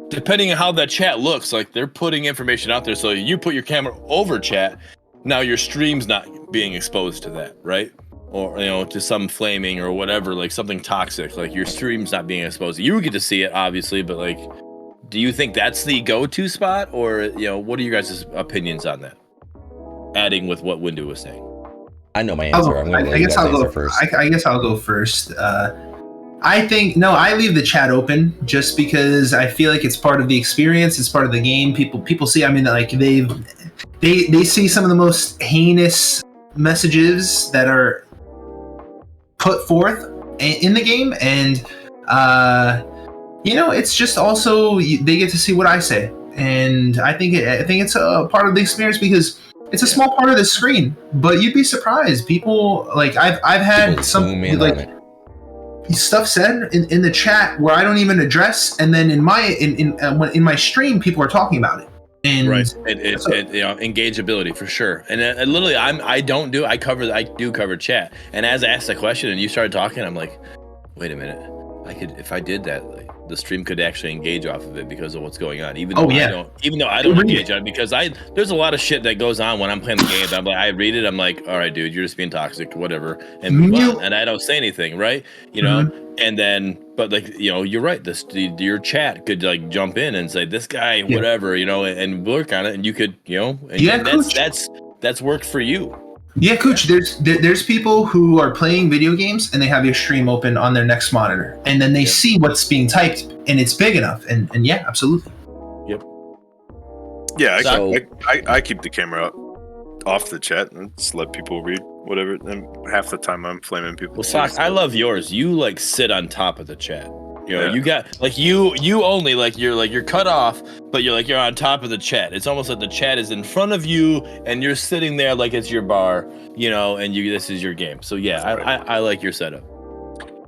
Speaker 2: depending on how that chat looks, like they're putting information out there, so you put your camera over chat, now your stream's not being exposed to that, right? Or, to some flaming or whatever, like something toxic, like your stream's not being exposed. You get to see it, obviously, but like, do you think that's the go-to spot, or what are you guys' opinions on that? Adding with what Windu was saying.
Speaker 1: I know my answer.
Speaker 4: I guess I'll go first. I guess I'll go first. I think I leave the chat open just because I feel like it's part of the experience. It's part of the game. People see. I mean, like they see some of the most heinous messages that are put forth in the game, and it's just also they get to see what I say, and I think it's a part of the experience because it's a small part of the screen. But you'd be surprised. People like I've had some like stuff said in the chat where I don't even address, and then in my stream people are talking about it. And
Speaker 2: right, engageability for sure. And literally, I do cover chat. And as I asked the question and you started talking, I'm like, wait a minute, if I did that, like, the stream could actually engage off of it because of what's going on. Even though I don't engage on it, because there's a lot of shit that goes on when I'm playing the game. I'm like, I read it, I'm like, all right, dude, you're just being toxic, whatever, and move on. And I don't say anything, right? And then, but like, you're right. Your chat could like jump in and say this guy, whatever, and work on it, and you could, that's worked for you.
Speaker 4: Yeah, Cooch, there's people who are playing video games and they have your stream open on their next monitor, and then they see what's being typed and it's big enough, and yeah, absolutely.
Speaker 2: Yep.
Speaker 3: Yeah, I keep the camera off the chat and just let people read whatever, and half the time I'm flaming people.
Speaker 2: Well, Sock, I love yours. You like sit on top of the chat. You got like you only like you're cut off, but you're on top of the chat. It's almost like the chat is in front of you and you're sitting there like it's your bar, and this is your game. So yeah, I like your setup.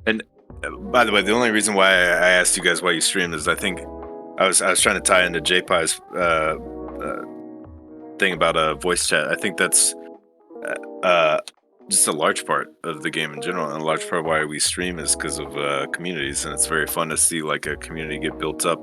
Speaker 3: And by the way, the only reason why I asked you guys why you stream is I think I was trying to tie into JPie's thing about voice chat. I think that's just a large part of the game in general, and a large part why we stream is because of communities, and it's very fun to see like a community get built up.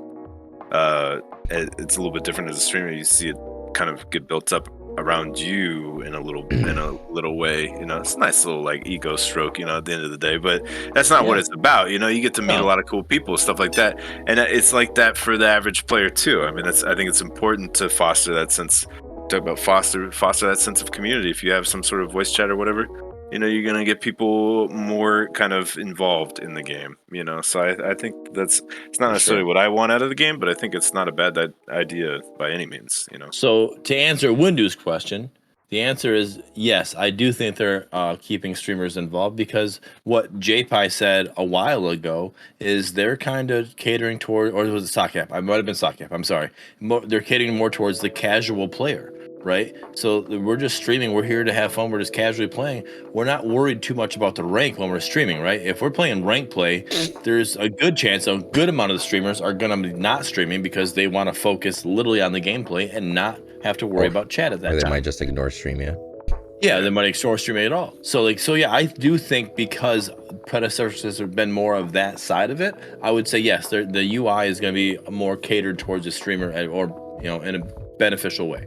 Speaker 3: It's a little bit different as a streamer. You see it kind of get built up around you in a little way. You know, it's a nice little like ego stroke, you know, at the end of the day, but that's not what it's about. You know, you get to meet a lot of cool people, stuff like that, and it's like that for the average player too. I mean, I think it's important to foster that sense. Talk about foster that sense of community. If you have some sort of voice chat or whatever, you know, you're gonna get people more kind of involved in the game, you know. So I think it's not necessarily what I want out of the game, but I think it's not a bad idea by any means, you know.
Speaker 2: So to answer Windu's question, the answer is yes. I do think they're keeping streamers involved, because what JPI said a while ago is they're kind of catering toward, or was it SockCap? I might have been SockCap. I'm sorry. They're catering more towards the casual player. Right, so we're just streaming. We're here to have fun. We're just casually playing. We're not worried too much about the rank when we're streaming, right? If we're playing rank play, there's a good chance a good amount of the streamers are gonna be not streaming because they want to focus literally on the gameplay and not have to worry about chat at that
Speaker 1: time. Or they
Speaker 2: might
Speaker 1: just ignore stream,
Speaker 2: Yeah, they might ignore streaming at all. So yeah, I do think because predecessors have been more of that side of it, I would say yes, the UI is going to be more catered towards the streamer, or you know, in a beneficial way.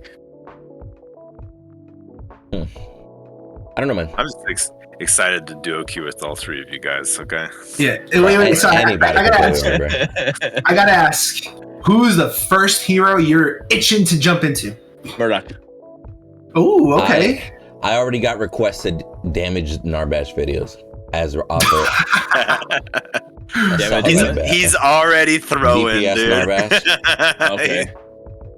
Speaker 1: I don't know, man.
Speaker 3: I'm just excited to duo queue with all three of you guys. Okay.
Speaker 4: Yeah. Wait. Sorry. I gotta ask. Who's the first hero you're itching to jump into?
Speaker 2: Murdock.
Speaker 4: Oh, okay.
Speaker 1: I already got requested damaged Narbash videos as author.
Speaker 3: He's already throwing,
Speaker 1: DPS
Speaker 3: dude.
Speaker 2: Narbash. Okay.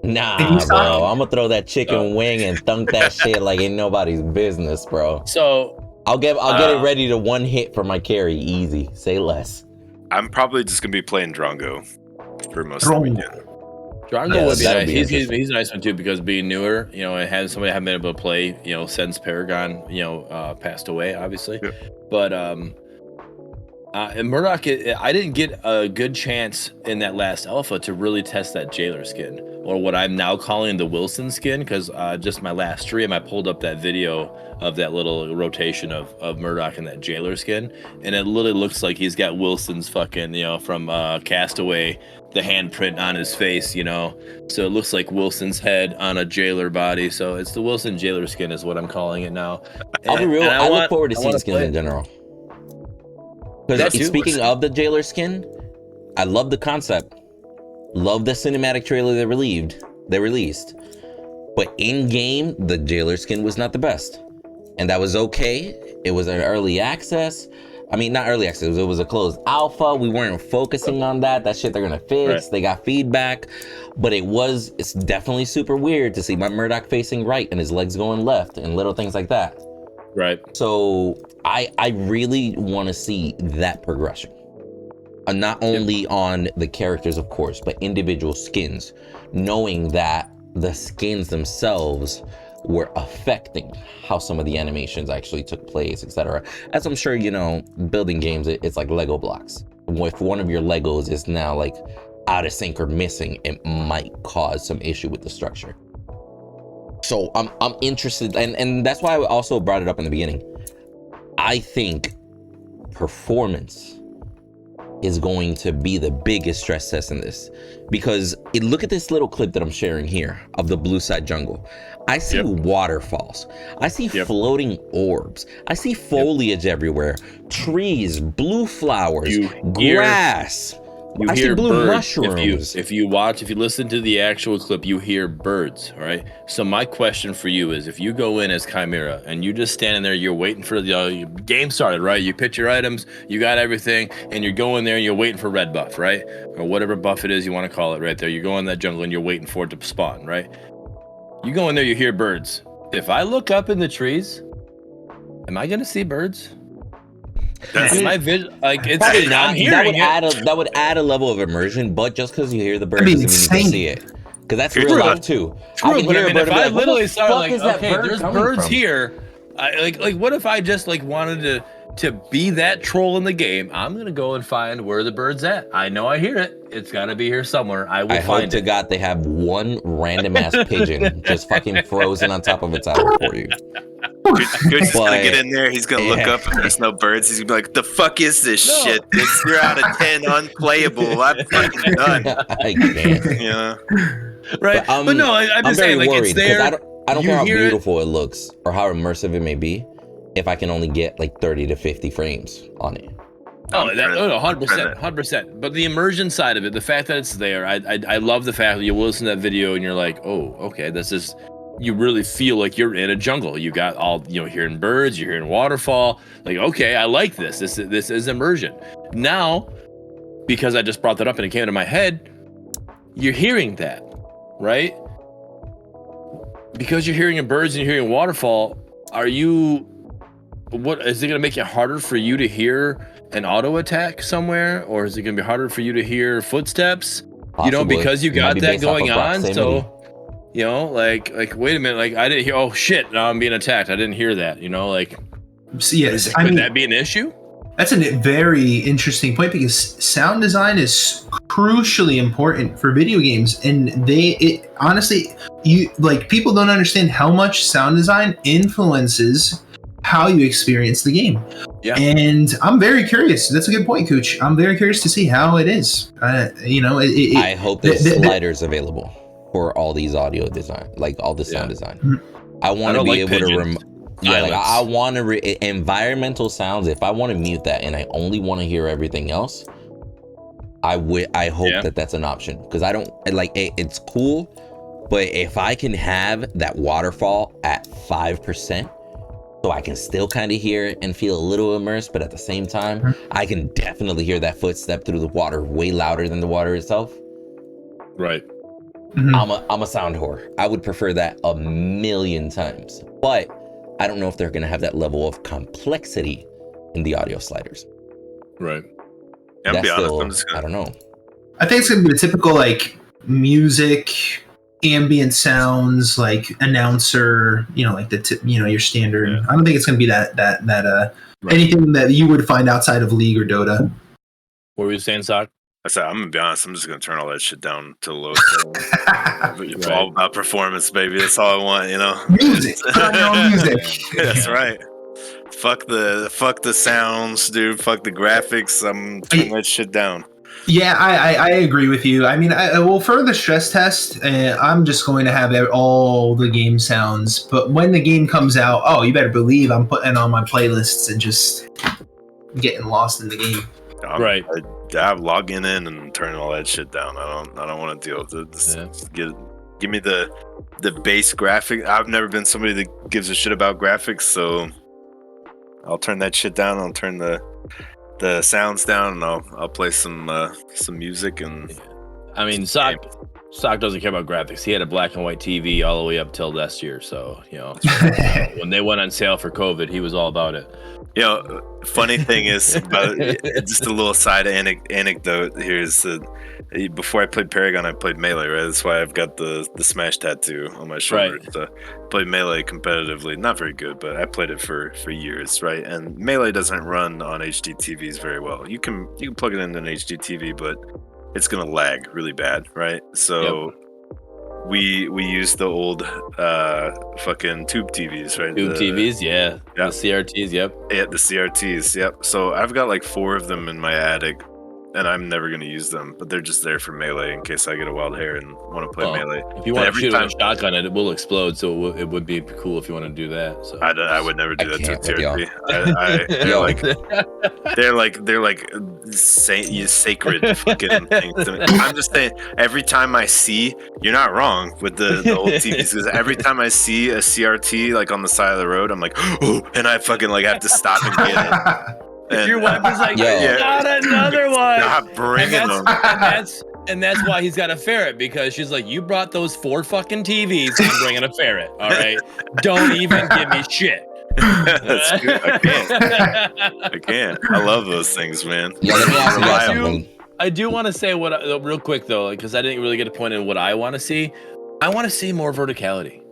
Speaker 1: Nah, bro. I'm gonna throw that chicken wing and thunk that shit like ain't nobody's business, bro.
Speaker 2: So
Speaker 1: I'll get it ready to one hit for my carry, easy. Say less.
Speaker 3: I'm probably just gonna be playing Drongo for most of the weekend.
Speaker 2: Drongo would be nice. He's a nice one too, because being newer, you know, it has somebody I haven't been able to play, you know, since Paragon, you know, passed away, obviously. Yeah. But and Murdock, I didn't get a good chance in that last alpha to really test that jailer skin, or what I'm now calling the Wilson skin, because just my last stream, I pulled up that video of that little rotation of Murdock in that jailer skin, and it literally looks like he's got Wilson's fucking, you know, from Castaway, the handprint on his face, you know, so it looks like Wilson's head on a jailer body. So it's the Wilson jailer skin is what I'm calling it now.
Speaker 1: I'll be real. I look forward to seeing skins in general. Because speaking of the jailer skin, I love the concept. Love the cinematic trailer they released. But in game, the jailer skin was not the best. And that was okay. It was an early access. I mean, not early access. It was a closed alpha. We weren't focusing on that. That shit they're gonna fix. Right. They got feedback. But it's definitely super weird to see my Murdock facing right and his legs going left and little things like that.
Speaker 2: Right.
Speaker 1: So I really want to see that progression. Not only on the characters, of course, but individual skins, knowing that the skins themselves were affecting how some of the animations actually took place, etc. As I'm sure, you know, building games, it's like Lego blocks. If one of your Legos is now like out of sync or missing, it might cause some issue with the structure. So I'm interested, and that's why I also brought it up in the beginning. I think performance is going to be the biggest stress test in this, because look at this little clip that I'm sharing here of the blue side jungle. I see waterfalls. I see floating orbs. I see foliage everywhere. Trees, blue flowers, grass.
Speaker 2: You
Speaker 1: I
Speaker 2: hear
Speaker 1: see blue
Speaker 2: birds.
Speaker 1: mushrooms.
Speaker 2: If you listen to the actual clip, you hear birds, all right? So my question for you is, if you go in as Chimera and you just standing there, you're waiting for the game started, right? You pick your items, you got everything, and you're going there and you're waiting for red buff, right? Or whatever buff it is you want to call it right there. You go in that jungle and you're waiting for it to spawn, right? You go in there, you hear birds. If I look up in the trees, am I going to see birds? My vision, like, it's
Speaker 1: probably not. That would add a level of immersion, but just because you hear the bird doesn't mean you can see it. Because that's real life too.
Speaker 2: True, but I mean, if I literally started like, okay, there's birds here. Like, what if I just like wanted to to be that troll in the game, I'm gonna go and find where the bird's at. I know I hear it. It's gotta be here somewhere. I will find it.
Speaker 1: Hope to God they have one random ass pigeon just fucking frozen on top of a tower for you.
Speaker 3: Goose is gonna get in there. He's gonna look up and there's no birds. He's gonna be like, "The fuck is this shit? You're out of 10, unplayable. I'm fucking done."
Speaker 1: I can't.
Speaker 3: Yeah.
Speaker 2: Right. But no, I'm just saying, like,
Speaker 1: worried,
Speaker 2: it's there.
Speaker 1: I don't care how beautiful it looks or how immersive it may be, if I can only get like 30 to 50 frames on it.
Speaker 2: Oh, 100%. But the immersion side of it, the fact that it's there, I love the fact that you listen to that video and you're like, oh, okay, this is, you really feel like you're in a jungle. You got all, hearing birds, you're hearing waterfall. Like, okay, I like this. This is immersion. Now, because I just brought that up and it came to my head, you're hearing that, right? Because you're hearing birds and you're hearing waterfall, what is it going to make it harder for you to hear an auto attack somewhere, or is it going to be harder for you to hear footsteps?
Speaker 1: Possibly.
Speaker 2: Because you got that going on.
Speaker 1: Proximity.
Speaker 2: So, like wait a minute, like I didn't hear. Oh shit! Now I'm being attacked. I didn't hear that. Like,
Speaker 4: yes,
Speaker 2: could that be an issue?
Speaker 4: That's a very interesting point, because sound design is crucially important for video games, and honestly, people don't understand how much sound design influences how you experience the game.
Speaker 2: Yeah.
Speaker 4: And I'm very curious. That's a good point, Cooch. I'm very curious to see how it is.
Speaker 1: I hope there's sliders available for all these audio design, like all the sound design.
Speaker 4: Mm-hmm.
Speaker 1: I want to be able to I want to environmental sounds. If I want to mute that and I only want to hear everything else, I hope that that's an option, because I don't like it. It's cool, but if I can have that waterfall at 5%, so I can still kind of hear it and feel a little immersed, but at the same time, I can definitely hear that footstep through the water way louder than the water itself.
Speaker 2: Right.
Speaker 4: Mm-hmm.
Speaker 1: I'm a sound whore. I would prefer that a million times, but I don't know if they're going to have that level of complexity in the audio sliders.
Speaker 2: Right.
Speaker 3: Yeah, I'll be honest,
Speaker 1: I don't know.
Speaker 4: I think it's going to be the typical music, ambient sounds, like announcer, like your standard.
Speaker 2: Yeah.
Speaker 4: I don't think it's going to be that anything that you would find outside of League or Dota.
Speaker 2: What were you saying, Sock?
Speaker 3: I said, I'm gonna be honest. I'm just gonna turn all that shit down to the lowest level. It's all about performance, baby. That's all I want,
Speaker 4: Music, turn your own music.
Speaker 3: That's right. Fuck the sounds, dude. Fuck the graphics. I'm turning that shit down.
Speaker 4: Yeah, I agree with you. I mean, for the stress test, I'm just going to have all the game sounds. But when the game comes out, you better believe I'm putting on my playlists and just getting lost in the game.
Speaker 2: Right.
Speaker 3: I'm logging in and turning all that shit down. I don't want to deal with it. Just give me the base graphic. I've never been somebody that gives a shit about graphics, so I'll turn that shit down. I'll turn the sounds down, and I'll play some music. And
Speaker 2: I mean, Sock doesn't care about graphics. He had a black and white TV all the way up till last year. So when they went on sale for COVID, he was all about it.
Speaker 3: Funny thing is, just a little side anecdote here is before I played Paragon, I played Melee, right? That's why I've got the Smash tattoo on my shoulder.
Speaker 2: Right.
Speaker 3: So I played Melee competitively, not very good, but I played it for years, right? And Melee doesn't run on HD TVs very well. You can plug it into an HD TV, but it's gonna lag really bad, right? So we used the old fucking tube TVs, right?
Speaker 2: TVs, yeah. The CRTs, yep.
Speaker 3: Yeah, the CRTs, yep. So I've got like 4 of them in my attic, and I'm never going to use them, but they're just there for Melee in case I get a wild hair and want to play Melee.
Speaker 2: If you want to shoot a shotgun, it will explode, so it would be cool if you want to do that. So
Speaker 3: I would never do that to a TRT. They're like sacred fucking things to me. I'm just saying, every time I see, you're not wrong with the old TVs, because every time I see a CRT like on the side of the road, I'm like, oh, and I fucking like have to stop and get it. And
Speaker 2: your wife is like, not another one.
Speaker 3: Not bringing them.
Speaker 2: And that's why he's got a ferret, because she's like, you brought those 4 fucking TVs, I'm bringing a ferret. All right, don't even give me shit.
Speaker 3: That's good. I can't. I love those things, man.
Speaker 1: Yeah, let me ask you guys something.
Speaker 2: I do want to say real quick though, because I didn't really get a point in what I want to see. I want to see more verticality.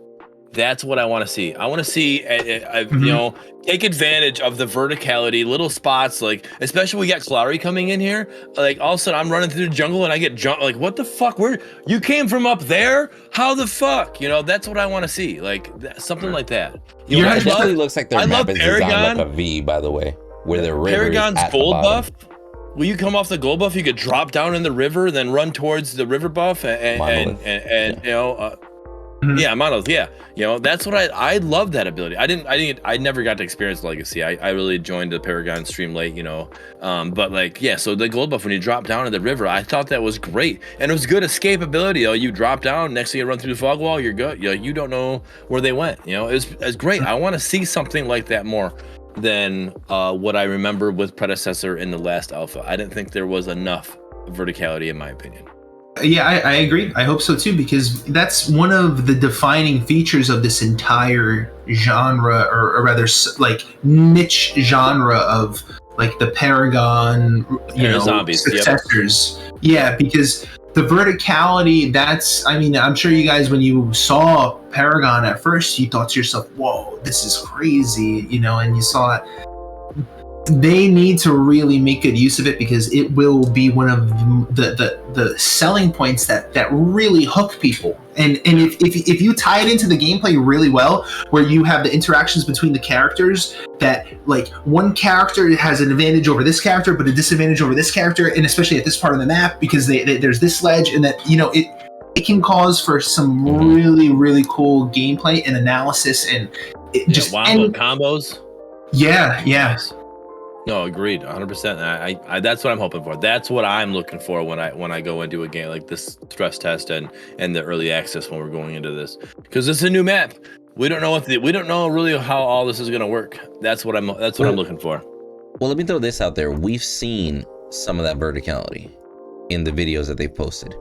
Speaker 2: That's what I want to see. I want to see, you know, take advantage of the verticality, little spots, like, especially we got Klari coming in here. Like, all of a sudden I'm running through the jungle and I get jumped. Like, what the fuck? Where you came from up there? How the fuck? You know, that's what I want to see. Like, something like that. You know,
Speaker 1: It actually looks like their map is designed like a V, by the way, where the river
Speaker 2: Paragon's
Speaker 1: is at
Speaker 2: gold
Speaker 1: the bottom.
Speaker 2: buff. Will you come off the gold buff? You could drop down in the river, then run towards the river buff, and you know. Yeah, Monolith. Yeah, you know, that's what I love that ability. I never got to experience Legacy. I really joined the Paragon stream late, you know. But like, yeah, so the gold buff when you drop down in the river, I thought that was great, and it was good escapability. You know, you drop down, next thing you run through the fog wall, you're good. You know, you don't know where they went. You know, it's great. I want to see something like that more than what I remember with Predecessor in the last alpha. I didn't think there was enough verticality, in my opinion.
Speaker 4: Yeah, I agree. I hope so too, because that's one of the defining features of this entire genre, or rather, like, niche genre of like the Paragon, you know,
Speaker 2: zombies,
Speaker 4: successors. Yep. Yeah, because the verticality. That's. I mean, I'm sure you guys, when you saw Paragon at first, you thought to yourself, "Whoa, this is crazy," you know, and you saw it. They need to really make good use of it, because it will be one of the selling points that really hook people. And if you tie it into the gameplay really well, where you have the interactions between the characters, that like one character has an advantage over this character, but a disadvantage over this character, and especially at this part of the map, because there's this ledge, and that, you know, it can cause for some really cool gameplay and analysis, and just
Speaker 2: wombo combos.
Speaker 4: Yeah.
Speaker 2: No, agreed, 100%. I that's what I'm hoping for. That's what I'm looking for when I go into a game like this stress test and the early access when we're going into this, because it's a new map. We don't know we don't know really how all this is going to work. That's what I'm looking for.
Speaker 1: Well, let me throw this out there. We've seen some of that verticality in the videos that they've posted.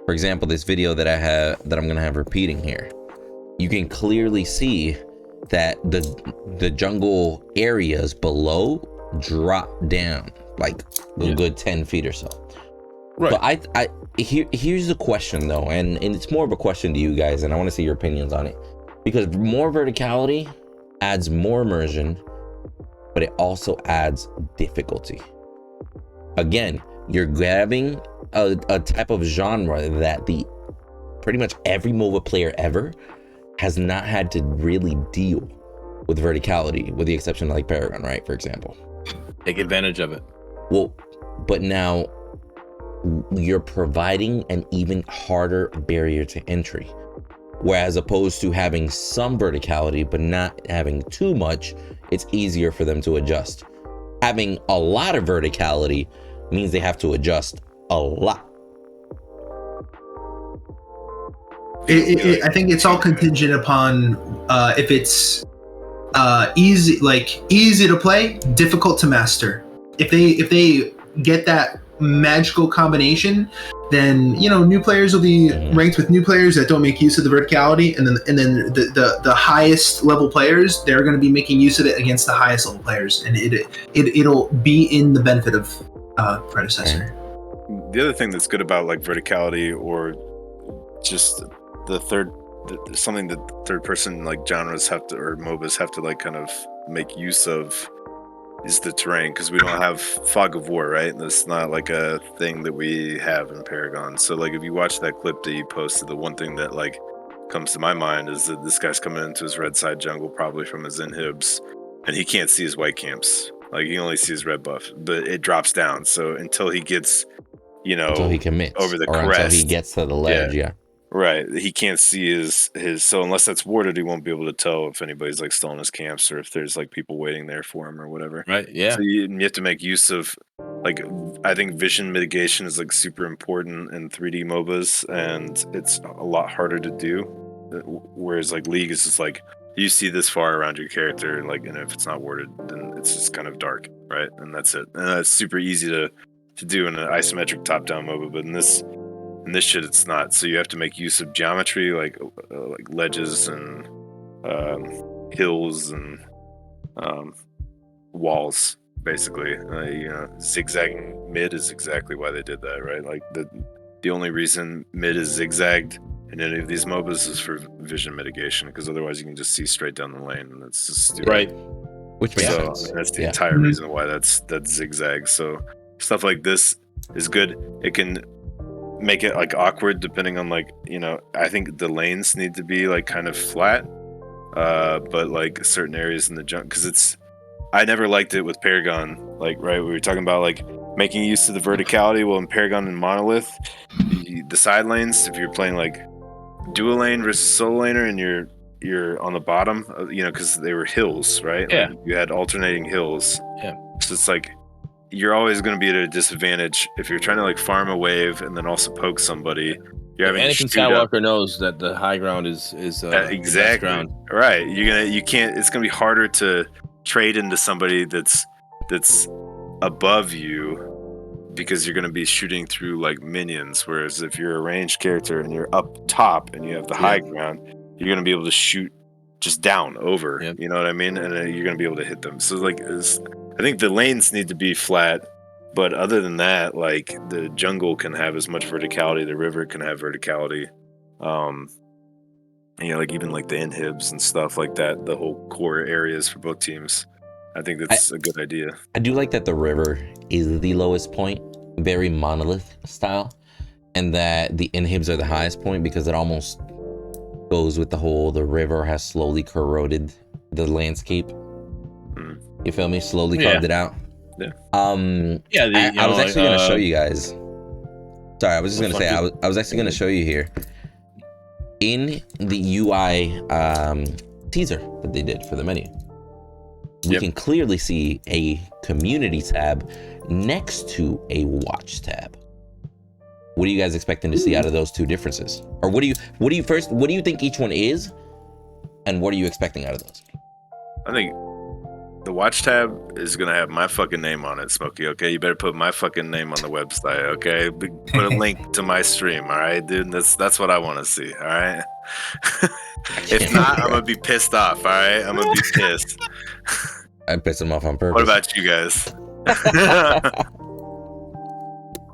Speaker 1: For example, this video that I'm going to have repeating here. You can clearly see that the jungle areas below drop down like a good 10 feet or so. Right. But here's the question though, and it's more of a question to you guys, and I want to see your opinions on it, because more verticality adds more immersion, but it also adds difficulty. Again, you're grabbing a type of genre that pretty much every MOBA player ever has not had to really deal with verticality, with the exception of like Paragon, right? For example.
Speaker 2: Take advantage of it.
Speaker 1: Well, but now you're providing an even harder barrier to entry. Whereas opposed to having some verticality, but not having too much, it's easier for them to adjust. Having a lot of verticality means they have to adjust a lot.
Speaker 4: I think it's all contingent upon if it's easy to play, difficult to master. If they get that magical combination, then, you know, new players will be ranked with new players that don't make use of the verticality, and then the highest level players, they're going to be making use of it against the highest level players, and it'll be in the benefit of Predecessor.
Speaker 3: The other thing that's good about like verticality, or just something that third person like genres have to, or MOBAs have to like kind of make use of, is the terrain, because we don't have fog of war, right? That's not like a thing that we have in Paragon. So like if you watch that clip that you posted, the one thing that like comes to my mind is that this guy's coming into his red side jungle, probably from his inhibs, and he can't see his white camps. Like he only sees red buff, but it drops down. So until he gets, you know,
Speaker 1: until he commits
Speaker 3: over the
Speaker 1: or
Speaker 3: crest,
Speaker 1: until he gets to the ledge, yeah.
Speaker 3: Right, he can't see his. So unless that's warded, he won't be able to tell if anybody's like still in his camps, or if there's like people waiting there for him or whatever.
Speaker 2: Right. Yeah.
Speaker 3: So you have to make use of, like, I think vision mitigation is like super important in 3D MOBAs, and it's a lot harder to do. Whereas like League is just like you see this far around your character, and like, and if it's not warded, then it's just kind of dark, right? And that's it. And that's super easy to do in an isometric top-down MOBA, but in this shit, it's not. So you have to make use of geometry, like ledges and hills and walls, basically. You know, zigzagging mid is exactly why they did that, right? Like the only reason mid is zigzagged in any of these MOBAs is for vision mitigation, because otherwise you can just see straight down the lane, and that's just stupid.
Speaker 2: Right.
Speaker 1: Which makes
Speaker 3: So
Speaker 1: sense.
Speaker 3: that's the
Speaker 1: Yeah.
Speaker 3: entire reason why that's zigzag. So stuff like this is good. It can make it like awkward depending on like, you know, I think the lanes need to be like kind of flat, but like certain areas in the junk, because I never liked it with Paragon. Like, right, we were talking about like making use of the verticality. Well, in Paragon and Monolith, the side lanes, if you're playing like dual lane versus solo laner, and you're on the bottom, you know, because they were hills, right?
Speaker 2: Yeah.
Speaker 3: Like, you had alternating hills.
Speaker 2: Yeah.
Speaker 3: So it's like you're always going to be at a disadvantage if you're trying to like farm a wave and then also poke somebody. You're having to
Speaker 2: Anakin
Speaker 3: shoot up.
Speaker 2: Skywalker knows that the high ground is the best
Speaker 3: Exactly
Speaker 2: ground.
Speaker 3: right. You can't. It's gonna be harder to trade into somebody that's above you, because you're gonna be shooting through like minions. Whereas if you're a ranged character and you're up top and you have the high ground, you're gonna be able to shoot just down over.
Speaker 2: Yep.
Speaker 3: You know what I mean? And you're gonna be able to hit them. So like, I think the lanes need to be flat. But other than that, like the jungle can have as much verticality, the river can have verticality. You know, like even like the inhibs and stuff like that, the whole core areas for both teams. I think that's a good idea.
Speaker 1: I do like that the river is the lowest point, very Monolith style, and that the inhibs are the highest point, because it almost goes with the river has slowly corroded the landscape. You feel me? Slowly carved it out.
Speaker 3: Yeah.
Speaker 1: I was actually going to show you guys. Sorry, I was just going to say, I was actually going to show you here. In the UI teaser that they did for the menu, we can clearly see a community tab next to a watch tab. What are you guys expecting to see out of those two differences? Or what do you think each one is? And what are you expecting out of those?
Speaker 3: I think the watch tab is gonna have my fucking name on it, Smokey. Okay, you better put my fucking name on the website. Okay, put a link to my stream. All right, dude. That's what I want to see. All right. If not, I'm gonna be pissed off. All right, I'm gonna be pissed.
Speaker 1: I pissed him off on purpose.
Speaker 3: What about you guys?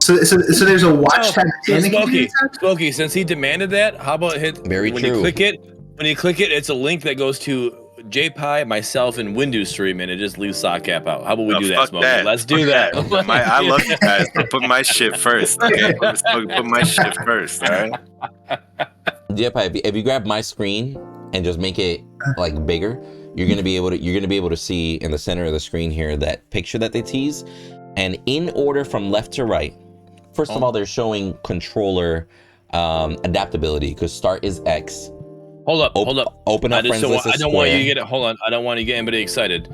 Speaker 4: So there's a watch tab and a community tab?
Speaker 2: Smokey, since he demanded that, how about when you click it, it's a link that goes to JPie, myself, and Windu stream, and it just leaves Sockcap out. How about we do that, Smokey? Let's do that.
Speaker 3: I love you guys, but put my shit first. Okay, put my shit first. All right.
Speaker 1: JPie, if you grab my screen and just make it like bigger, you're gonna be able to see in the center of the screen here that picture that they tease, and in order from left to right. First of all, they're showing controller adaptability, because start is X.
Speaker 2: Hold up.
Speaker 1: Open up friends list.
Speaker 2: I don't want you to get it. Hold on. I don't want you to get anybody excited.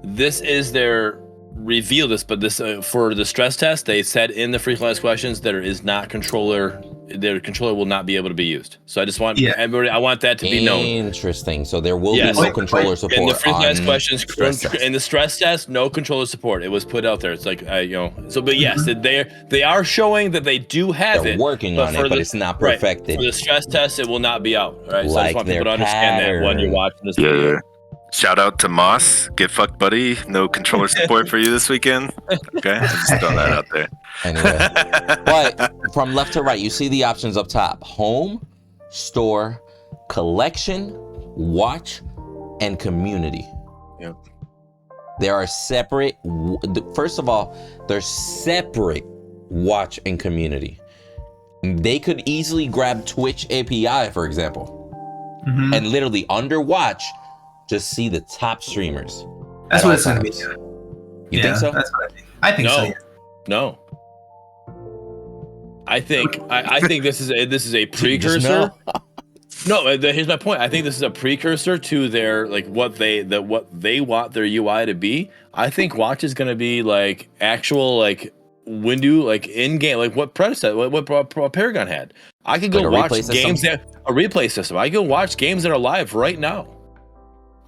Speaker 2: This is their reveal. But this for the stress test, they said in the frequently asked questions there is not controller. Their controller will not be able to be used. So I just want everybody. I want that to be known.
Speaker 1: Interesting. So there will be no controller support.
Speaker 2: In the frequently asked questions,
Speaker 1: stress
Speaker 2: in the stress test, no controller support. It was put out there. It's like So, but yes, they are showing that they do have
Speaker 1: They're
Speaker 2: it.
Speaker 1: working on it, but it's not perfected.
Speaker 2: Right. For the stress test, it will not be out. Right. So I
Speaker 1: Like
Speaker 2: just want people to understand that when you're watching this
Speaker 3: video. Shout out to Moss. Get fucked, buddy. No controller support for you this weekend. Okay, I just throw that out there.
Speaker 1: Anyway, but from left to right, you see the options up top: home, store, collection, watch, and community.
Speaker 3: Yep.
Speaker 1: There are separate. First of all, there's separate watch and community. They could easily grab Twitch API, for example, and literally under watch, just see the top streamers.
Speaker 4: That's what it's going to be.
Speaker 1: You think so?
Speaker 4: That's what I think. So. Yeah.
Speaker 2: No. I think this is a precursor. No, here's my point. I think this is a precursor to their what they want their UI to be. I think watch is going to be like actual Windu in game, like what Predecessor, what Paragon had. I could go watch games a replay system. I can watch games that are live right now.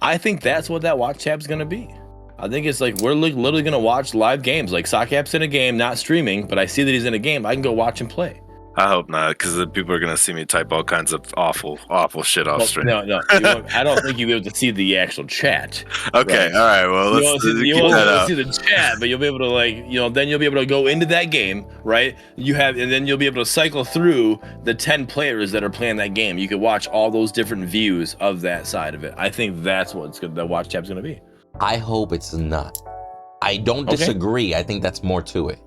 Speaker 2: I think that's what that watch tab is going to be. I think it's like we're literally going to watch live games. Like Sockap's in a game, not streaming, but I see that he's in a game. I can go watch him play.
Speaker 3: I hope not, because then people are gonna see me type all kinds of awful shit off
Speaker 2: Well,
Speaker 3: stream.
Speaker 2: no. I don't think you'll be able to see the actual chat.
Speaker 3: Okay,
Speaker 2: right?
Speaker 3: all right. Well, let's
Speaker 2: You
Speaker 3: keep
Speaker 2: won't be
Speaker 3: that
Speaker 2: able to
Speaker 3: out.
Speaker 2: see the chat, but you'll be able to then you'll be able to go into that game, right? And then you'll be able to cycle through the 10 players that are playing that game. You can watch all those different views of that side of it. I think that's what the watch tab's going to be.
Speaker 1: I hope it's not. I don't
Speaker 2: Okay.
Speaker 1: disagree. I think that's more to it.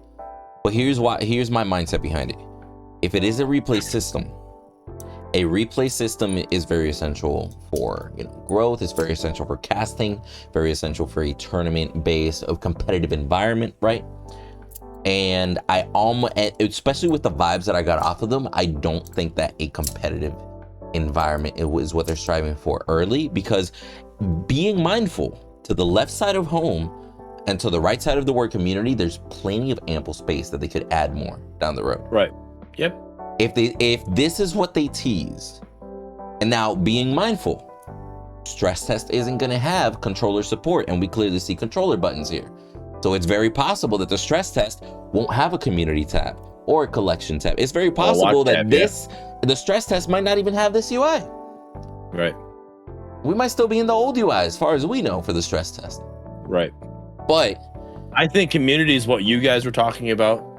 Speaker 1: But here's my mindset behind it. If it is a replay system is very essential for growth. It's very essential for casting, very essential for a tournament base of competitive environment, right? And I almost, especially with the vibes that I got off of them, I don't think that a competitive environment is what they're striving for early, because being mindful to the left side of home and to the right side of the word community, there's plenty of ample space that they could add more down the road.
Speaker 2: Right. Yep.
Speaker 1: If this is what they teased, and now being mindful, stress test isn't going to have controller support, and we clearly see controller buttons here. So it's very possible that the stress test won't have a community tab or a collection tab. It's very possible that the stress test might not even have this UI.
Speaker 2: Right.
Speaker 1: We might still be in the old UI as far as we know for the stress test.
Speaker 2: Right.
Speaker 1: But
Speaker 2: I think community is what you guys were talking about.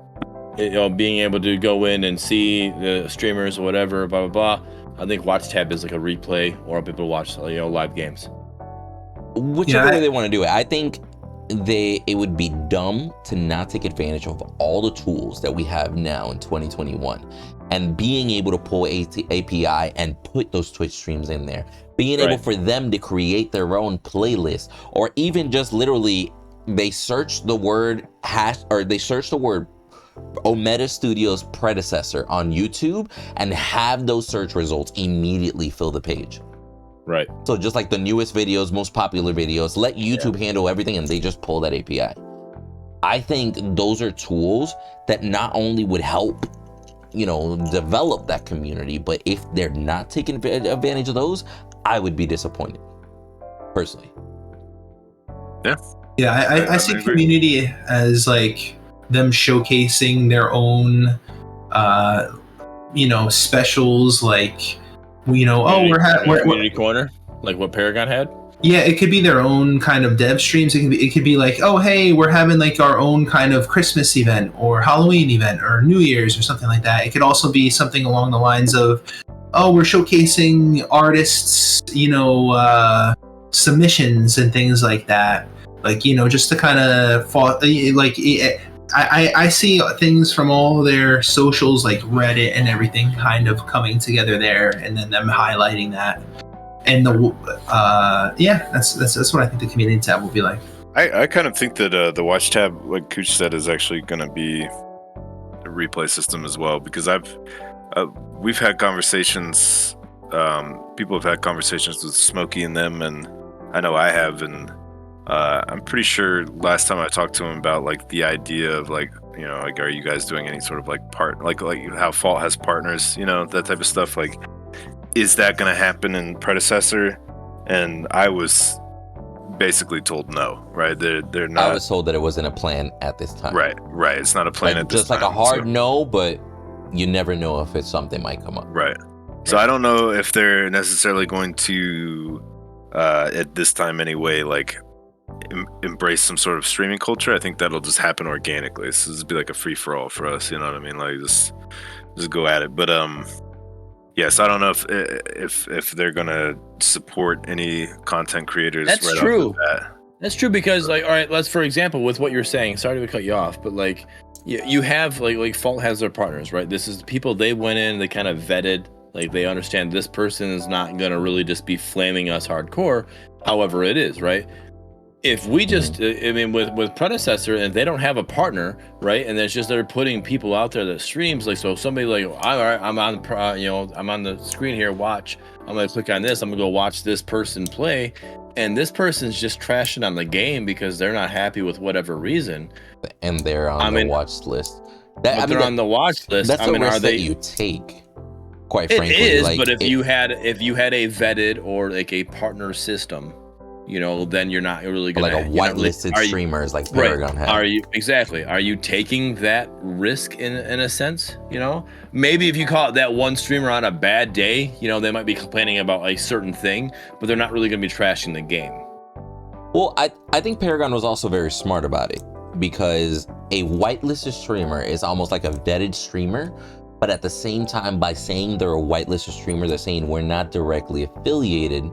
Speaker 2: Being able to go in and see the streamers or whatever, blah blah blah. I think watch tab is like a replay or people to watch live games.
Speaker 1: Whichever way they want to do it, I think it would be dumb to not take advantage of all the tools that we have now in 2021, and being able to pull API and put those Twitch streams in there, being able for them to create their own playlist, or even just literally they search the word Omega Studios Predecessor on YouTube and have those search results immediately fill the page.
Speaker 2: Right.
Speaker 1: So just like the newest videos, most popular videos, let YouTube handle everything and they just pull that API. I think those are tools that not only would help, develop that community, but if they're not taking advantage of those, I would be disappointed, personally.
Speaker 4: Yeah, I see community as like them showcasing their own specials, like we're
Speaker 2: community corner, like what Paragon had.
Speaker 4: Yeah, it could be their own kind of dev streams. It could be like, oh hey, we're having like our own kind of Christmas event or Halloween event or New Year's or something like that. It could also be something along the lines of, oh, we're showcasing artists, submissions and things like that. Like, just to kind of I see things from all their socials, like Reddit and everything, kind of coming together there, and then them highlighting that. And that's what I think the community tab will be like.
Speaker 3: I kind of think that the watch tab, like Cooch said, is actually going to be a replay system as well, because we've had conversations. People have had conversations with Smokey and them, and I know I have, and I'm pretty sure last time I talked to him about like the idea of like, are you guys doing any sort of like like how Fault has partners, that type of stuff. Like, is that going to happen in Predecessor? And I was basically told no, right? They're not.
Speaker 1: I was told that it wasn't a plan at this time.
Speaker 3: Right. It's not a plan at this
Speaker 1: just
Speaker 3: time.
Speaker 1: Just like a hard no, but you never know if something might come up.
Speaker 3: Right. So I don't know if they're necessarily going to, at this time anyway, like embrace some sort of streaming culture. I think that'll just happen organically. So this will be like a free for all for us. You know what I mean? Like just go at it. But yes, I don't know if they're gonna support any content creators.
Speaker 2: That's
Speaker 3: right
Speaker 2: true.
Speaker 3: off the bat.
Speaker 2: That's true, because like, all right, let's, for example, with what you're saying, sorry to cut you off, but like you have like Fault has their partners, right? This is the people they went in, they kind of vetted, like they understand this person is not gonna really just be flaming us hardcore, however it is, right? If we just, with Predecessor, and they don't have a partner, right, and it's just they're putting people out there that streams, like, so somebody like, all right, I'm on, I'm on the screen here, watch, I'm gonna click on this, I'm gonna go watch this person play, and this person's just trashing on the game because they're not happy with whatever reason,
Speaker 1: and they're on the watch list.
Speaker 2: They're on the watch list.
Speaker 1: That's a risk that you take. Quite frankly,
Speaker 2: it is.
Speaker 1: Like,
Speaker 2: but if you had a vetted or like a partner system, then you're not really
Speaker 1: But
Speaker 2: gonna
Speaker 1: like a whitelisted streamers like Paragon had.
Speaker 2: Are you taking that risk in a sense? Maybe if you call it that one streamer on a bad day, they might be complaining about a certain thing, but they're not really gonna be trashing the game.
Speaker 1: Well, I think Paragon was also very smart about it, because a whitelisted streamer is almost like a vetted streamer, but at the same time, by saying they're a whitelisted streamer, they're saying we're not directly affiliated.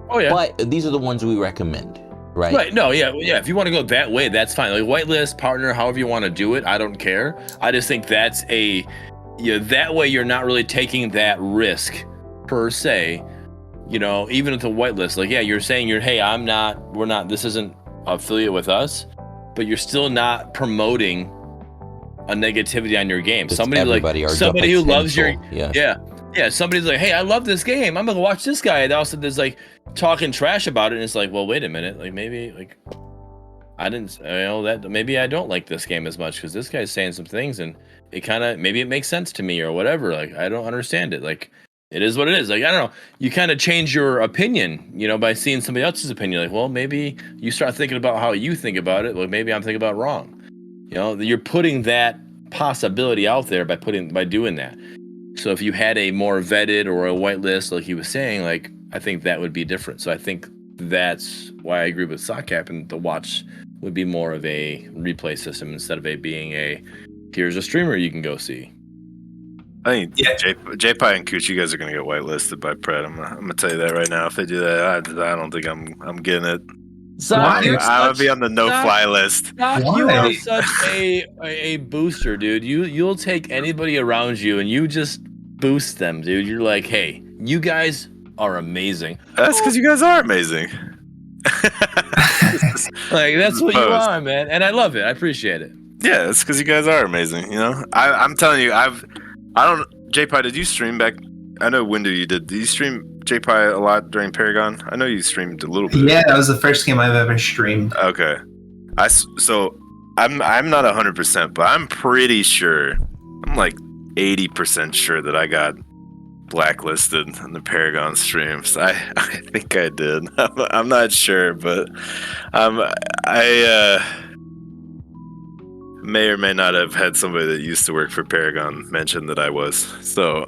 Speaker 2: Oh yeah.
Speaker 1: But these are the ones we recommend, right?
Speaker 2: Right. No, yeah. If you want to go that way, that's fine. Like whitelist, partner, however you want to do it, I don't care. I just think that's that way you're not really taking that risk per se. Even at the whitelist, like, yeah, you're saying we're not, this isn't affiliate with us, but you're still not promoting a negativity on your game.
Speaker 1: It's
Speaker 2: somebody who loves your, yeah. Somebody's like, hey, I love this game, I'm gonna watch this guy. And also there's like talking trash about it. And it's like, well, wait a minute. Like maybe like I didn't, that maybe I don't like this game as much because this guy's saying some things and maybe it makes sense to me or whatever. Like, I don't understand it. Like, it is what it is. Like, I don't know. You kind of change your opinion, by seeing somebody else's opinion. Like, well, maybe you start thinking about how you think about it. Like, maybe I'm thinking about it wrong. You're putting that possibility out there by doing that. So if you had a more vetted or a whitelist, like he was saying, like, I think that would be different. So I think that's why I agree with Sockcap, and the watch would be more of a replay system instead of here's a streamer you can go see.
Speaker 3: I think J-Pie and Cooch, you guys are gonna get whitelisted by Pred. I'm gonna tell you that right now. If they do that, I don't think I'm getting it. I'm gonna be on the no-fly list.
Speaker 2: You are such a booster, dude. You'll take anybody around you and you just boost them, dude. You're like, hey, you guys are amazing.
Speaker 3: That's because you guys are amazing.
Speaker 2: Like, that's what you are, man. And I love it. I appreciate it.
Speaker 3: Yeah, it's because you guys are amazing. I'm telling you, J-Pie, did you stream back? I know Windu you did. Did you stream J-Pie a lot during Paragon? I know you streamed a little bit.
Speaker 4: Yeah, that was the first game I've ever streamed.
Speaker 3: Okay. So I'm not 100%, but I'm pretty sure. I'm like 80% sure that I got blacklisted in the Paragon streams. I think I did. I'm not sure, but I may or may not have had somebody that used to work for Paragon mention that I was. So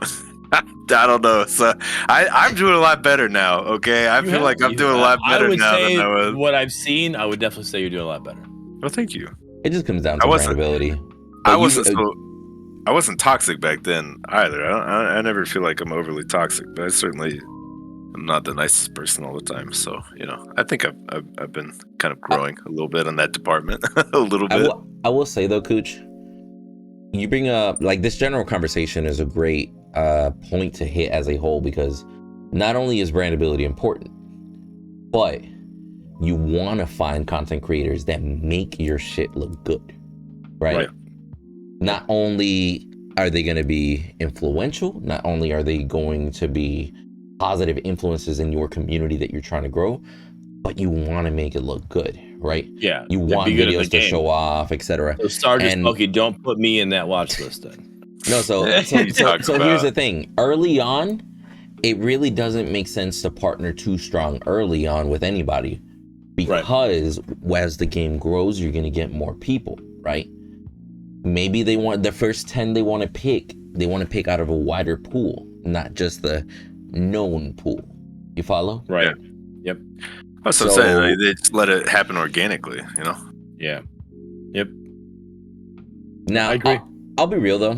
Speaker 3: I don't know. So I'm doing a lot better now. Okay, I feel like I'm doing a lot better now than I was.
Speaker 2: What I've seen, I would definitely say you're doing a lot better.
Speaker 3: Well, thank you.
Speaker 1: It just comes down to credibility.
Speaker 3: I wasn't toxic back then either. I never feel like I'm overly toxic, but I certainly am not the nicest person all the time. So I think I've been kind of growing a little bit on that department. A little bit.
Speaker 1: I will say though, Cooch, you bring up like this general conversation is a great point to hit as a whole, because not only is brandability important, but you want to find content creators that make your shit look good, right? Not only are they going to be influential, not only are they going to be positive influences in your community that you're trying to grow, but you want to make it look good, right?
Speaker 2: Yeah.
Speaker 1: You want videos to show off, etc.
Speaker 2: So Sergeant Smokey, don't put me in that watch list then.
Speaker 1: No, so here's the thing. Early on, it really doesn't make sense to partner too strong early on with anybody, because as the game grows, you're going to get more people, right? Maybe they want the first 10 they want to pick out of a wider pool, not just the known pool. You follow?
Speaker 2: Right. Yep.
Speaker 3: That's what I'm saying. Like, they just let it happen organically,
Speaker 2: Yeah. Yep.
Speaker 1: Now,
Speaker 2: I agree.
Speaker 1: I'll be real though.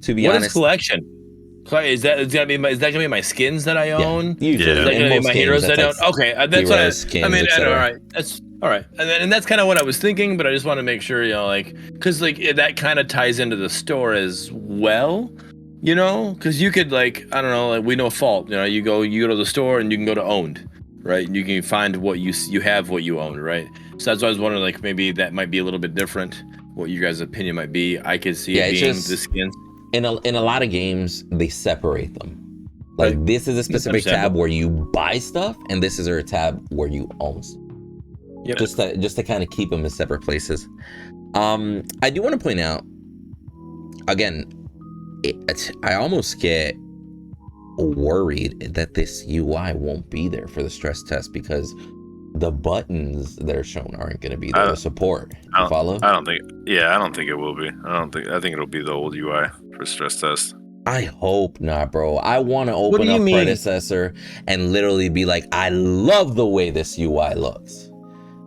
Speaker 1: To be
Speaker 2: honest,
Speaker 1: what is
Speaker 2: collection? Is that gonna be my skins that I own?
Speaker 1: Yeah, usually.
Speaker 2: Is that gonna be my heroes that I own? Okay, that's what
Speaker 1: skins,
Speaker 2: I mean. All right, that's all right. And that's kind of what I was thinking, but I just want to make sure, because that kind of ties into the store as well, because you could I don't know, we know Fault. You go to the store and you can go to owned, right? And you can find what you have, what you own, right? So that's why I was wondering, maybe that might be a little bit different. What you guys' opinion might be. I could see it being the skins.
Speaker 1: In a lot of games, they separate them. This is a specific tab where you buy stuff, and this is a tab where you own. Yep. Just to kind of keep them in separate places. I do want to point out, again, I almost get worried that this UI won't be there for the stress test, because the buttons that are shown aren't going to be there to support.
Speaker 3: I
Speaker 1: Follow?
Speaker 3: I don't think. Yeah, I don't think it will be. I think it'll be the old UI for stress test.
Speaker 1: I hope not, bro. I want to
Speaker 2: What do
Speaker 1: open
Speaker 2: you
Speaker 1: up
Speaker 2: mean?
Speaker 1: Predecessor and literally be like, I love the way this UI looks.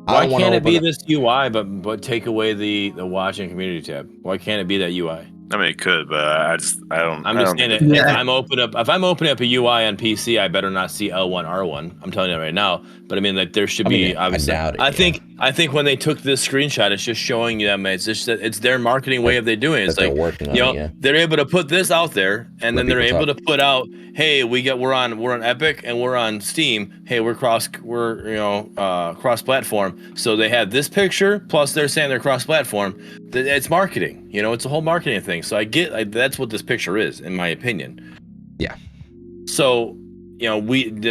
Speaker 2: Why can't it be this UI, but take away the watch and community tab? Why can't it be that UI?
Speaker 3: I mean, it could, but I don't.
Speaker 2: I'm just saying,
Speaker 4: Yeah.
Speaker 2: if I'm opening up a UI on PC, I better not see L1 R1. I'm telling you that right now. But I mean, like there should be. Obviously,
Speaker 1: I doubt it.
Speaker 2: I think when they took this screenshot, it's just showing them. It's just that it's their marketing way of they doing it. It's like,
Speaker 1: working on
Speaker 2: you know,
Speaker 1: it, yeah.
Speaker 2: they're able to put this out there, and then they're able to put out, hey, we're on Epic and we're on Steam. Hey, we're cross platform. So they have this picture plus they're saying they're cross platform. It's marketing. You know, it's a whole marketing thing. So I get that's what this picture is, in my opinion.
Speaker 1: Yeah.
Speaker 2: So, you know,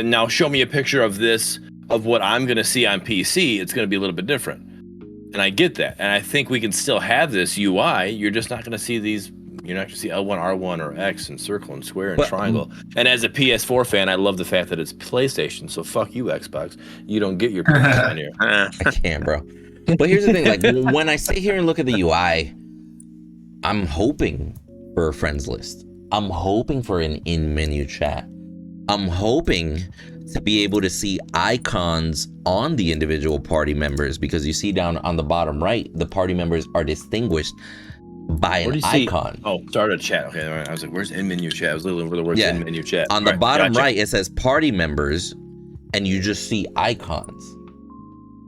Speaker 2: now show me a picture of this, of what I'm going to see on PC. It's going to be a little bit different. And I get that. And I think we can still have this UI. You're just not going to see these. You're not going to see L1, R1, or X, and circle, and square, and triangle. And as a PS4 fan, I love the fact that it's PlayStation. So fuck you, Xbox. You don't get your pictures on here.
Speaker 1: I can't, bro. But here's the thing. Like, when I sit here and look at the UI, I'm hoping for a friends list. I'm hoping for an in-menu chat. I'm hoping to be able to see icons on the individual party members, because you see down on the bottom right, the party members are distinguished by an icon.
Speaker 2: Oh, start a chat. Okay, I was like, where's in-menu chat? I was literally over the words in-menu chat.
Speaker 1: On the bottom right, it says party members, and you just see icons.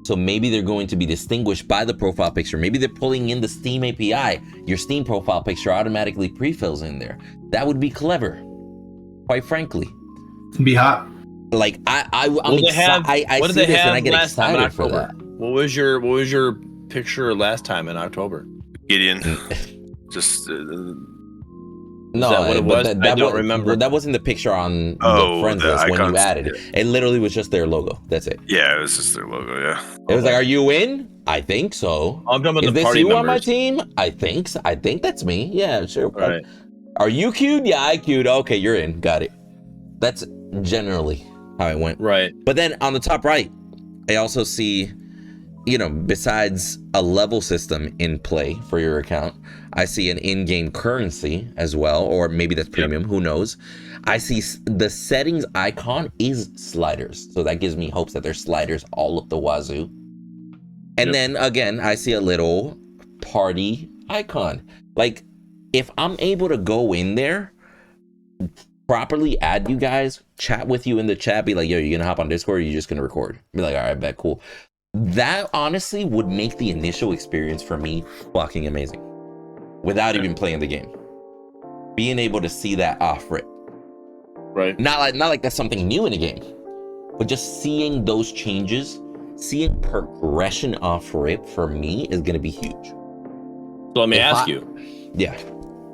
Speaker 1: So maybe they're going to be distinguished by the profile picture. Maybe they're pulling in the Steam API. Your Steam profile picture automatically pre-fills in there. That would be clever, quite frankly.
Speaker 4: Be hot.
Speaker 1: Like I see this and I get excited for that.
Speaker 2: What was your picture last time in October?
Speaker 3: Gideon. Just
Speaker 1: no,
Speaker 2: what it was? I don't remember.
Speaker 1: That wasn't the picture on the friends list icons, when you added it. It literally was just their logo. That's it.
Speaker 3: Yeah, it was just their logo. Yeah.
Speaker 1: It was like, "Are you in?" I think so.
Speaker 2: I'm talking about
Speaker 1: Is
Speaker 2: the
Speaker 1: this
Speaker 2: party
Speaker 1: you
Speaker 2: members.
Speaker 1: on my team? I think so. I think that's me. Yeah, sure.
Speaker 2: Right.
Speaker 1: Are you queued? Yeah, I queued. Okay, you're in. Got it. That's generally how it went.
Speaker 2: Right.
Speaker 1: But then on the top right, I also see, you know, besides a level system in play for your account, I see an in-game currency as well, or maybe that's premium, who knows. I see the settings icon is sliders, so that gives me hopes that there's sliders all up the wazoo. And then again, I see a little party icon. Like, if I'm able to go in there, properly add you guys, chat with you in the chat, be like, yo, you gonna hop on Discord, or you just gonna record? Be like, all right, bet, cool. That honestly would make the initial experience for me fucking amazing, without even playing the game. Being able to see that off rip,
Speaker 2: right?
Speaker 1: Not like that's something new in a game, but just seeing those changes, seeing progression off rip for me is gonna be huge.
Speaker 2: So let me ask you.
Speaker 1: Yeah.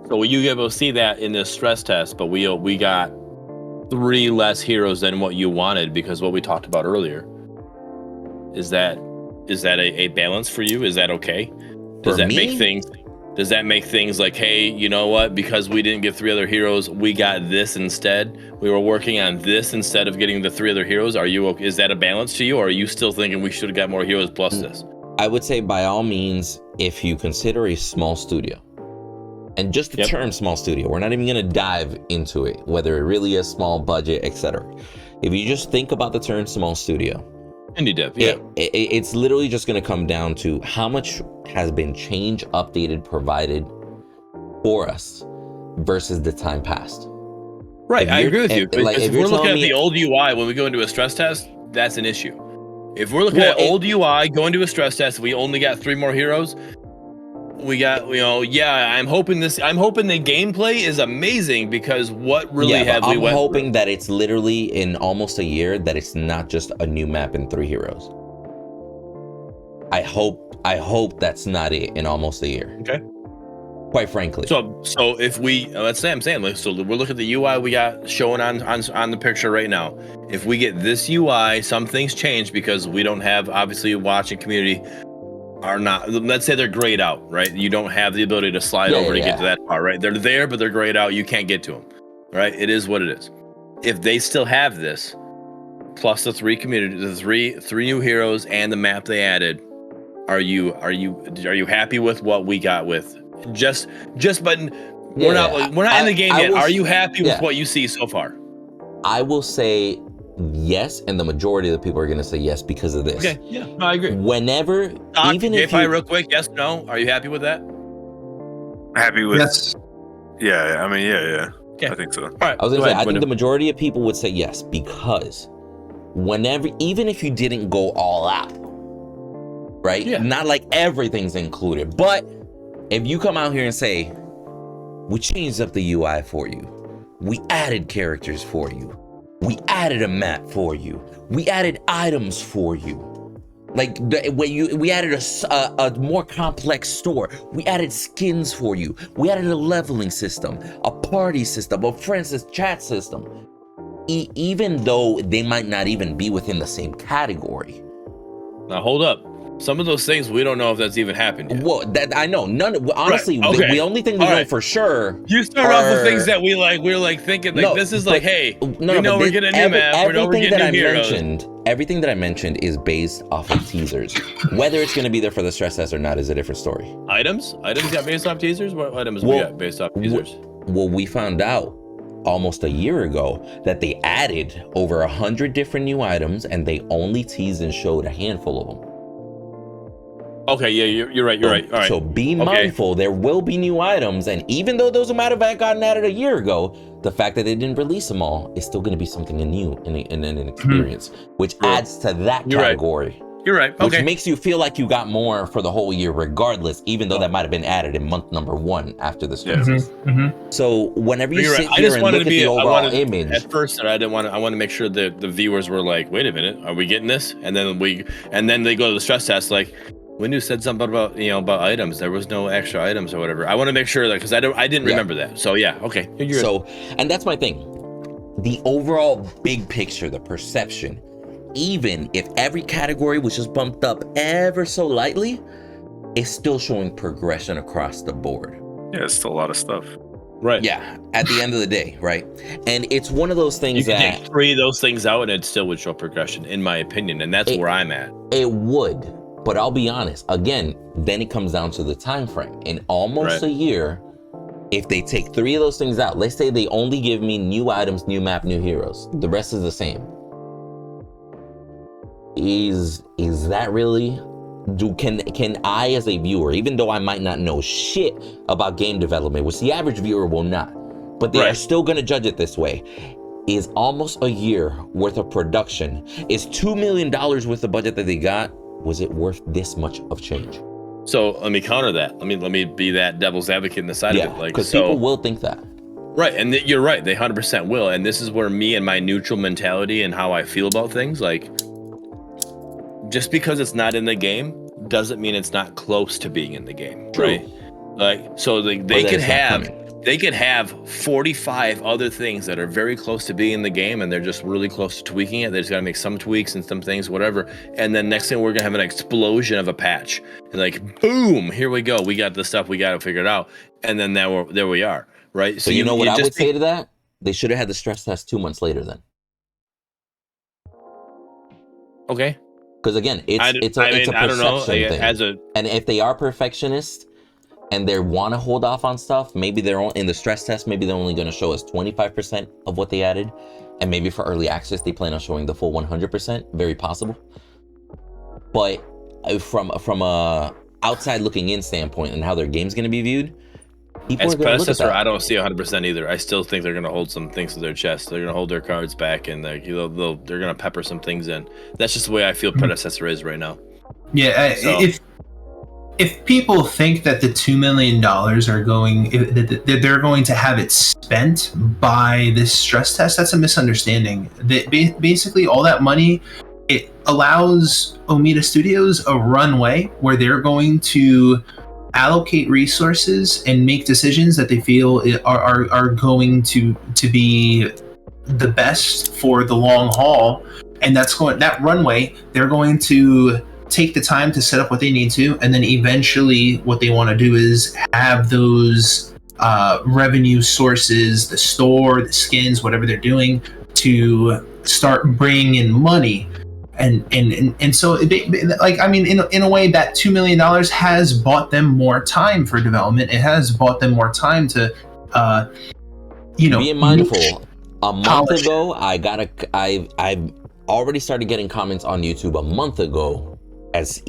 Speaker 2: So will you be able to see that in this stress test? But we got 3 less heroes than what you wanted, because what we talked about earlier. Is that a balance for you? Is that okay? Does that make things like, hey, you know what? Because we didn't get 3 other heroes, we got this instead. We were working on this instead of getting the 3 other heroes. Are you okay? Is that a balance to you, or are you still thinking we should have got more heroes plus this?
Speaker 1: I would say by all means, if you consider a small studio, and just the term small studio, we're not even going to dive into it, whether it really is small budget, etc. If you just think about the term small studio,
Speaker 2: indie dev,
Speaker 1: it's literally just going to come down to how much has been changed, updated, provided for us versus the time past.
Speaker 2: Right, I agree with you. If we're looking at the old UI when we go into a stress test, that's an issue. If we're looking at old UI, going to a stress test, we only got 3 more heroes. We got, I'm hoping the gameplay is amazing, because what really
Speaker 1: I'm hoping that it's literally in almost a year that it's not just a new map and 3 heroes. I hope that's not it in almost a year.
Speaker 2: Okay.
Speaker 1: Quite frankly.
Speaker 2: So if we, let's say, so we're looking at the UI we got showing on the picture right now. If we get this UI, some things change because we don't have, obviously, watching community are not, let's say they're grayed out, right? You don't have the ability to slide over to get to that part, right? They're there, but they're grayed out. You can't get to them, right? It is what it is. If they still have this, plus the 3 community, the three new heroes and the map they added, are you happy with what we got with just but we're not in the game yet. Are you happy with what you see so far?
Speaker 1: I will say yes, and the majority of the people are going to say yes because of this.
Speaker 2: Okay, yeah, no, I agree.
Speaker 1: Whenever, even if
Speaker 2: I real quick, yes, no, are you happy with that?
Speaker 3: Happy with?
Speaker 4: Yes.
Speaker 3: Yeah, I mean, yeah.
Speaker 2: Okay.
Speaker 3: I think so.
Speaker 2: All right,
Speaker 1: I was going to say, I think the majority of people would say yes, because whenever, even if you didn't go all out, right?
Speaker 2: Yeah.
Speaker 1: Not like everything's included, but if you come out here and say, we changed up the UI for you, we added characters for you, we added a map for you, we added items for you, like we added a more complex store, we added skins for you, we added a leveling system, a party system, a friends chat system, even though they might not even be within the same category.
Speaker 2: Now hold up. Some of those things we don't know if that's even happened yet.
Speaker 1: Well, that I know. Honestly,
Speaker 2: right. Okay.
Speaker 1: the only thing we know for sure.
Speaker 2: You start off with things that we're like thinking like this is like, hey, we know we're getting a new map, we know we're getting new heroes.
Speaker 1: Everything that I mentioned is based off of teasers. Whether it's going to be there for the stress test or not is a different story.
Speaker 2: Items got based off teasers. What items we got based off teasers?
Speaker 1: Well, we found out almost a year ago that they added over 100 different new items, and they only teased and showed a handful of them.
Speaker 2: Okay, yeah, you're right. All right.
Speaker 1: So be mindful, there will be new items, and even though those might have gotten added a year ago, the fact that they didn't release them all is still going to be something new in an experience, which adds to that category.
Speaker 2: You're right. Okay.
Speaker 1: Which makes you feel like you got more for the whole year regardless, even though that might have been added in month number 1 after the stress test. So whenever you sit here and look at the overall image.
Speaker 2: At first, I want to make sure that the viewers were like, wait a minute, are we getting this? And then they go to the stress test like, Windu said something about about items. There was no extra items or whatever. I want to make sure that because I didn't remember that. So yeah, okay.
Speaker 1: And that's my thing. The overall big picture, the perception, even if every category was just bumped up ever so lightly, it's still showing progression across the board.
Speaker 3: Yeah, it's still a lot of stuff.
Speaker 2: Right.
Speaker 1: Yeah. At the end of the day, right? And it's one of those things
Speaker 2: you can
Speaker 1: that
Speaker 2: take 3 of those things out and it still would show progression, in my opinion, and that's where I'm at.
Speaker 1: It would. But I'll be honest, again, then it comes down to the time frame. In almost a year, if they take 3 of those things out, let's say they only give me new items, new map, new heroes. The rest is the same. Is that really? Can I as a viewer, even though I might not know shit about game development, which the average viewer will not, but they are still gonna judge it this way. Is almost a year worth of production, is $2 million worth of budget that they got, was it worth this much of change?
Speaker 2: So let me counter that. Let me be that devil's advocate in the side of it. Like,
Speaker 1: because people will think that.
Speaker 2: Right, and you're right. They 100% will. And this is where me and my neutral mentality and how I feel about things, like, just because it's not in the game doesn't mean it's not close to being in the game, right? Like, so they could have 45 other things that are very close to being in the game, and they're just really close to tweaking it. They just got to make some tweaks and some things, whatever. And then next thing, we're going to have an explosion of a patch. And like, boom, here we go. We got the stuff we got to figure it out. And then there we are, right?
Speaker 1: So you know what I would say to that? They should have had the stress test 2 months later then.
Speaker 2: Okay.
Speaker 1: Because again, it's a perception thing. And if they are perfectionists, and they want to hold off on stuff, maybe they're in the stress test, maybe they're only going to show us 25% of what they added, and maybe for early access they plan on showing the full 100%. Very possible. But from a outside looking in standpoint and how their game's going to be viewed, people are going to look at that.
Speaker 2: I don't see 100% either. I still think they're going to hold some things to their chest. They're going to hold their cards back, and they're going to pepper some things in. That's just the way I feel Predecessor is right now.
Speaker 4: Yeah, if people think that the $2 million that they're going to have it spent by this stress test, that's a misunderstanding. That basically all that money, it allows Omida Studios a runway where they're going to allocate resources and make decisions that they feel are going to be the best for the long haul. And that runway, they're going to take the time to set up what they need to, and then eventually what they want to do is have those revenue sources, the store, the skins, whatever they're doing, to start bringing in money. And so like, I mean, in a way, that $2 million has bought them more time for development. It has bought them more time to
Speaker 1: being mindful. A month ago, I've already started getting comments on YouTube a month ago as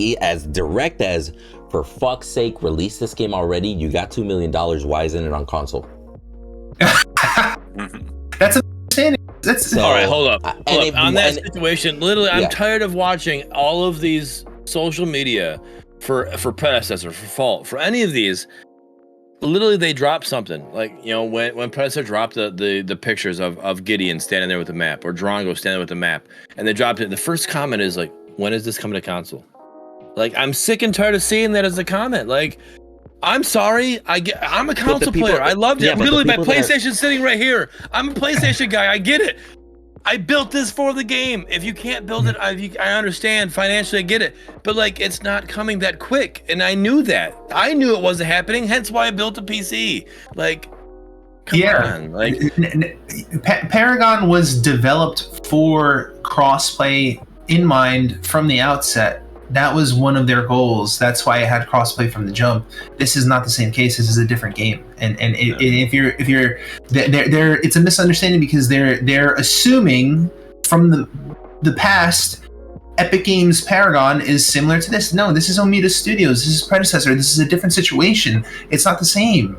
Speaker 1: direct as, for fuck's sake, release this game already. You got $2 million. Why isn't it on console?
Speaker 4: That's understanding.
Speaker 2: So, all right, hold up. On that situation, literally, I'm tired of watching all of these social media for Predecessor, for Fault, for any of these. Literally, they drop something like, when Predecessor dropped the pictures of Gideon standing there with the map, or Drongo standing with the map, and they dropped it. The first comment is like, "When is this coming to console?" Like, I'm sick and tired of seeing that as a comment. Like, I'm sorry, I'm a console player. I loved it. Literally, my PlayStation's sitting right here. I'm a PlayStation guy. I get it. I built this for the game. If you can't build it, I understand financially. I get it, but like, it's not coming that quick, and I knew that. I knew it wasn't happening. Hence why I built a PC. Like, come on. Like,
Speaker 4: Paragon was developed for crossplay in mind from the outset. That was one of their goals. That's why it had crossplay from the jump. This is not the same case. This is a different game. And if you're there, it's a misunderstanding because they're assuming from the past, Epic Games Paragon is similar to this. No, this is Omida Studios. This is Predecessor. This is a different situation. It's not the same.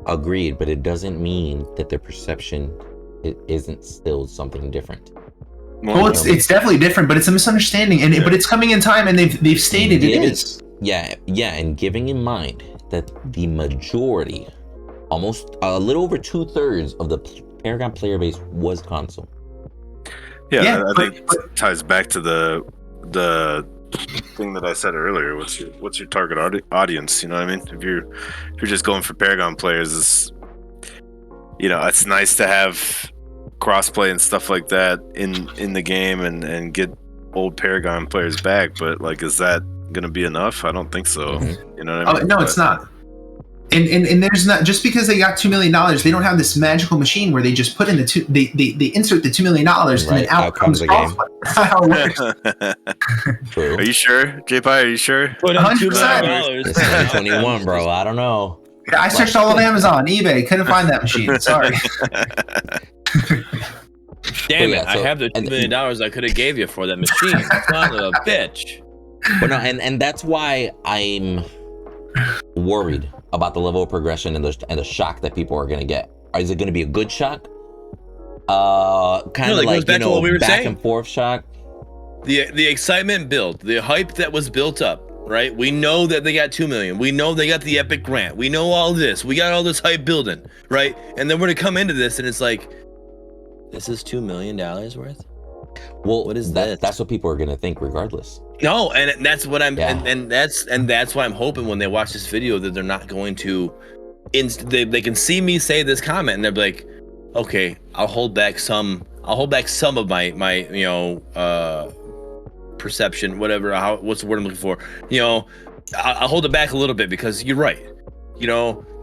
Speaker 1: Agreed, but it doesn't mean that their perception isn't still something different.
Speaker 4: Well, it's definitely different, but it's a misunderstanding, but it's coming in time, and they've stated it is.
Speaker 1: Yeah, and giving in mind that the majority, almost a little over 2/3 of the Paragon player base was console.
Speaker 3: Yeah, I think it ties back to the thing that I said earlier. What's your target audience? You know what I mean? If you're just going for Paragon players, it's nice to have crossplay and stuff like that in the game and get old Paragon players back, but like, is that gonna be enough? I don't think so.
Speaker 1: Mm-hmm.
Speaker 3: You know what I mean?
Speaker 4: No, it's not. And there's not, just because they got $2 million, they don't have this magical machine where they just put in they insert the $2 million and then out comes the game. How it works.
Speaker 1: True.
Speaker 3: Are you sure, J-Pie? Are you sure?
Speaker 4: 100%.
Speaker 1: It's 2021, bro. I don't know.
Speaker 4: I searched all of Amazon, eBay, couldn't find that machine. Sorry.
Speaker 2: Damn it! I have the $2 million I could have gave you for that machine. Son of a bitch.
Speaker 1: But no, and that's why I'm worried about the level of progression and the shock that people are gonna get. Is it gonna be a good shock? Kind of like back and forth shock.
Speaker 2: The excitement built, the hype that was built up. Right? We know that they got 2 million. We know they got the Epic grant. We know all this. We got all this hype building, right? And then we're gonna come into this, and it's like, this is $2 million worth.
Speaker 1: Well, what is that? That's what people are gonna think, regardless.
Speaker 2: No, and that's what I'm, and that's why I'm hoping when they watch this video that they're not going to, they can see me say this comment, and they're like, okay, I'll hold back some of my perception, whatever, what's the word I'm looking for, I'll hold it back a little bit, because you're right,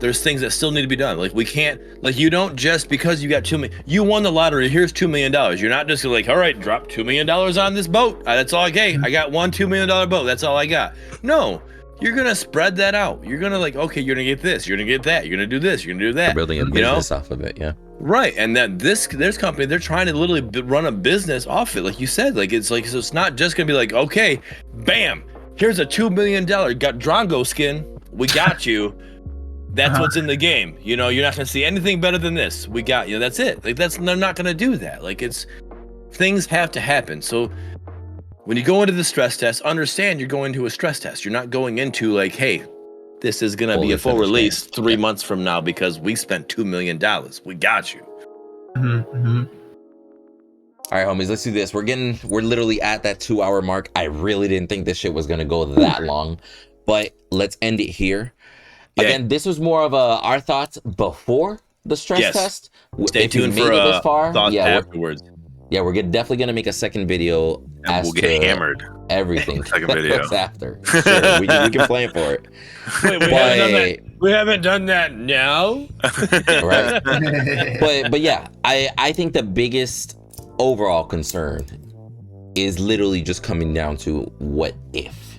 Speaker 2: there's things that still need to be done. Like, we can't, like, you don't just, because you got $2 million, you won the lottery, here's $2 million, you're not just like, all right, drop $2 million on this boat, that's all I got. I got one $2 million boat, that's all I got. No, you're gonna spread that out. You're gonna, like, okay, you're gonna get this, you're gonna get that, you're gonna do this, you're gonna do that.
Speaker 1: They're building a business off of it. Yeah,
Speaker 2: right. And that this company, they're trying to literally run a business off it, like you said. Like, it's like, so it's not just gonna be like, okay, bam, here's a $2 million got Drongo skin, we got you. That's what's in the game. You're not gonna see anything better than this. We got you. That's it. Like, they're not gonna do that. Like, things have to happen. So when you go into the stress test, understand you're going to a stress test. You're not going into like, hey, this is gonna be a full release 3 months from now because we spent $2 million. We got you.
Speaker 4: Mm-hmm.
Speaker 1: All right, homies, let's do this. We're literally at that 2-hour mark. I really didn't think this shit was gonna go that long, but let's end it here. Again, this was more of our thoughts before the stress test.
Speaker 2: Stay tuned for
Speaker 1: this far,
Speaker 2: thoughts afterwards.
Speaker 1: Yeah, we're definitely gonna make a second video
Speaker 3: And
Speaker 1: as
Speaker 3: we'll get
Speaker 1: to
Speaker 3: hammered.
Speaker 1: everything.
Speaker 3: Second video.
Speaker 1: That's after. Sure, we can plan for it.
Speaker 2: Wait, we haven't done that now.
Speaker 1: Right. But yeah, I think the biggest overall concern is literally just coming down to what if,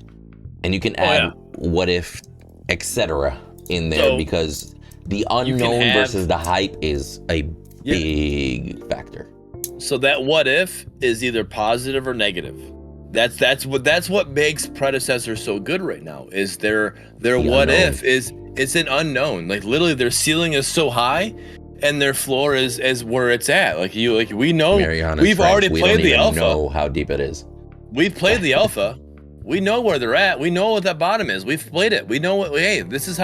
Speaker 1: and you can add what if, etc. in there, because the unknown versus the hype is a big factor.
Speaker 2: So that what if is either positive or negative. That's what makes Predecessor so good right now. Is their what if is it's an unknown. Like literally, their ceiling is so high, and their floor is where it's at. We know we've already played the alpha. We
Speaker 1: know how deep it is.
Speaker 2: We've played the alpha. We know where they're at. We know what that bottom is. We've played it. We know what. Hey, this is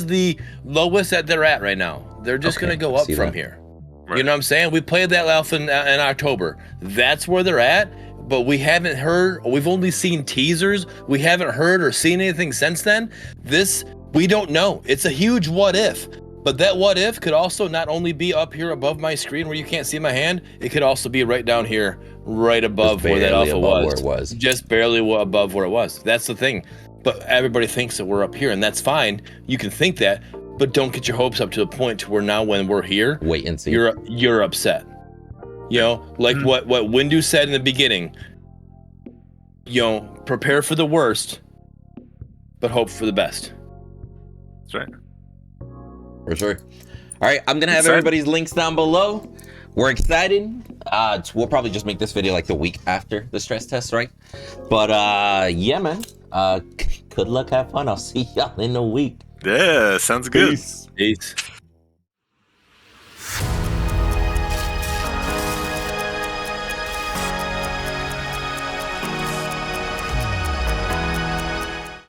Speaker 2: the lowest that they're at right now. They're just gonna go up from here. Right. You know what I'm saying? We played that alpha in October. That's where they're at. But we haven't heard. We've only seen teasers. We haven't heard or seen anything since then. We don't know. It's a huge what if. But that what if could also not only be up here above my screen where you can't see my hand. It could also be right down here, right above where that alpha was. Just barely above where it was. That's the thing. But everybody thinks that we're up here, and that's fine. You can think that, but don't get your hopes up to the point to where now when we're here,
Speaker 1: wait and see.
Speaker 2: You're upset. You know, like what Windu said in the beginning. You know, prepare for the worst, but hope for the best.
Speaker 3: That's right.
Speaker 1: For sure. All right, I'm gonna have everybody's links down below. We're excited. We'll probably just make this video like the week after the stress test, right? But yeah, man. Good luck, have fun. I'll see y'all in a week.
Speaker 3: Yeah, sounds good.
Speaker 2: Peace.